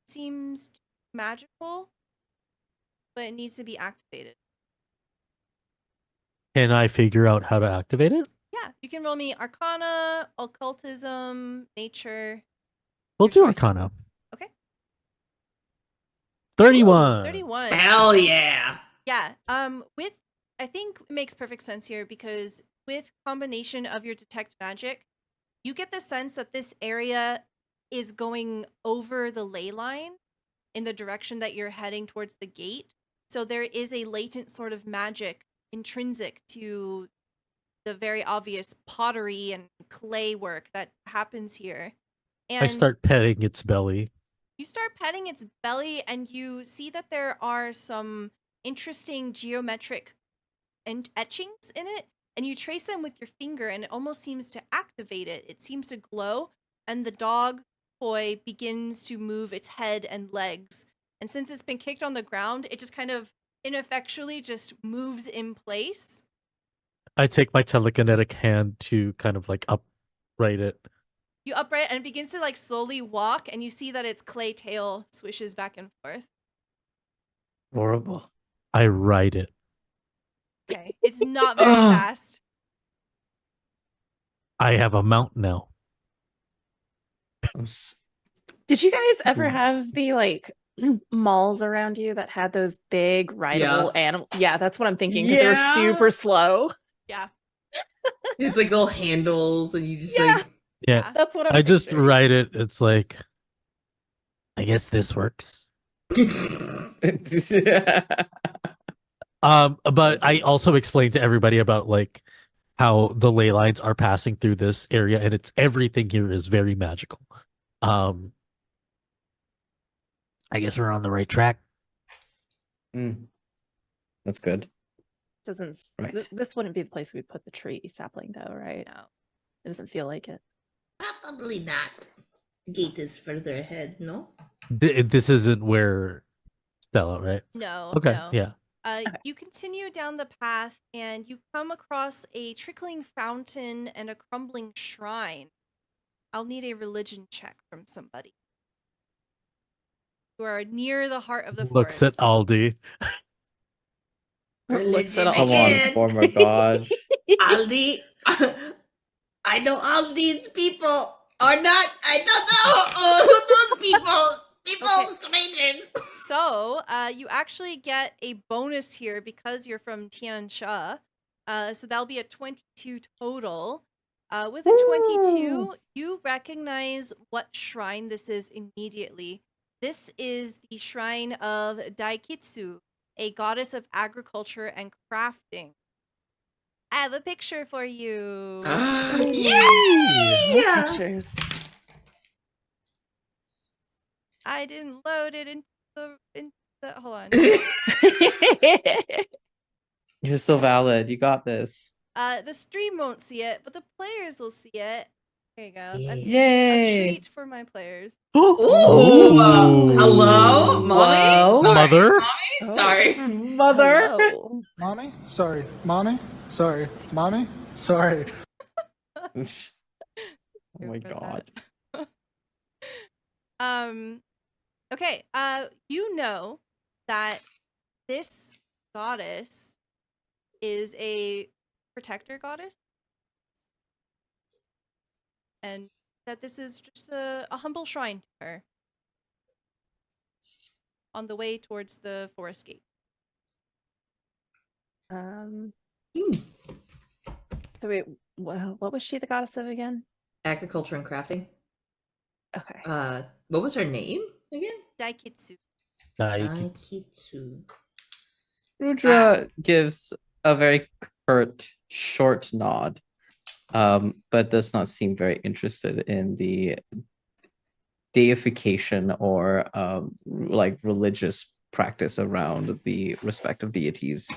Speaker 1: seems magical, but it needs to be activated.
Speaker 4: Can I figure out how to activate it?
Speaker 1: Yeah, you can roll me Arcana, Occultism, Nature.
Speaker 4: We'll
Speaker 1: Your
Speaker 4: do
Speaker 1: choice.
Speaker 4: Arcana.
Speaker 1: Okay.
Speaker 4: 31.
Speaker 1: 31.
Speaker 3: Hell yeah.
Speaker 1: Yeah. With I think it makes perfect sense here because with combination of your detect magic, you get the sense that this area is going over the ley line in the direction that you're heading towards the gate. So there is a latent sort of magic intrinsic to the very obvious pottery and clay work that happens here. And
Speaker 4: I start petting its belly.
Speaker 1: you start petting its belly and you see that there are some interesting geometric etchings in it, and you trace them with your finger and it almost seems to activate it. It seems to glow, and the dog toy begins to move its head and legs. And since it's been kicked on the ground, it just kind of ineffectually just moves in place.
Speaker 4: I take my telekinetic hand to kind of like upright it.
Speaker 1: You upright and it begins to like slowly walk, and you see that its clay tail swishes back and forth.
Speaker 5: Horrible.
Speaker 4: I ride it.
Speaker 1: Okay, it's not very fast.
Speaker 4: I have a mount now.
Speaker 2: Did you guys ever
Speaker 5: Hmm.
Speaker 2: have the like malls around you that had those big rideable animals? Yeah, that's what I'm thinking because they were super slow.
Speaker 1: Yeah.
Speaker 3: It's like little handles, and you just
Speaker 2: Yeah.
Speaker 3: like.
Speaker 4: Yeah,
Speaker 2: That's what I'm
Speaker 4: I just
Speaker 2: picturing.
Speaker 4: ride it. It's like, I guess this works. But I also explained to everybody about like how the ley lines are passing through this area, and it's everything here is very magical. I guess we're on the right track.
Speaker 5: That's good.
Speaker 2: Doesn't
Speaker 5: Right.
Speaker 2: this wouldn't be the place we'd put the tree sapling though, right?
Speaker 1: No.
Speaker 2: It doesn't feel like it.
Speaker 3: Probably not. Gate is further ahead, no?
Speaker 4: This isn't where Stella, right?
Speaker 1: No.
Speaker 4: Okay,
Speaker 1: No.
Speaker 4: yeah.
Speaker 1: You continue down the path and you come across a trickling fountain and a crumbling shrine. I'll need a religion check from somebody. You are near the heart of the
Speaker 4: Looks at
Speaker 1: forest.
Speaker 4: Aldi.
Speaker 2: Looks at
Speaker 3: Religion
Speaker 2: all.
Speaker 5: Come on,
Speaker 3: again.
Speaker 5: former god.
Speaker 3: Aldi. I know all these people or not. I don't know who those people. People,
Speaker 1: Okay.
Speaker 3: strangers.
Speaker 1: So, you actually get a bonus here because you're from Tian Xia. So that'll be a 22 total. With a 22, you recognize what shrine this is immediately. This is the shrine of Daikitsu, a goddess of agriculture and crafting. I have a picture for you.
Speaker 3: Yay!
Speaker 2: Pictures.
Speaker 1: I didn't load it into the hold on.
Speaker 5: You're so valid. You got this.
Speaker 1: The stream won't see it, but the players will see it. There you go. That is
Speaker 5: Yay.
Speaker 1: a treat for my players.
Speaker 3: Ooh. Hello,
Speaker 5: Ooh.
Speaker 3: mommy.
Speaker 5: Whoa.
Speaker 3: Sorry,
Speaker 4: Mother?
Speaker 3: mommy. Sorry.
Speaker 5: Mother.
Speaker 2: Hello.
Speaker 6: Mommy? Sorry. Mommy? Sorry. Mommy? Sorry.
Speaker 5: Oh
Speaker 1: Here
Speaker 5: my
Speaker 1: for
Speaker 5: god.
Speaker 1: that. Okay. You know that this goddess is a protector goddess, and that this is just a humble shrine to her on the way towards the forest gate.
Speaker 2: So wait, what was she the goddess of again?
Speaker 3: Agriculture and crafting.
Speaker 2: Okay.
Speaker 3: What was her name again?
Speaker 1: Daikitsu.
Speaker 3: Daikitsu.
Speaker 5: Rudra gives a very curt, short nod, but does not seem very interested in the deification or like religious practice around the respective deities.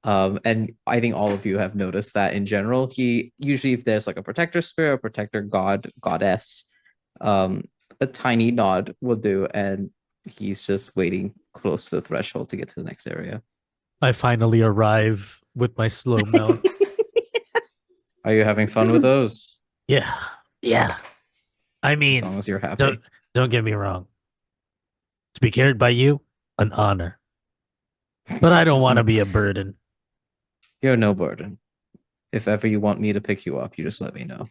Speaker 5: And I think all of you have noticed that in general, he usually, if there's like a protector spirit, a protector god, goddess, a tiny nod will do, and he's just waiting close to the threshold to get to the next area.
Speaker 4: I finally arrive with my slow mount.
Speaker 5: Are you having fun with those?
Speaker 4: Yeah. I
Speaker 5: As
Speaker 4: mean,
Speaker 5: long as you're happy.
Speaker 4: don't get me wrong. To be carried by you, an honor. But I don't want to be a burden.
Speaker 5: You're no burden. If ever you want me to pick you up, you just let me know.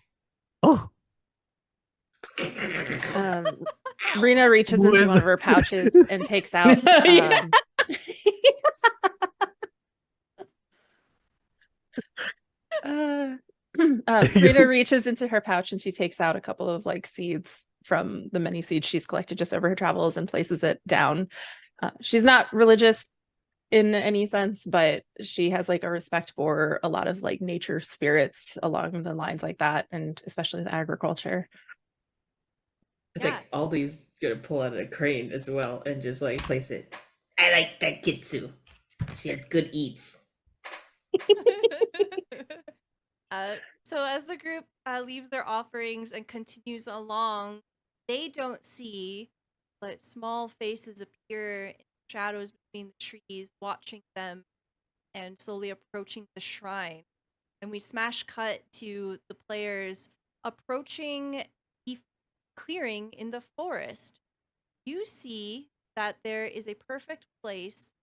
Speaker 4: Oh,
Speaker 2: Rena reaches into one of her pouches and takes out.
Speaker 5: Yeah.
Speaker 2: Rita reaches into her pouch and she takes out a couple of like seeds from the many seeds she's collected just over her travels and places it down. She's not religious in any sense, but she has like a respect for a lot of like nature spirits along the lines like that, and especially the agriculture.
Speaker 3: I think Aldi's gonna pull out a crane as well and just like place it. I like that kitsu. She had good eats.
Speaker 1: So as the group leaves their offerings and continues along, they don't see, but small faces appear in shadows between the trees, watching them and slowly approaching the shrine. And we smash cut to the players approaching the clearing in the forest. You see that there is a perfect place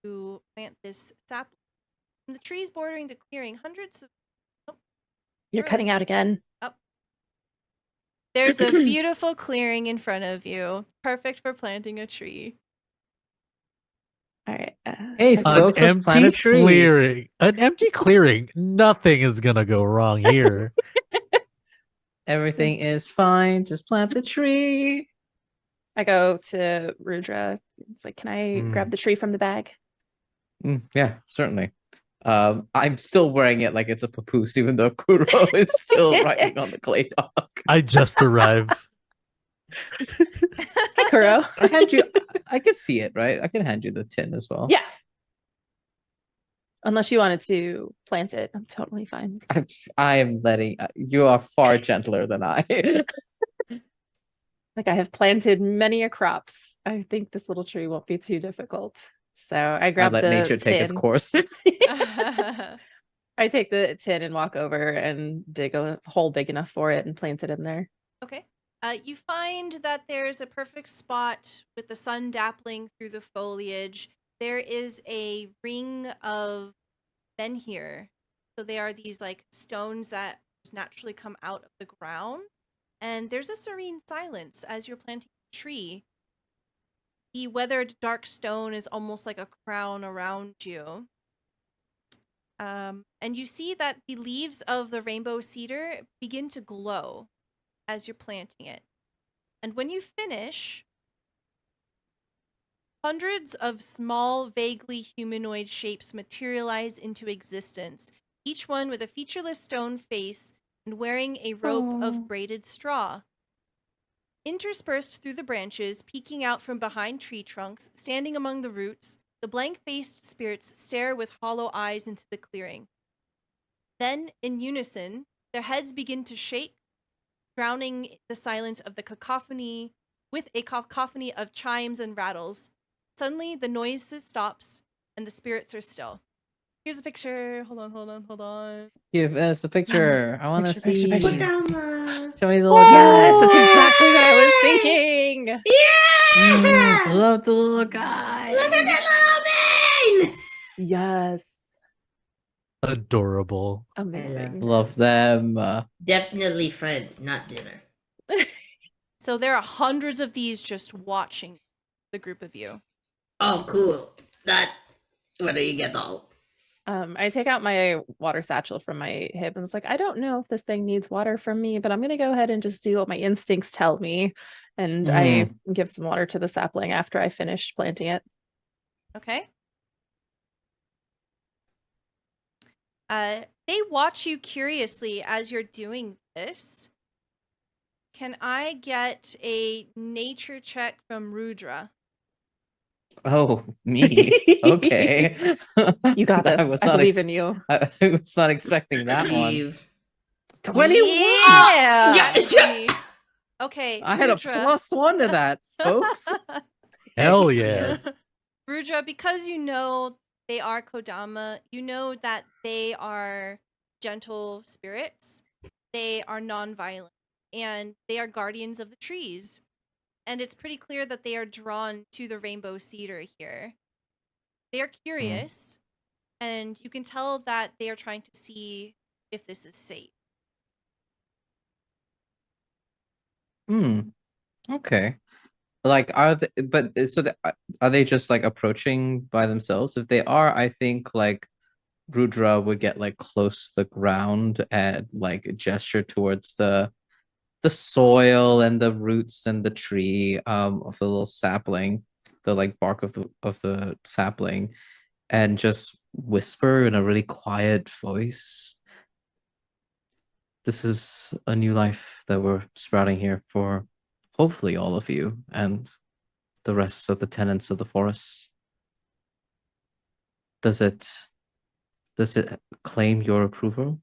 Speaker 1: to plant this sapling. In the trees bordering the clearing, hundreds of...
Speaker 2: You're cutting out again.
Speaker 1: Oh. There's a beautiful clearing in front of you, perfect for planting a tree.
Speaker 2: All right.
Speaker 5: Hey,
Speaker 4: An
Speaker 5: folks, let's plant a
Speaker 4: empty
Speaker 5: tree.
Speaker 4: clearing. An empty clearing. Nothing is gonna go wrong here.
Speaker 5: Everything is fine. Just plant the tree.
Speaker 2: I go to Rudra. It's like, can I grab the tree from the bag?
Speaker 5: Yeah, certainly. I'm still wearing it like it's a papoose, even though Kuro is still riding on the clay dog.
Speaker 4: I just arrived.
Speaker 2: Hi, Kuro.
Speaker 5: I hand you. I can see it, right? I can hand you the tin as well.
Speaker 2: Yeah. Unless you wanted to plant it, I'm totally fine.
Speaker 5: I am letting. You are far gentler than I.
Speaker 2: Like, I have planted many a crops. I think this little tree won't be too difficult. So I grab
Speaker 5: let
Speaker 2: the
Speaker 5: nature take its
Speaker 2: tin.
Speaker 5: course.
Speaker 2: I take the tin and walk over and dig a hole big enough for it and plant it in there.
Speaker 1: Okay. You find that there's a perfect spot with the sun dappling through the foliage. There is a ring of menhir. So they are these like stones that just naturally come out of the ground. And there's a serene silence as you're planting a tree. The weathered dark stone is almost like a crown around you. And you see that the leaves of the rainbow cedar begin to glow as you're planting it. And when you finish, hundreds of small, vaguely humanoid shapes materialize into existence, each one with a featureless stone face and wearing a rope of braided straw. Interspersed through the branches, peeking out from behind tree trunks, standing among the roots, the blank-faced spirits stare with hollow eyes into the clearing. Then, in unison, their heads begin to shake, drowning the silence of the cacophony with a cacophony of chimes and rattles. Suddenly, the noise stops, and the spirits are still. Here's a picture. Hold on.
Speaker 5: Give us a picture. I want to see.
Speaker 2: Picture.
Speaker 5: Show me the little guy.
Speaker 2: Yes, that's exactly what I was thinking.
Speaker 3: Yeah!
Speaker 5: Love the little guy.
Speaker 3: Look at that little man!
Speaker 2: Yes.
Speaker 4: Adorable.
Speaker 2: Amazing.
Speaker 5: Love them.
Speaker 3: Definitely friends, not dinner.
Speaker 1: So there are hundreds of these just watching the group of you.
Speaker 3: Oh, cool. What do you get all?
Speaker 2: I take out my water satchel from my hip and was like, I don't know if this thing needs water from me, but I'm going to go ahead and just do what my instincts tell me. And I give some water to the sapling after I finish planting it.
Speaker 1: Okay. They watch you curiously as you're doing this. Can I get a nature check from Rudra?
Speaker 5: Oh, me. Okay.
Speaker 2: You got this. I believe in you.
Speaker 5: I was not expecting that one.
Speaker 2: 21.
Speaker 1: Yeah. Okay.
Speaker 5: I had a +1 to that, folks.
Speaker 4: Hell yeah.
Speaker 1: Rudra, because you know they are Kodama, you know that they are gentle spirits. They are non-violent, and they are guardians of the trees. And it's pretty clear that they are drawn to the rainbow cedar here. They are curious, and you can tell that they are trying to see if this is safe.
Speaker 5: Okay. Like, are they just like approaching by themselves? If they are, I think like Rudra would get like close to the ground and like gesture towards the soil and the roots and the tree of the little sapling, the like bark of the sapling, and just whisper in a really quiet voice. This is a new life that we're sprouting here for hopefully all of you and the rest of the tenants of the forest. Does it claim your approval?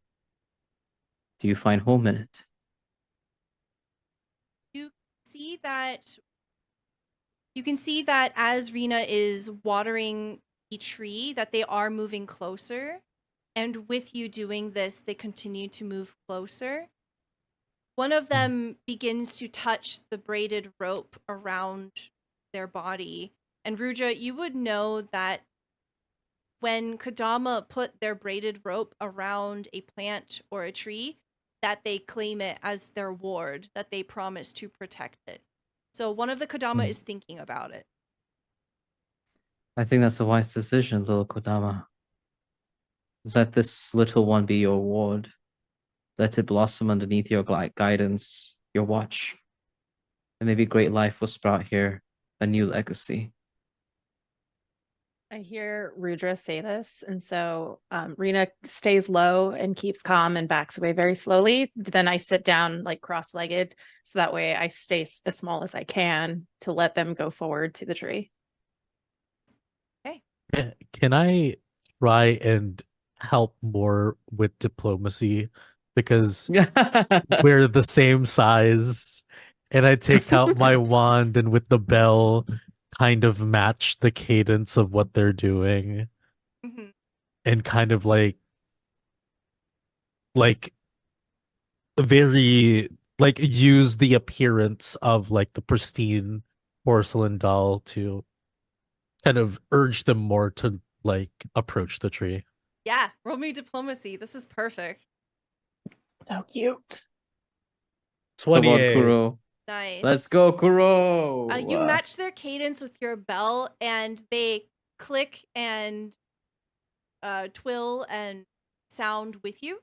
Speaker 5: Do you find home in it?
Speaker 1: You can see that as Rena is watering the tree, that they are moving closer. And with you doing this, they continue to move closer. One of them begins to touch the braided rope around their body. And Rudra, you would know that when Kodama put their braided rope around a plant or a tree, that they claim it as their ward, that they promise to protect it. So one of the Kodama is thinking about it.
Speaker 5: I think that's a wise decision, little Kodama. Let this little one be your ward. Let it blossom underneath your guidance, your watch. And maybe great life will sprout here, a new legacy.
Speaker 2: I hear Rudra say this, and so Rena stays low and keeps calm and backs away very slowly. Then I sit down like cross-legged, so that way I stay as small as I can to let them go forward to the tree.
Speaker 1: Okay.
Speaker 4: Can I try and help more with diplomacy? Because we're the same size, and I take out my wand and with the bell kind of match the cadence of what they're doing.
Speaker 1: Mm-hmm.
Speaker 4: And kind of like very like use the appearance of like the pristine porcelain doll to kind of urge them more to like approach the tree.
Speaker 1: Yeah, roll me diplomacy. This is perfect.
Speaker 2: So cute.
Speaker 4: 28.
Speaker 5: Kuro.
Speaker 1: Nice.
Speaker 5: Let's go, Kuro.
Speaker 1: You match their cadence with your bell, and they click and twill and sound with you.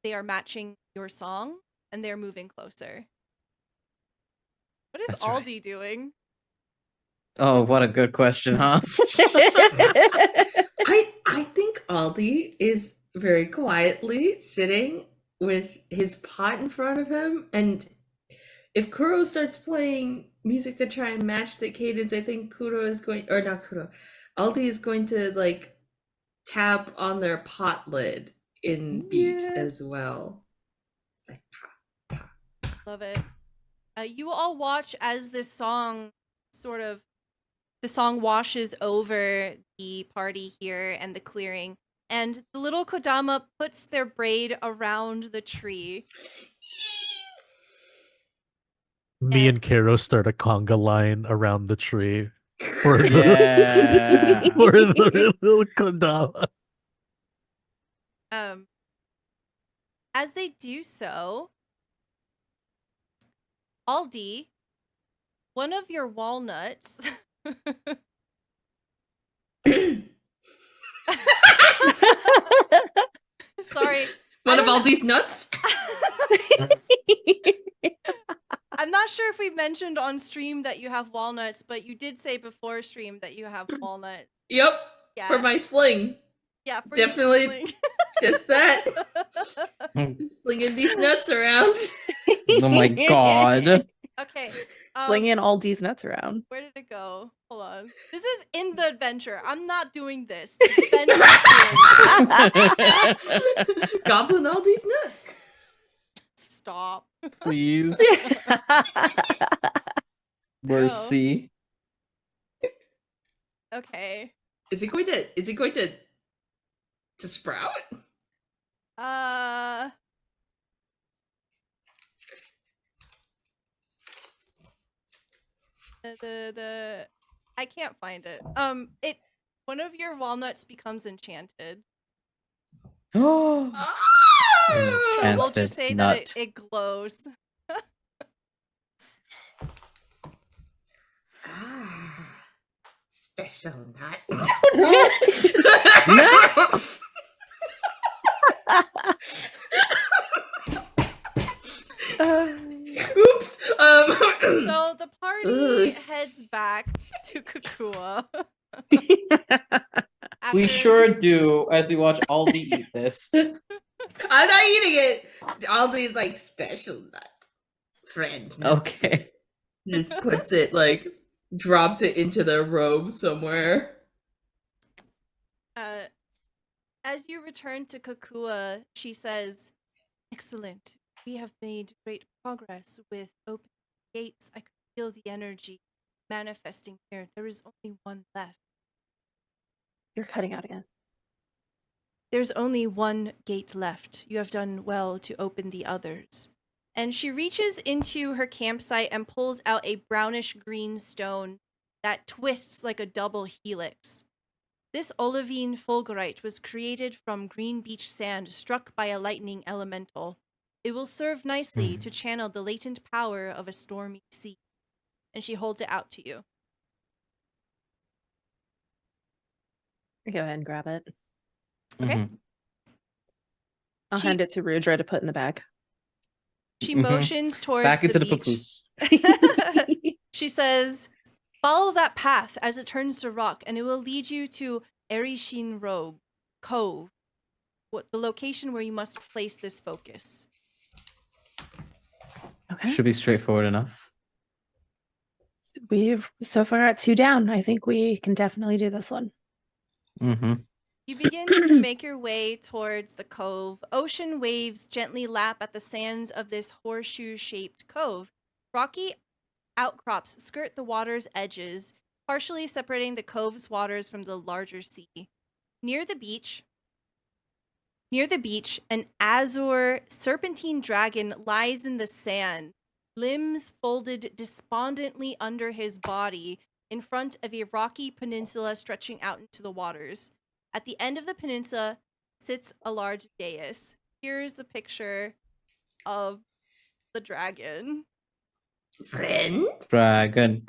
Speaker 1: They are matching your song, and they're moving closer. What is
Speaker 5: That's
Speaker 1: Aldi
Speaker 5: right.
Speaker 1: doing?
Speaker 5: Oh, what a good question, huh?
Speaker 3: I think Aldi is very quietly sitting with his pot in front of him, and if Kuro starts playing music to try and match the cadence, I think Aldi is going to like tap on their pot lid in beat as well. Like, pop, pop.
Speaker 1: Love it. You all watch as the song washes over the party here and the clearing, and the little Kodama puts their braid around the tree.
Speaker 4: Me and Karo start a conga line around the tree for the,
Speaker 5: Yeah.
Speaker 4: for the little Kodama.
Speaker 1: As they do so, Aldi, one of your walnuts. Sorry.
Speaker 3: One of Aldi's nuts?
Speaker 1: I'm not sure if we mentioned on stream that you have walnuts, but you did say before stream that you have walnuts.
Speaker 3: Yep.
Speaker 1: Yeah.
Speaker 3: For my sling.
Speaker 1: Yeah, for
Speaker 3: Definitely.
Speaker 1: your sling.
Speaker 3: Just that. Slinging these nuts around.
Speaker 5: Oh my god.
Speaker 1: Okay.
Speaker 2: Slinging Aldi's nuts around.
Speaker 1: Where did it go? Hold on. This is in the adventure. I'm not doing this. The adventure.
Speaker 3: Goblin Aldi's nuts.
Speaker 1: Stop.
Speaker 5: Please. Mercy.
Speaker 1: Okay.
Speaker 3: Is it going to sprout?
Speaker 1: I can't find it. One of your walnuts becomes enchanted.
Speaker 5: Oh.
Speaker 1: So we'll just say
Speaker 5: nut.
Speaker 1: that it glows.
Speaker 3: Special nut.
Speaker 5: No.
Speaker 3: Oops.
Speaker 1: So the party
Speaker 3: Ugh.
Speaker 1: heads back to Kukua.
Speaker 5: We
Speaker 1: after-
Speaker 5: sure do as we watch Aldi eat this.
Speaker 3: I'm not eating it. Aldi's like special nut. Friend. nut.
Speaker 5: Okay.
Speaker 3: Just puts it like drops it into their robe somewhere.
Speaker 1: As you return to Kukua, she says, "Excellent. We have made great progress with opening gates. I could feel the energy manifesting here. There is only one left.
Speaker 2: You're cutting out again.
Speaker 1: There's only one gate left. You have done well to open the others." And she reaches into her campsite and pulls out a brownish green stone that twists like a double helix. This olivine fulgurite was created from green beach sand struck by a lightning elemental. It will serve nicely to channel the latent power of a stormy sea. And she holds it out to you.
Speaker 2: Go ahead and grab it.
Speaker 1: Okay.
Speaker 5: Mhm.
Speaker 2: I'll
Speaker 1: She-
Speaker 2: hand it to Rudra to put in the bag.
Speaker 1: She
Speaker 5: Mhm.
Speaker 1: motions towards
Speaker 5: Back into the
Speaker 1: beach.
Speaker 5: papoose.
Speaker 1: She says, "Follow that path as it turns to rock, and it will lead you to Erishin Robe Cove, the location where you must place this focus."
Speaker 2: Okay.
Speaker 5: Should be straightforward enough.
Speaker 2: We've so far got 2 down. I think we can definitely do this one.
Speaker 5: Mm-hmm.
Speaker 1: You begin to make your way towards the cove. Ocean waves gently lap at the sands of this horseshoe-shaped cove. Rocky outcrops skirt the water's edges, partially separating the cove's waters from the larger sea. Near the beach, an azure serpentine dragon lies in the sand, limbs folded despondently under his body, in front of a rocky peninsula stretching out into the waters. At the end of the peninsula sits a large dais. Here's the picture of the dragon.
Speaker 3: Friend?
Speaker 5: Dragon.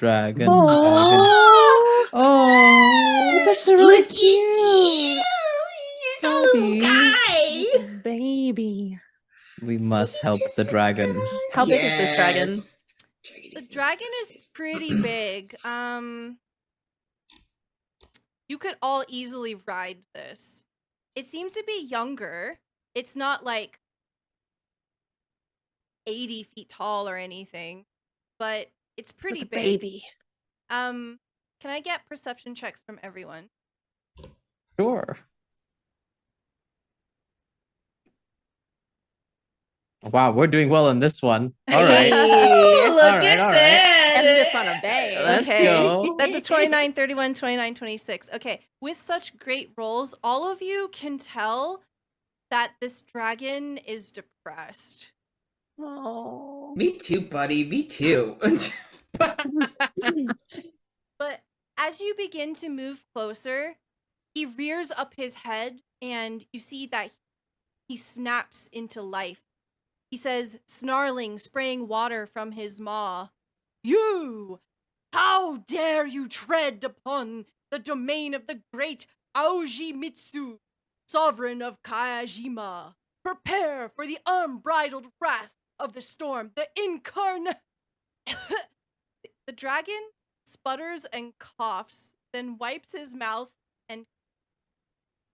Speaker 2: Oh,
Speaker 5: Oh,
Speaker 2: it's actually really
Speaker 3: Look at you!
Speaker 2: cute.
Speaker 3: You're so little
Speaker 2: It's
Speaker 3: guy!
Speaker 2: a baby.
Speaker 5: we must help the dragon.
Speaker 2: How big is this dragon?
Speaker 1: The dragon is pretty big. You could all easily ride this. It seems to be younger. It's not like 80 feet tall or anything, but it's pretty
Speaker 2: It's a
Speaker 1: big.
Speaker 2: baby.
Speaker 1: Can I get perception checks from everyone?
Speaker 5: Sure. Wow, we're doing well in this one. All right.
Speaker 2: Hey.
Speaker 3: Look
Speaker 5: All right,
Speaker 3: at
Speaker 5: all right.
Speaker 3: that!
Speaker 2: End this on a bang.
Speaker 5: Let's
Speaker 1: Okay.
Speaker 5: go.
Speaker 1: That's a 29, 31, 29, 26. Okay, with such great rolls, all of you can tell that this dragon is depressed.
Speaker 2: Oh.
Speaker 3: Me too, buddy. Me too.
Speaker 1: But as you begin to move closer, he rears up his head and you see that he snaps into life. He says, snarling, spraying water from his maw, "You! How dare you tread upon the domain of the great Aoji Mitsu, sovereign of Kayajima? Prepare for the unbridled wrath of the storm, the The dragon sputters and coughs, then wipes his mouth and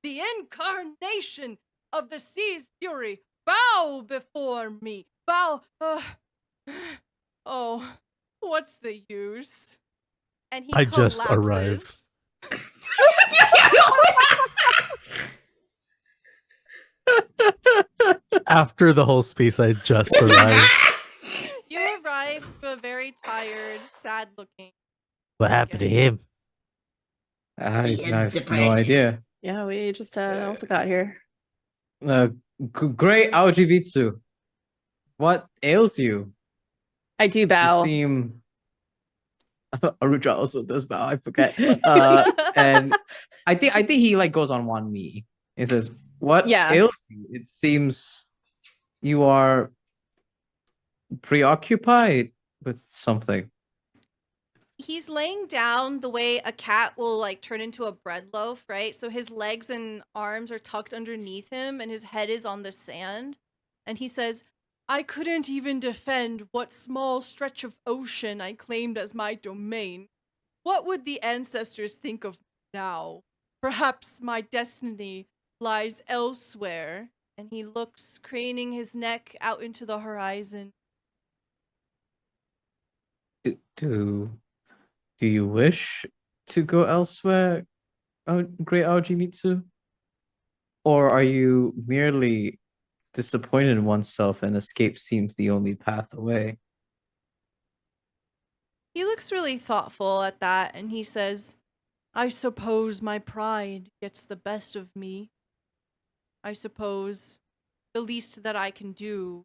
Speaker 1: the incarnation of the sea's fury, bow before me. Bow. Oh, what's the use? And he
Speaker 4: I just
Speaker 1: collapses.
Speaker 4: After the whole space, I just arrived.
Speaker 1: You arrive to a very tired, sad-looking.
Speaker 4: What happened to him?
Speaker 5: I
Speaker 3: He has
Speaker 5: have no
Speaker 3: depression.
Speaker 5: idea.
Speaker 2: Yeah, we just also got here.
Speaker 5: Great Aojivitsu. What ails you?
Speaker 2: I do
Speaker 5: You
Speaker 2: bow.
Speaker 5: seem Aruja also does bow, I forget. And I think he like goes on one knee. He says, "What
Speaker 2: Yeah.
Speaker 5: ails you? It seems you are preoccupied with something."
Speaker 1: he's laying down the way a cat will like turn into a bread loaf, right? So his legs and arms are tucked underneath him and his head is on the sand. And he says, I couldn't even defend what small stretch of ocean I claimed as my domain. What would the ancestors think of me now? Perhaps my destiny lies elsewhere. And he looks, craning his neck out into the horizon.
Speaker 5: Do you wish to go elsewhere, Great Aojimitsu? Or are you merely disappointed in oneself and escape seems the only path away?
Speaker 1: He looks really thoughtful at that and he says, I suppose my pride gets the best of me. I suppose the least that I can do,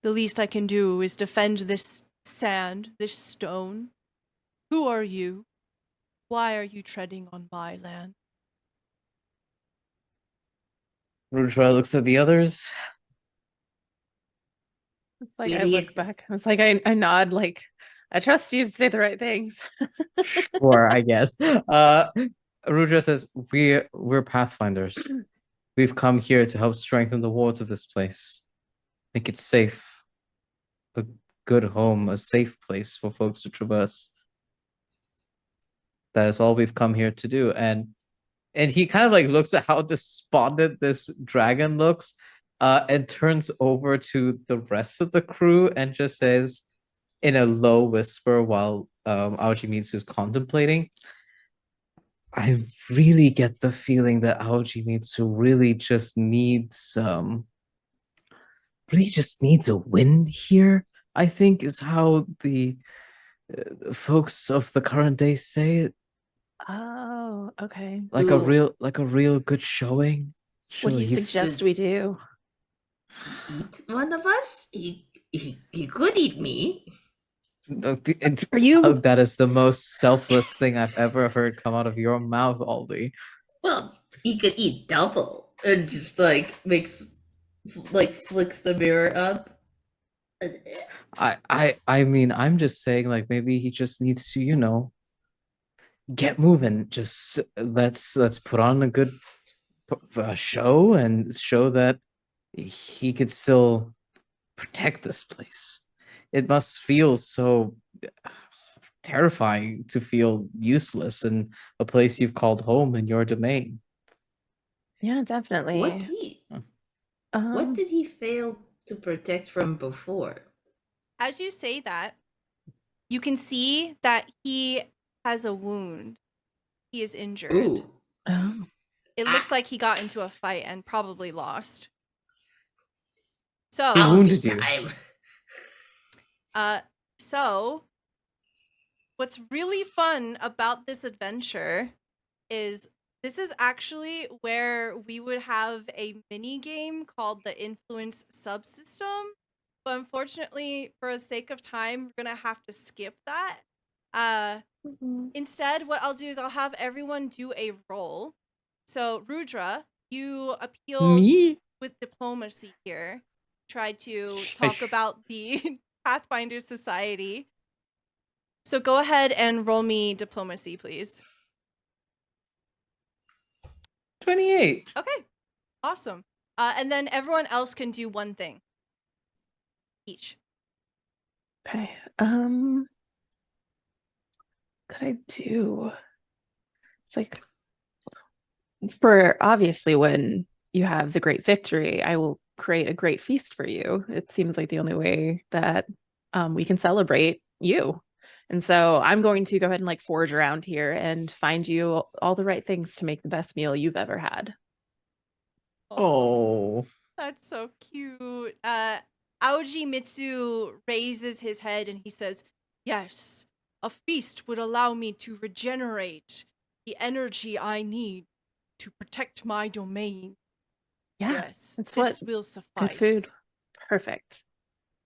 Speaker 1: the least I can do is defend this sand, this stone. Who are you? Why are you treading on my land?
Speaker 5: Rudra looks at the others.
Speaker 2: It's like I look back. It's like I nod, like I trust you to say the right things.
Speaker 5: Sure, I guess. Rudra says, we're Pathfinders. We've come here to help strengthen the wards of this place. Make it safe. A good home, a safe place for folks to traverse. That is all we've come here to do. And he kind of like looks at how despondent this dragon looks, and turns over to the rest of the crew and just says in a low whisper while Aojimitsu's contemplating, I really get the feeling that Aojimitsu really just needs a win here, I think is how the folks of the current day say it.
Speaker 2: Oh, okay.
Speaker 5: Like a real good showing.
Speaker 2: What do you
Speaker 5: He's-
Speaker 2: suggest we do?
Speaker 3: Eat one of us? He could eat me.
Speaker 2: Are you?
Speaker 5: That is the most selfless thing I've ever heard come out of your mouth, Aldi.
Speaker 3: Well, he could eat double. And just like flicks the mirror up.
Speaker 5: I mean, I'm just saying, like, maybe he just needs to, get moving. Just let's put on a good show and show that he could still protect this place. It must feel so terrifying to feel useless in a place you've called home in your domain.
Speaker 2: Yeah, definitely.
Speaker 3: What did he fail to protect from before?
Speaker 1: As you say that, you can see that he has a wound. He is injured.
Speaker 3: Ooh.
Speaker 2: Oh.
Speaker 1: It looks like he got into a fight and probably lost. So,
Speaker 5: Who wounded you?
Speaker 1: So what's really fun about this adventure is this is actually where we would have a mini game called the influence subsystem. But unfortunately, for the sake of time, we're gonna have to skip that. Instead, what I'll do is I'll have everyone do a roll. So Rudra, you appealed
Speaker 5: Me?
Speaker 1: with diplomacy here. Tried to talk about the Pathfinder Society. So go ahead and roll me diplomacy, please.
Speaker 5: 28.
Speaker 1: Okay, awesome. And then everyone else can do one thing each.
Speaker 2: Okay. Could I do? It's like for obviously when you have the great victory, I will create a great feast for you. It seems like the only way that we can celebrate you. And so I'm going to go ahead and like forge around here and find you all the right things to make the best meal you've ever had.
Speaker 5: Oh.
Speaker 1: That's so cute. Aojimitsu raises his head and he says, yes, a feast would allow me to regenerate the energy I need to protect my domain.
Speaker 2: Yeah,
Speaker 1: yes,
Speaker 2: that's
Speaker 1: this
Speaker 2: what
Speaker 1: will suffice.
Speaker 2: good food. Perfect.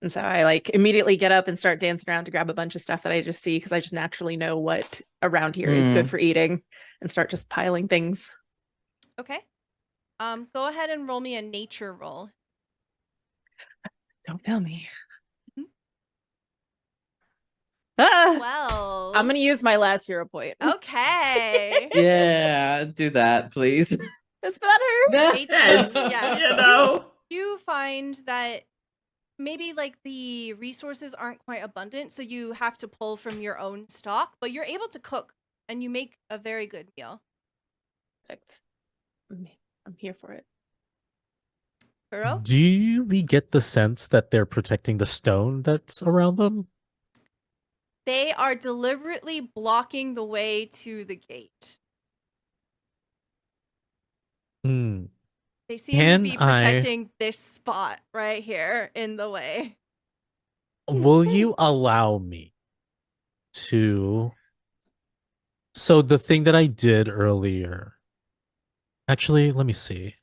Speaker 2: And so I like immediately get up and start dancing around to grab a bunch of stuff that I just see because I just naturally know what around here is good for eating and start just piling things.
Speaker 1: Okay. Go ahead and roll me a nature roll.
Speaker 2: Don't fail me.
Speaker 1: Well,
Speaker 2: I'm gonna use my last hero point.
Speaker 1: okay.
Speaker 5: Yeah, do that, please.
Speaker 2: It's better.
Speaker 1: It's
Speaker 3: Yeah,
Speaker 1: yeah.
Speaker 3: you know.
Speaker 1: You find that maybe like the resources aren't quite abundant, so you have to pull from your own stock, but you're able to cook and you make a very good meal.
Speaker 2: Perfect. I'm here for it.
Speaker 1: Kuro?
Speaker 4: Do we get the sense that they're protecting the stone that's around them?
Speaker 1: They are deliberately blocking the way to the gate.
Speaker 4: Hmm.
Speaker 1: They seem to
Speaker 4: Can
Speaker 1: be
Speaker 4: I-
Speaker 1: protecting this spot right here in the way.
Speaker 4: Will you allow me to? So the thing that I did earlier. Actually, let me see.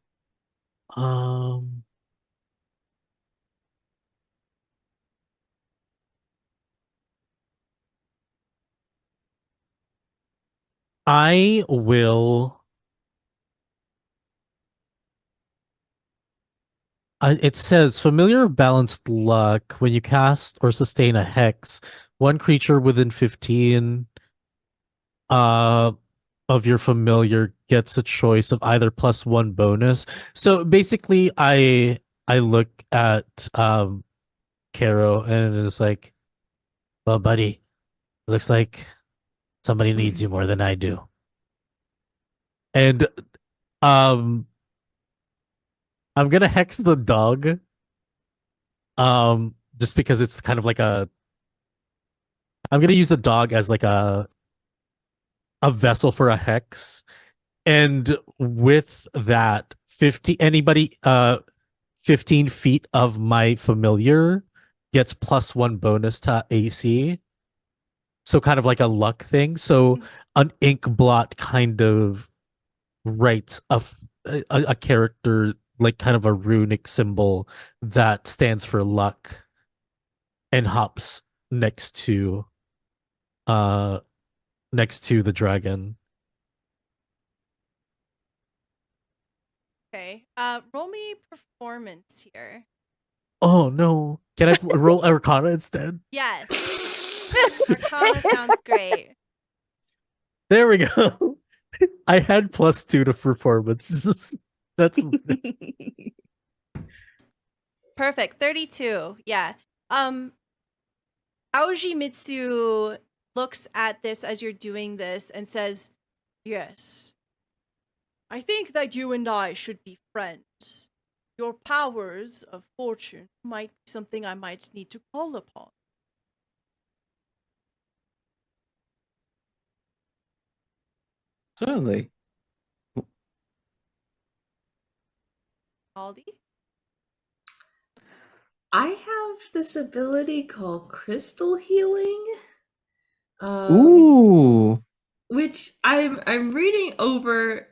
Speaker 4: Um, I will. It says familiar of balanced luck when you cast or sustain a hex, one creature within 15 uh of your familiar gets a choice of either +1 bonus. So basically I look at Caro and it's like, well, buddy, looks like somebody needs you more than I do. And um I'm gonna hex the dog. Just because it's kind of like I'm gonna use the dog as like a vessel for a hex. And with that, 15 feet of my familiar gets +1 bonus to AC. So kind of like a luck thing. So an ink blot kind of writes a character, like kind of a runic symbol that stands for luck, and hops next to uh the dragon.
Speaker 1: Okay. Roll me performance here.
Speaker 4: Oh no. Can I roll Arcana instead?
Speaker 1: Yes. Arcana sounds great.
Speaker 4: There we go. I had +2 to performance. That's
Speaker 1: Perfect. 32. Yeah. Aoji Mitsu looks at this as you're doing this and says, "Yes. I think that you and I should be friends. Your powers of fortune might be something I might need to call upon."
Speaker 5: Certainly.
Speaker 1: Aldi?
Speaker 3: I have this ability called crystal healing.
Speaker 5: Ooh.
Speaker 3: Which I'm reading over.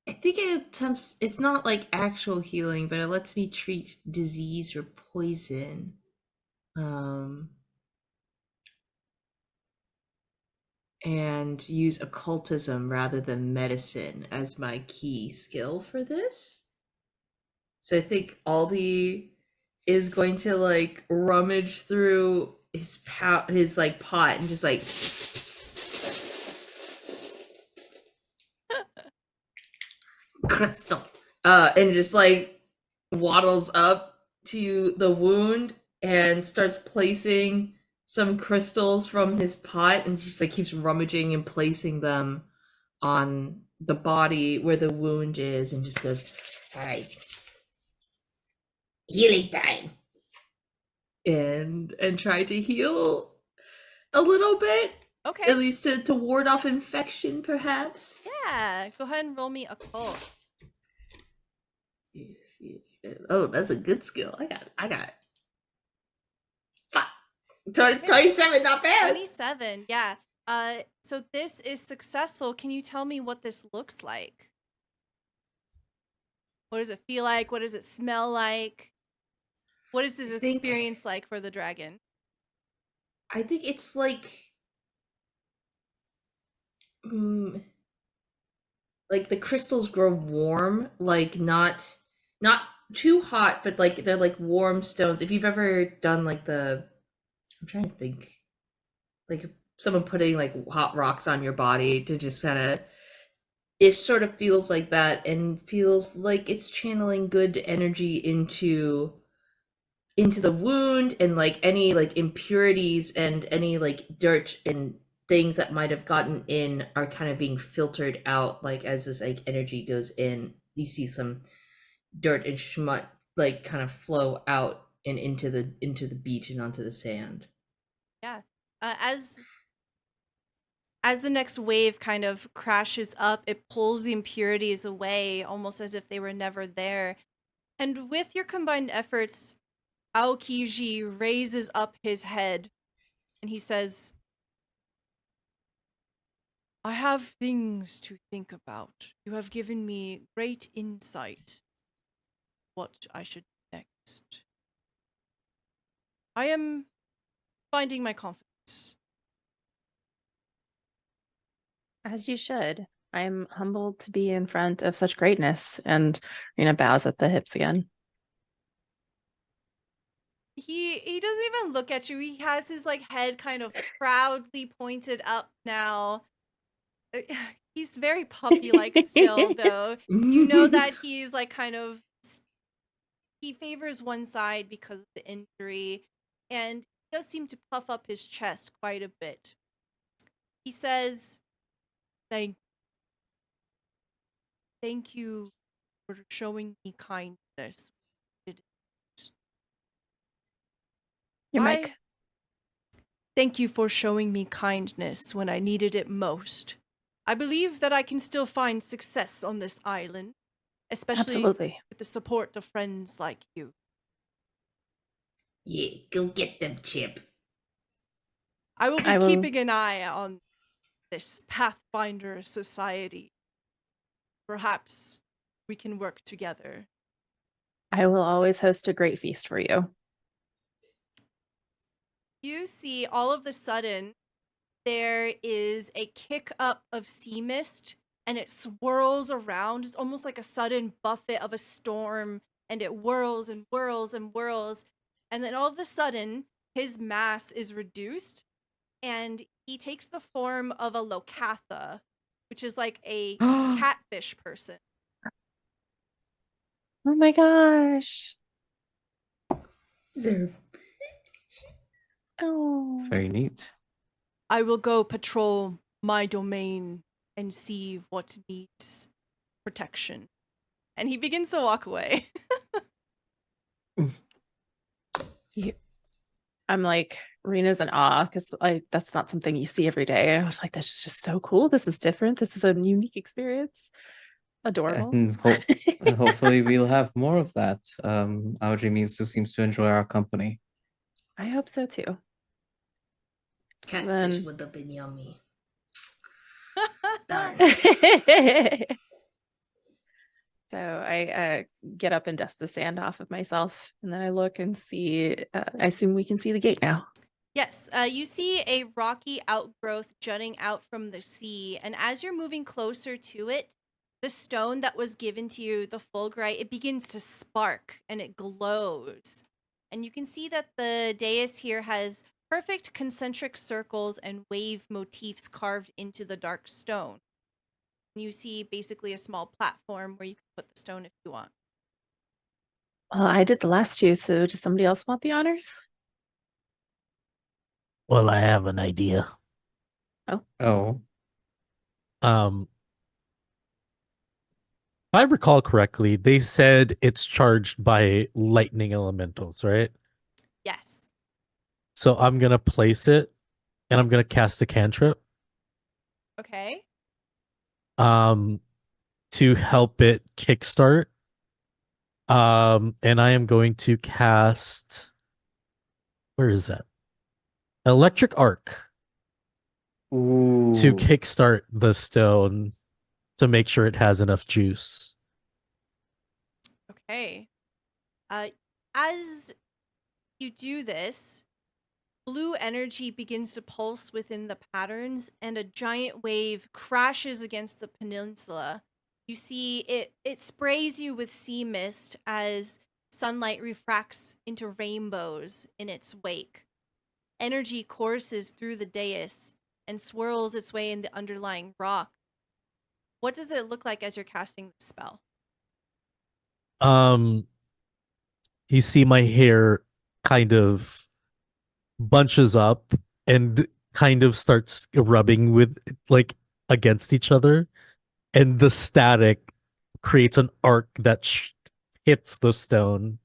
Speaker 3: I think it attempts. It's not like actual healing, but it lets me treat disease or poison. And use occultism rather than medicine as my key skill for this. So I think Aldi is going to like rummage through his like pot and just like crystal, and just like waddles up to the wound and starts placing some crystals from his pot and just like keeps rummaging and placing them on the body where the wound is and just goes, all right, healing time, and try to heal a little bit,
Speaker 1: Okay.
Speaker 3: at least to ward off infection, perhaps.
Speaker 1: Yeah. Go ahead and roll me occult.
Speaker 3: Yes. Oh, that's a good skill. I got 27, not bad.
Speaker 1: 27. Yeah. So this is successful. Can you tell me what this looks like? What does it feel like? What does it smell like? What is this experience like for the dragon?
Speaker 3: I think it's like the crystals grow warm, like not too hot, but like they're like warm stones. If you've ever done like I'm trying to think like someone putting like hot rocks on your body to just kind of, it sort of feels like that and feels like it's channeling good energy into the wound, and like any like impurities and any like dirt and things that might have gotten in are kind of being filtered out. Like as this like energy goes in, you see some dirt and schmut like kind of flow out and into the beach and onto the sand.
Speaker 1: Yeah. As the next wave kind of crashes up, it pulls the impurities away, almost as if they were never there. And with your combined efforts, Aokiji raises up his head and he says, I have things to think about. You have given me great insight. What I should do next. I am finding my confidence.
Speaker 2: As you should. I'm humbled to be in front of such greatness. And Rena bows at the hips again.
Speaker 1: He doesn't even look at you. He has his like head kind of proudly pointed up now. He's very puppy-like still, though. You know that he's like kind of, he favors one side because of the injury, and he does seem to puff up his chest quite a bit. He says, Thank you for showing me kindness.
Speaker 2: Your mic.
Speaker 1: Thank you for showing me kindness when I needed it most. I believe that I can still find success on this island, especially
Speaker 2: Absolutely.
Speaker 1: with the support of friends like you.
Speaker 3: Yeah, go get them, Chip.
Speaker 1: I will be
Speaker 2: I will-
Speaker 1: keeping an eye on this Pathfinder society. Perhaps we can work together.
Speaker 2: I will always host a great feast for you.
Speaker 1: You see, all of a sudden, there is a kick up of sea mist, and it swirls around. It's almost like a sudden buffet of a storm, and it whirls and whirls and whirls. And then all of a sudden, his mass is reduced, and he takes the form of a Lokatha, which is like a catfish person.
Speaker 2: Oh my gosh.
Speaker 3: There.
Speaker 2: Oh.
Speaker 5: Very neat.
Speaker 1: I will go patrol my domain and see what needs protection. And he begins to walk away.
Speaker 2: I'm like, Rena's in awe because like that's not something you see every day. And I was like, this is just so cool. This is different. This is a unique experience. Adorable.
Speaker 5: And hopefully we'll have more of that. Aoji seems to enjoy our company.
Speaker 2: I hope so too.
Speaker 3: Catfish
Speaker 2: Then-
Speaker 3: would have been yummy.
Speaker 2: So I get up and dust the sand off of myself, and then I look and see. I assume we can see the gate now.
Speaker 1: Yes, you see a rocky outgrowth jutting out from the sea, and as you're moving closer to it, the stone that was given to you, the fulgurite, it begins to spark and it glows. And you can see that the dais here has perfect concentric circles and wave motifs carved into the dark stone. You see basically a small platform where you can put the stone if you want.
Speaker 2: Well, I did the last two, so does somebody else want the honors?
Speaker 4: Well, I have an idea.
Speaker 5: Oh.
Speaker 4: If I recall correctly, they said it's charged by lightning elementals, right?
Speaker 1: Yes.
Speaker 4: So I'm gonna place it, and I'm gonna cast a cantrip.
Speaker 1: Okay.
Speaker 4: To help it kickstart. And I am going to cast. Where is that? Electric arc
Speaker 5: Ooh.
Speaker 4: to kickstart the stone to make sure it has enough juice.
Speaker 1: Okay. As you do this, blue energy begins to pulse within the patterns, and a giant wave crashes against the peninsula. You see it sprays you with sea mist as sunlight refracts into rainbows in its wake. Energy courses through the dais and swirls its way in the underlying rock. What does it look like as you're casting the spell?
Speaker 4: You see my hair kind of bunches up and kind of starts rubbing with like against each other, and the static creates an arc that hits the stone.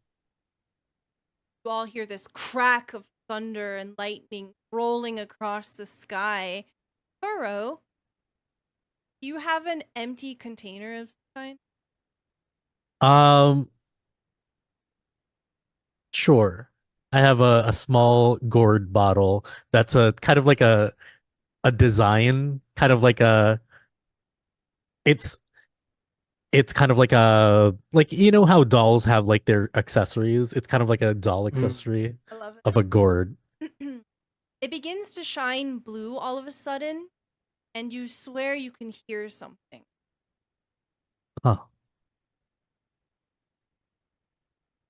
Speaker 1: You all hear this crack of thunder and lightning rolling across the sky. Burrow, do you have an empty container of some kind?
Speaker 4: Sure. I have a small gourd bottle that's a kind of like a design, kind of like a it's kind of like a like you know how dolls have like their accessories? It's kind of like a doll accessory
Speaker 1: I love
Speaker 4: of a gourd.
Speaker 1: it. It begins to shine blue all of a sudden, and you swear you can hear something.
Speaker 4: Huh.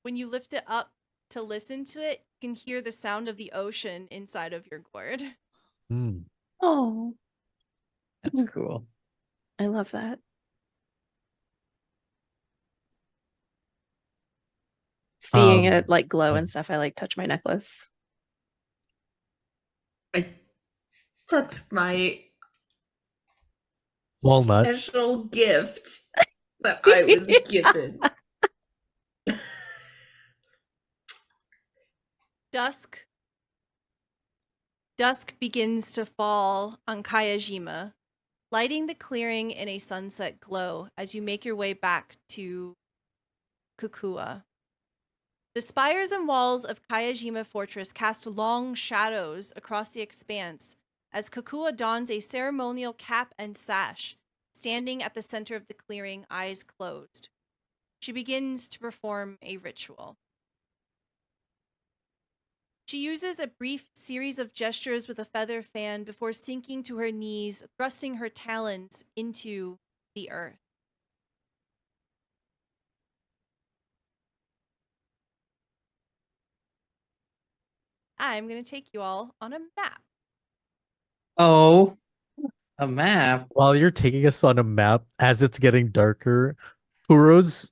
Speaker 1: When you lift it up to listen to it, you can hear the sound of the ocean inside of your gourd.
Speaker 4: Hmm.
Speaker 2: Oh,
Speaker 5: That's cool.
Speaker 2: I love that. Seeing it like glow and stuff, I like touch my necklace.
Speaker 3: I touch my
Speaker 4: Walnut.
Speaker 3: special gift that I was given.
Speaker 1: Dusk begins to fall on Kayajima, lighting the clearing in a sunset glow as you make your way back to Kukua. The spires and walls of Kayajima Fortress cast long shadows across the expanse as Kukua dons a ceremonial cap and sash, standing at the center of the clearing, eyes closed. She begins to perform a ritual. She uses a brief series of gestures with a feather fan before sinking to her knees, thrusting her talons into the earth. I'm going to take you all on a map.
Speaker 5: Oh, a map.
Speaker 4: While you're taking us on a map, as it's getting darker, Kuro's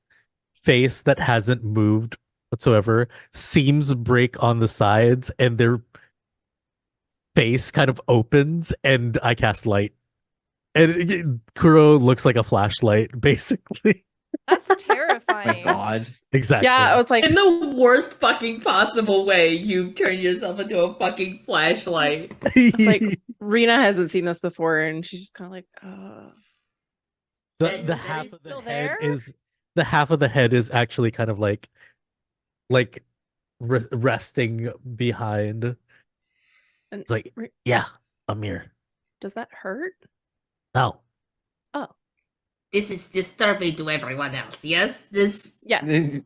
Speaker 4: face that hasn't moved whatsoever seems break on the sides, and their face kind of opens, and I cast light. And Kuro looks like a flashlight, basically.
Speaker 1: That's
Speaker 5: My
Speaker 1: terrifying.
Speaker 5: God.
Speaker 4: Exactly.
Speaker 2: Yeah, I was like,
Speaker 3: In the worst fucking possible way, you turn yourself into a fucking flashlight.
Speaker 2: I was like, Rena hasn't seen this before, and she's just kind of like,
Speaker 4: the
Speaker 3: That
Speaker 4: half
Speaker 3: is
Speaker 4: of the
Speaker 1: still
Speaker 4: head
Speaker 1: there?
Speaker 4: is the half of the head is actually kind of like resting behind.
Speaker 2: and
Speaker 4: It's like, yeah, I'm here.
Speaker 2: does that hurt?
Speaker 4: No.
Speaker 2: Oh,
Speaker 3: This is disturbing to everyone else, yes? This.
Speaker 2: yes.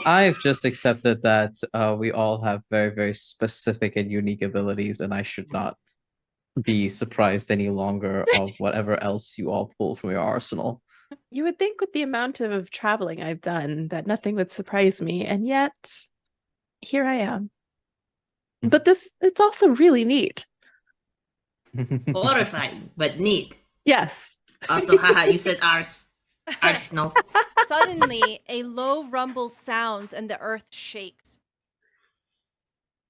Speaker 5: I've just accepted that we all have very, very specific and unique abilities, and I should not be surprised any longer of whatever else you all pull from your arsenal.
Speaker 2: You would think with the amount of traveling I've done that nothing would surprise me, and yet here I am. But it's also really neat.
Speaker 3: Horrifying, but neat.
Speaker 2: Yes.
Speaker 3: Also, haha, you said arsenal.
Speaker 1: Suddenly, a low rumble sounds and the earth shakes.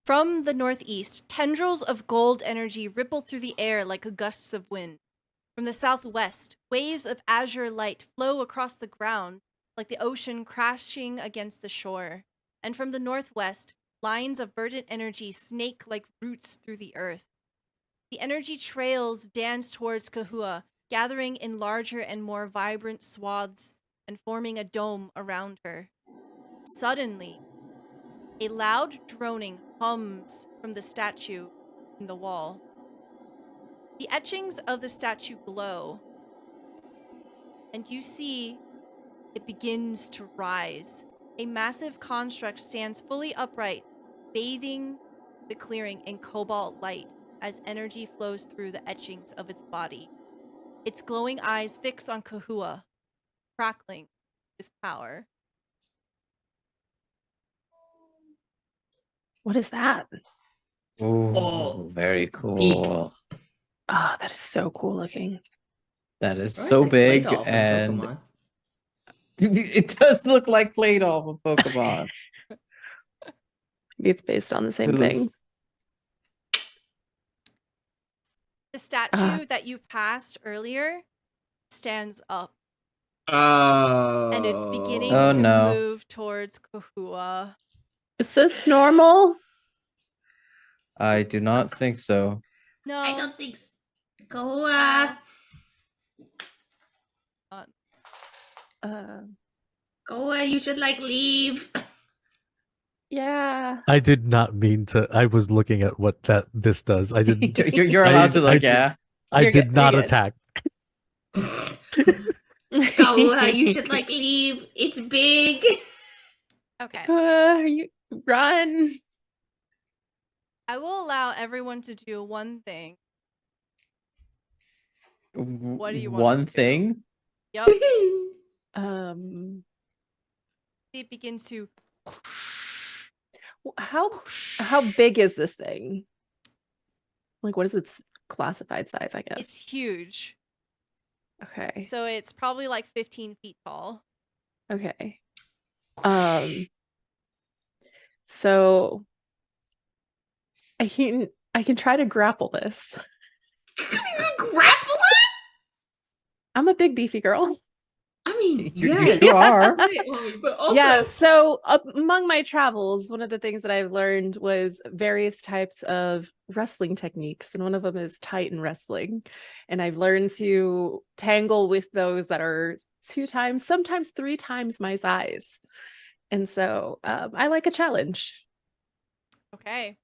Speaker 1: From the northeast, tendrils of gold energy ripple through the air like gusts of wind. From the southwest, waves of azure light flow across the ground like the ocean crashing against the shore. And from the northwest, lines of verdant energy snake like roots through the earth. The energy trails dance towards Kahua, gathering in larger and more vibrant swaths and forming a dome around her. Suddenly, a loud droning hums from the statue in the wall. The etchings of the statue glow, and you see it begins to rise. A massive construct stands fully upright, bathing the clearing in cobalt light as energy flows through the etchings of its body. Its glowing eyes fix on Kahua, crackling with power.
Speaker 2: What is that?
Speaker 5: Oh, very cool.
Speaker 2: Oh, that is so cool looking.
Speaker 5: That is
Speaker 3: Or is
Speaker 5: so
Speaker 3: it
Speaker 5: big,
Speaker 3: Claydol from
Speaker 5: and
Speaker 3: Pokemon?
Speaker 5: it does look like Claydol from Pokemon.
Speaker 2: Maybe it's based on the same
Speaker 5: It looks-
Speaker 2: thing.
Speaker 1: The statue that you passed earlier stands up
Speaker 3: Oh.
Speaker 1: and it's beginning
Speaker 5: Oh,
Speaker 1: to
Speaker 5: no.
Speaker 1: move towards Kahua.
Speaker 2: Is this normal?
Speaker 5: I do not think so.
Speaker 1: No.
Speaker 3: I don't think so. Go. Go. You should leave.
Speaker 2: Yeah.
Speaker 4: I did not mean to. I was looking at what this does. I didn't.
Speaker 5: You're allowed to look, yeah.
Speaker 4: I
Speaker 2: You're
Speaker 4: did
Speaker 2: good,
Speaker 4: not
Speaker 2: you're good.
Speaker 4: attack.
Speaker 3: Go. You should leave. It's big.
Speaker 1: Okay.
Speaker 2: You run.
Speaker 1: I will allow everyone to do one thing. What do you want
Speaker 5: One
Speaker 1: to do?
Speaker 5: thing?
Speaker 1: Yep. It begins to.
Speaker 2: How big is this thing? Like, what is its classified size, I guess?
Speaker 1: It's huge.
Speaker 2: Okay.
Speaker 1: So it's probably like 15 feet tall.
Speaker 2: Okay. So I can try to grapple this.
Speaker 3: Grapple it?
Speaker 2: I'm a big beefy girl.
Speaker 3: I mean,
Speaker 5: You are.
Speaker 3: But also,
Speaker 2: Yeah, so among my travels, one of the things that I've learned was various types of wrestling techniques, and one of them is Titan wrestling. And I've learned to tangle with those that are 2 times, sometimes 3 times my size. And so I like a challenge.
Speaker 1: Okay.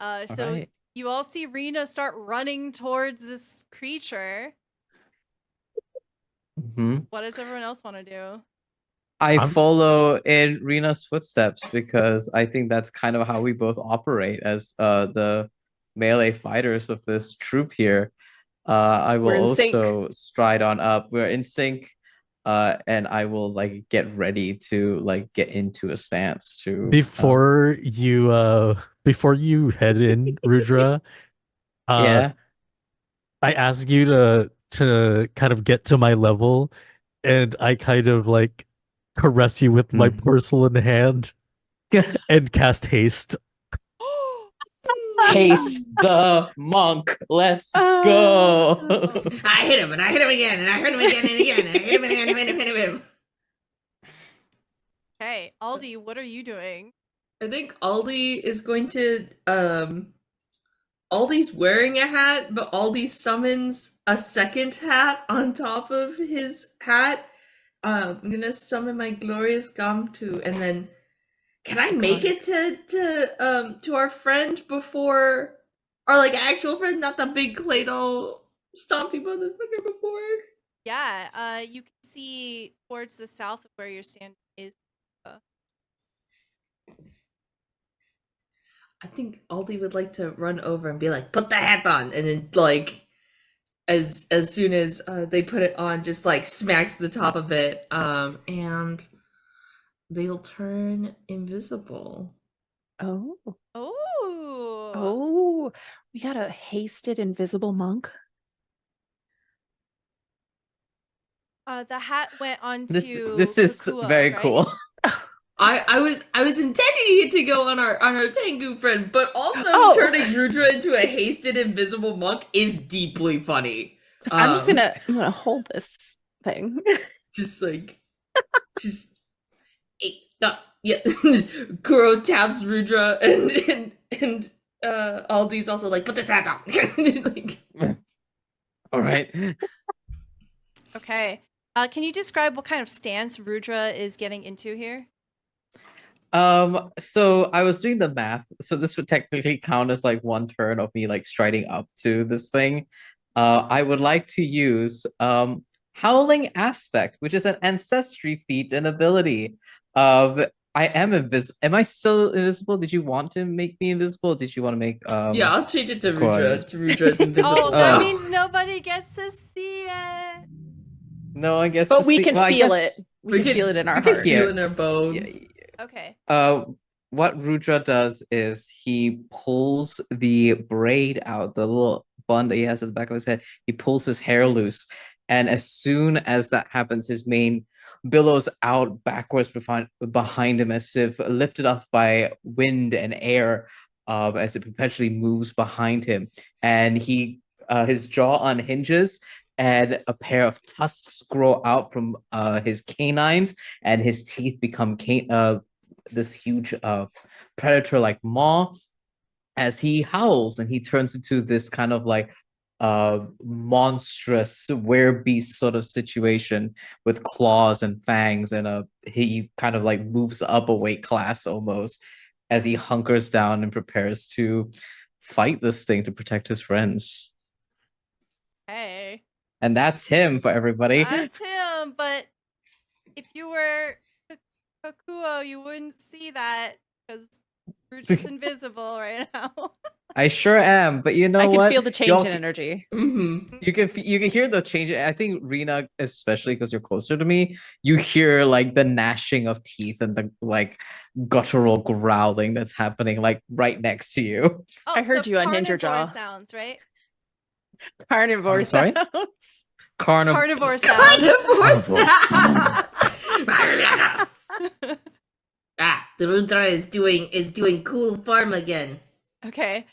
Speaker 5: All
Speaker 1: So
Speaker 5: right.
Speaker 1: you all see Rena start running towards this creature.
Speaker 5: Mhm.
Speaker 1: What does everyone else want to do?
Speaker 5: I
Speaker 4: I'm-
Speaker 5: follow in Rena's footsteps because I think that's kind of how we both operate as the melee fighters of this troop here. I will
Speaker 2: We're in sync.
Speaker 5: also stride on up. We're in sync, and I will get ready to get into a stance to
Speaker 4: Before you head in, Rudra,
Speaker 5: yeah.
Speaker 4: I ask you to kind of get to my level, and I kind of caress you with my porcelain hand and cast haste.
Speaker 5: Haste the monk. Let's go.
Speaker 3: I hit him, and I hit him again, and I hit him again and again, and I hit him again, and hit him.
Speaker 1: Okay, Aldi, what are you doing?
Speaker 3: I think Aldi is going to Aldi's wearing a hat, but Aldi summons a second hat on top of his hat. I'm gonna summon my glorious Gumtu, and then can I make it to our friend before our actual friend, not the big Claydol stompy motherfucker before?
Speaker 1: Yeah, you can see towards the south of where you're standing is.
Speaker 3: I think Aldi would like to run over and be like, "Put the hat on," and then as soon as they put it on, just smacks the top of it, and they'll turn invisible.
Speaker 2: Oh.
Speaker 1: Oh.
Speaker 2: Oh, we got a hasted invisible monk.
Speaker 1: The hat went on to
Speaker 5: This is
Speaker 1: Kakua,
Speaker 5: very
Speaker 1: right?
Speaker 5: cool.
Speaker 3: I was intending it to go on our Tengu friend, but also turning Rudra into a hasted invisible monk is deeply funny.
Speaker 2: I'm gonna hold this thing.
Speaker 3: Just yeah. Kuro taps Rudra and Aldi's also like, put this hat on.
Speaker 5: All right.
Speaker 1: Okay. Can you describe what kind of stance Rudra is getting into here?
Speaker 5: So I was doing the math. So this would technically count as one turn of me striding up to this thing. I would like to use Howling Aspect, which is an ancestry feat and ability. I am invisible. Am I still invisible? Did you want to make me invisible? Did you want to make
Speaker 3: yeah, I'll change it to
Speaker 5: Rudra.
Speaker 3: Rudra. To Rudra's invisible.
Speaker 1: Oh, that means nobody gets to see it.
Speaker 5: No, I guess.
Speaker 2: But we can feel it. We can feel it in our
Speaker 3: We can
Speaker 2: heart.
Speaker 3: feel it in our bones.
Speaker 1: Okay.
Speaker 5: what Rudra does is he pulls the braid out, the little bun that he has at the back of his head. He pulls his hair loose, and as soon as that happens, his mane billows out backwards behind him, as if lifted up by wind and air, as it perpetually moves behind him. And his jaw unhinges, and a pair of tusks grow out from his canines, and his teeth become this huge predator-like maw as he howls, and he turns into this kind of like monstrous werebeast sort of situation with claws and fangs, and he kind of like moves up a weight class almost as he hunkers down and prepares to fight this thing to protect his friends.
Speaker 1: Hey.
Speaker 5: And that's him for everybody.
Speaker 1: That's him, but if you were Kakuo, you wouldn't see that because we're just invisible right now.
Speaker 5: I sure am, but you know
Speaker 2: I can
Speaker 5: what?
Speaker 2: feel the change in energy.
Speaker 3: Mm-hmm.
Speaker 5: You can hear the change. I think Rena, especially because you're closer to me, you hear like the gnashing of teeth and the like guttural growling that's happening like right next to you.
Speaker 1: Oh,
Speaker 2: I heard you unhinge your
Speaker 1: carnivore
Speaker 2: jaw.
Speaker 1: sounds, right?
Speaker 2: Carnivore
Speaker 5: sorry?
Speaker 2: sounds.
Speaker 1: Carnivore sounds.
Speaker 3: The Rudra is doing cool farm again.
Speaker 1: Okay.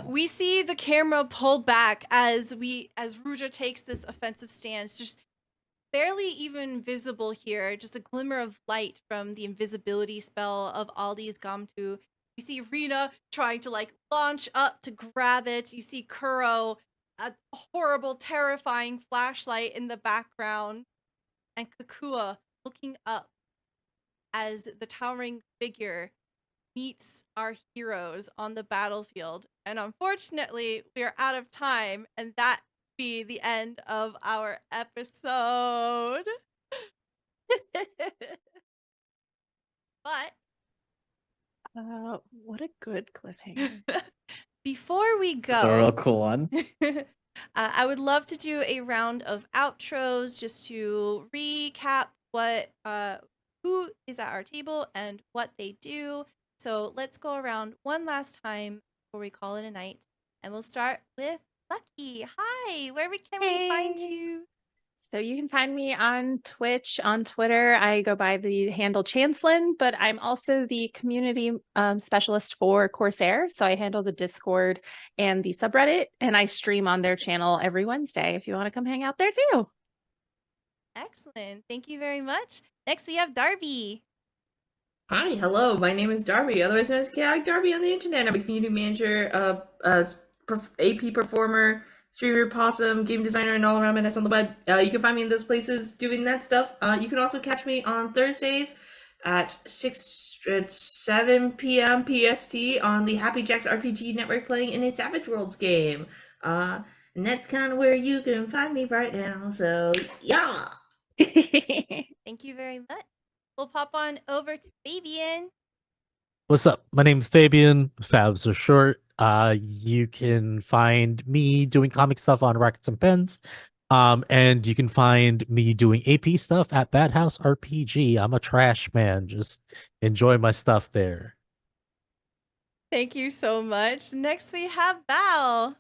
Speaker 1: We see the camera pull back as Rudra takes this offensive stance, just barely even visible here, just a glimmer of light from the invisibility spell of Aldi's Gamtu. You see Rena trying to like launch up to grab it. You see Kuro, a horrible, terrifying flashlight in the background, and Kakua looking up as the towering figure meets our heroes on the battlefield. And unfortunately, we are out of time, and that be the end of our episode. But
Speaker 2: what a good cliffhanger.
Speaker 1: before we
Speaker 5: It's a real
Speaker 1: go,
Speaker 5: cool one.
Speaker 1: I would love to do a round of outros just to recap what who is at our table and what they do. So let's go around one last time before we call it a night, and we'll start with Lucky. Hi, where can we find
Speaker 2: Hey.
Speaker 1: you?
Speaker 2: So you can find me on Twitch, on Twitter. I go by the handle Chancelin, but I'm also the community specialist for Corsair. So I handle the Discord and the subreddit, and I stream on their channel every Wednesday if you want to come hang out there too.
Speaker 1: Excellent. Thank you very much. Next, we have Darby.
Speaker 3: Hi, hello. My name is Darby, otherwise known as Chaotic Darby on the internet. I'm a community manager, AP performer, streamer, possum, game designer, and all around menace on the web. You can find me in those places doing that stuff. You can also catch me on Thursdays at 7 p.m. PST on the Happy Jacks RPG Network playing in a Savage Worlds game. And that's kind of where you can find me right now. So, yeah.
Speaker 1: Thank you very much. We'll pop on over to Fabian.
Speaker 4: What's up? My name's Fabian. Fabs are short. You can find me doing comic stuff on Rockets and Pens. And you can find me doing AP stuff at Bad House RPG. I'm a trash man. Just enjoy my stuff there.
Speaker 1: Thank you so much. Next, we have Val.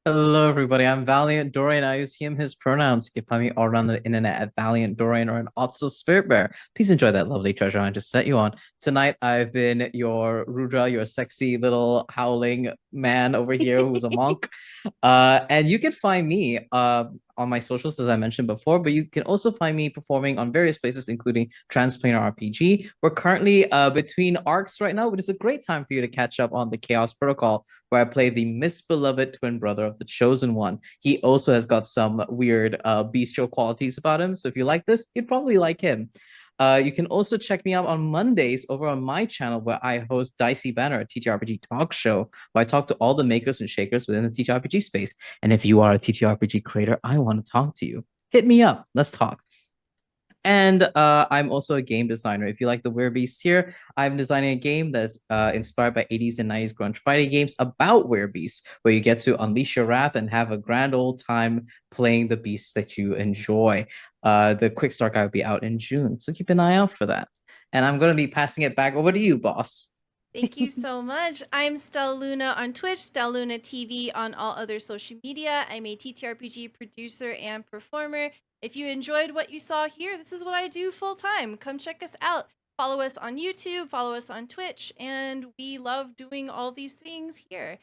Speaker 5: Hello, everybody. I'm Valiant Dorian. I use him, his pronouns. You can find me all around the internet at Valiant Dorian or an Otso Spirit Bear. Please enjoy that lovely treasure I just set you on. Tonight, I've been your Rudra, your sexy little howling man over here who's a monk. And you can find me on my socials, as I mentioned before, but you can also find me performing on various places, including Transplanar RPG. We're currently between arcs right now, which is a great time for you to catch up on the Chaos Protocol, where I play the misbeloved twin brother of the Chosen One. He also has got some weird bestial qualities about him, so if you like this, you'd probably like him. You can also check me out on Mondays over on my channel, where I host Dicey Banner, a TTRPG talk show, where I talk to all the makers and shakers within the TTRPG space. And if you are a TTRPG creator, I want to talk to you. Hit me up. Let's talk. And I'm also a game designer. If you like the werebeasts here, I'm designing a game that's inspired by 80s and 90s grunge fighting games about werebeasts, where you get to unleash your wrath and have a grand old time playing the beasts that you enjoy. The quick start guide will be out in June, so keep an eye out for that. And I'm going to be passing it back over to you, boss.
Speaker 1: Thank you so much. I'm Stelluna on Twitch, Stelluna TV on all other social media. I'm a TTRPG producer and performer. If you enjoyed what you saw here, this is what I do full time. Come check us out. Follow us on YouTube, follow us on Twitch, and we love doing all these things here.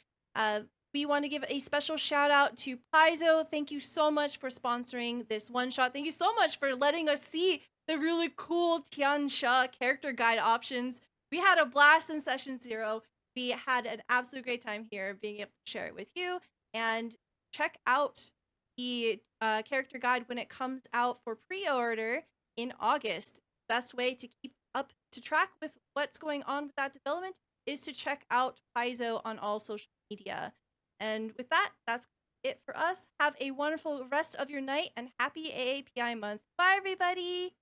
Speaker 1: We want to give a special shout out to Paizo. Thank you so much for sponsoring this one shot. Thank you so much for letting us see the really cool Tian Xia character guide options. We had a blast in session 0. We had an absolute great time here being able to share it with you. And check out the character guide when it comes out for pre-order in August. Best way to keep up to track with what's going on with that development is to check out Paizo on all social media. And with that, that's it for us. Have a wonderful rest of your night and happy AAPI month. Bye, everybody.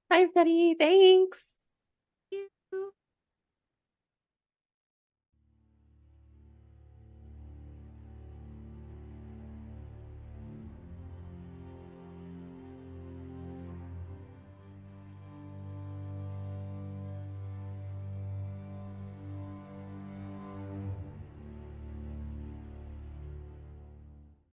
Speaker 2: Bye, everybody. Thanks.
Speaker 1: Thank you.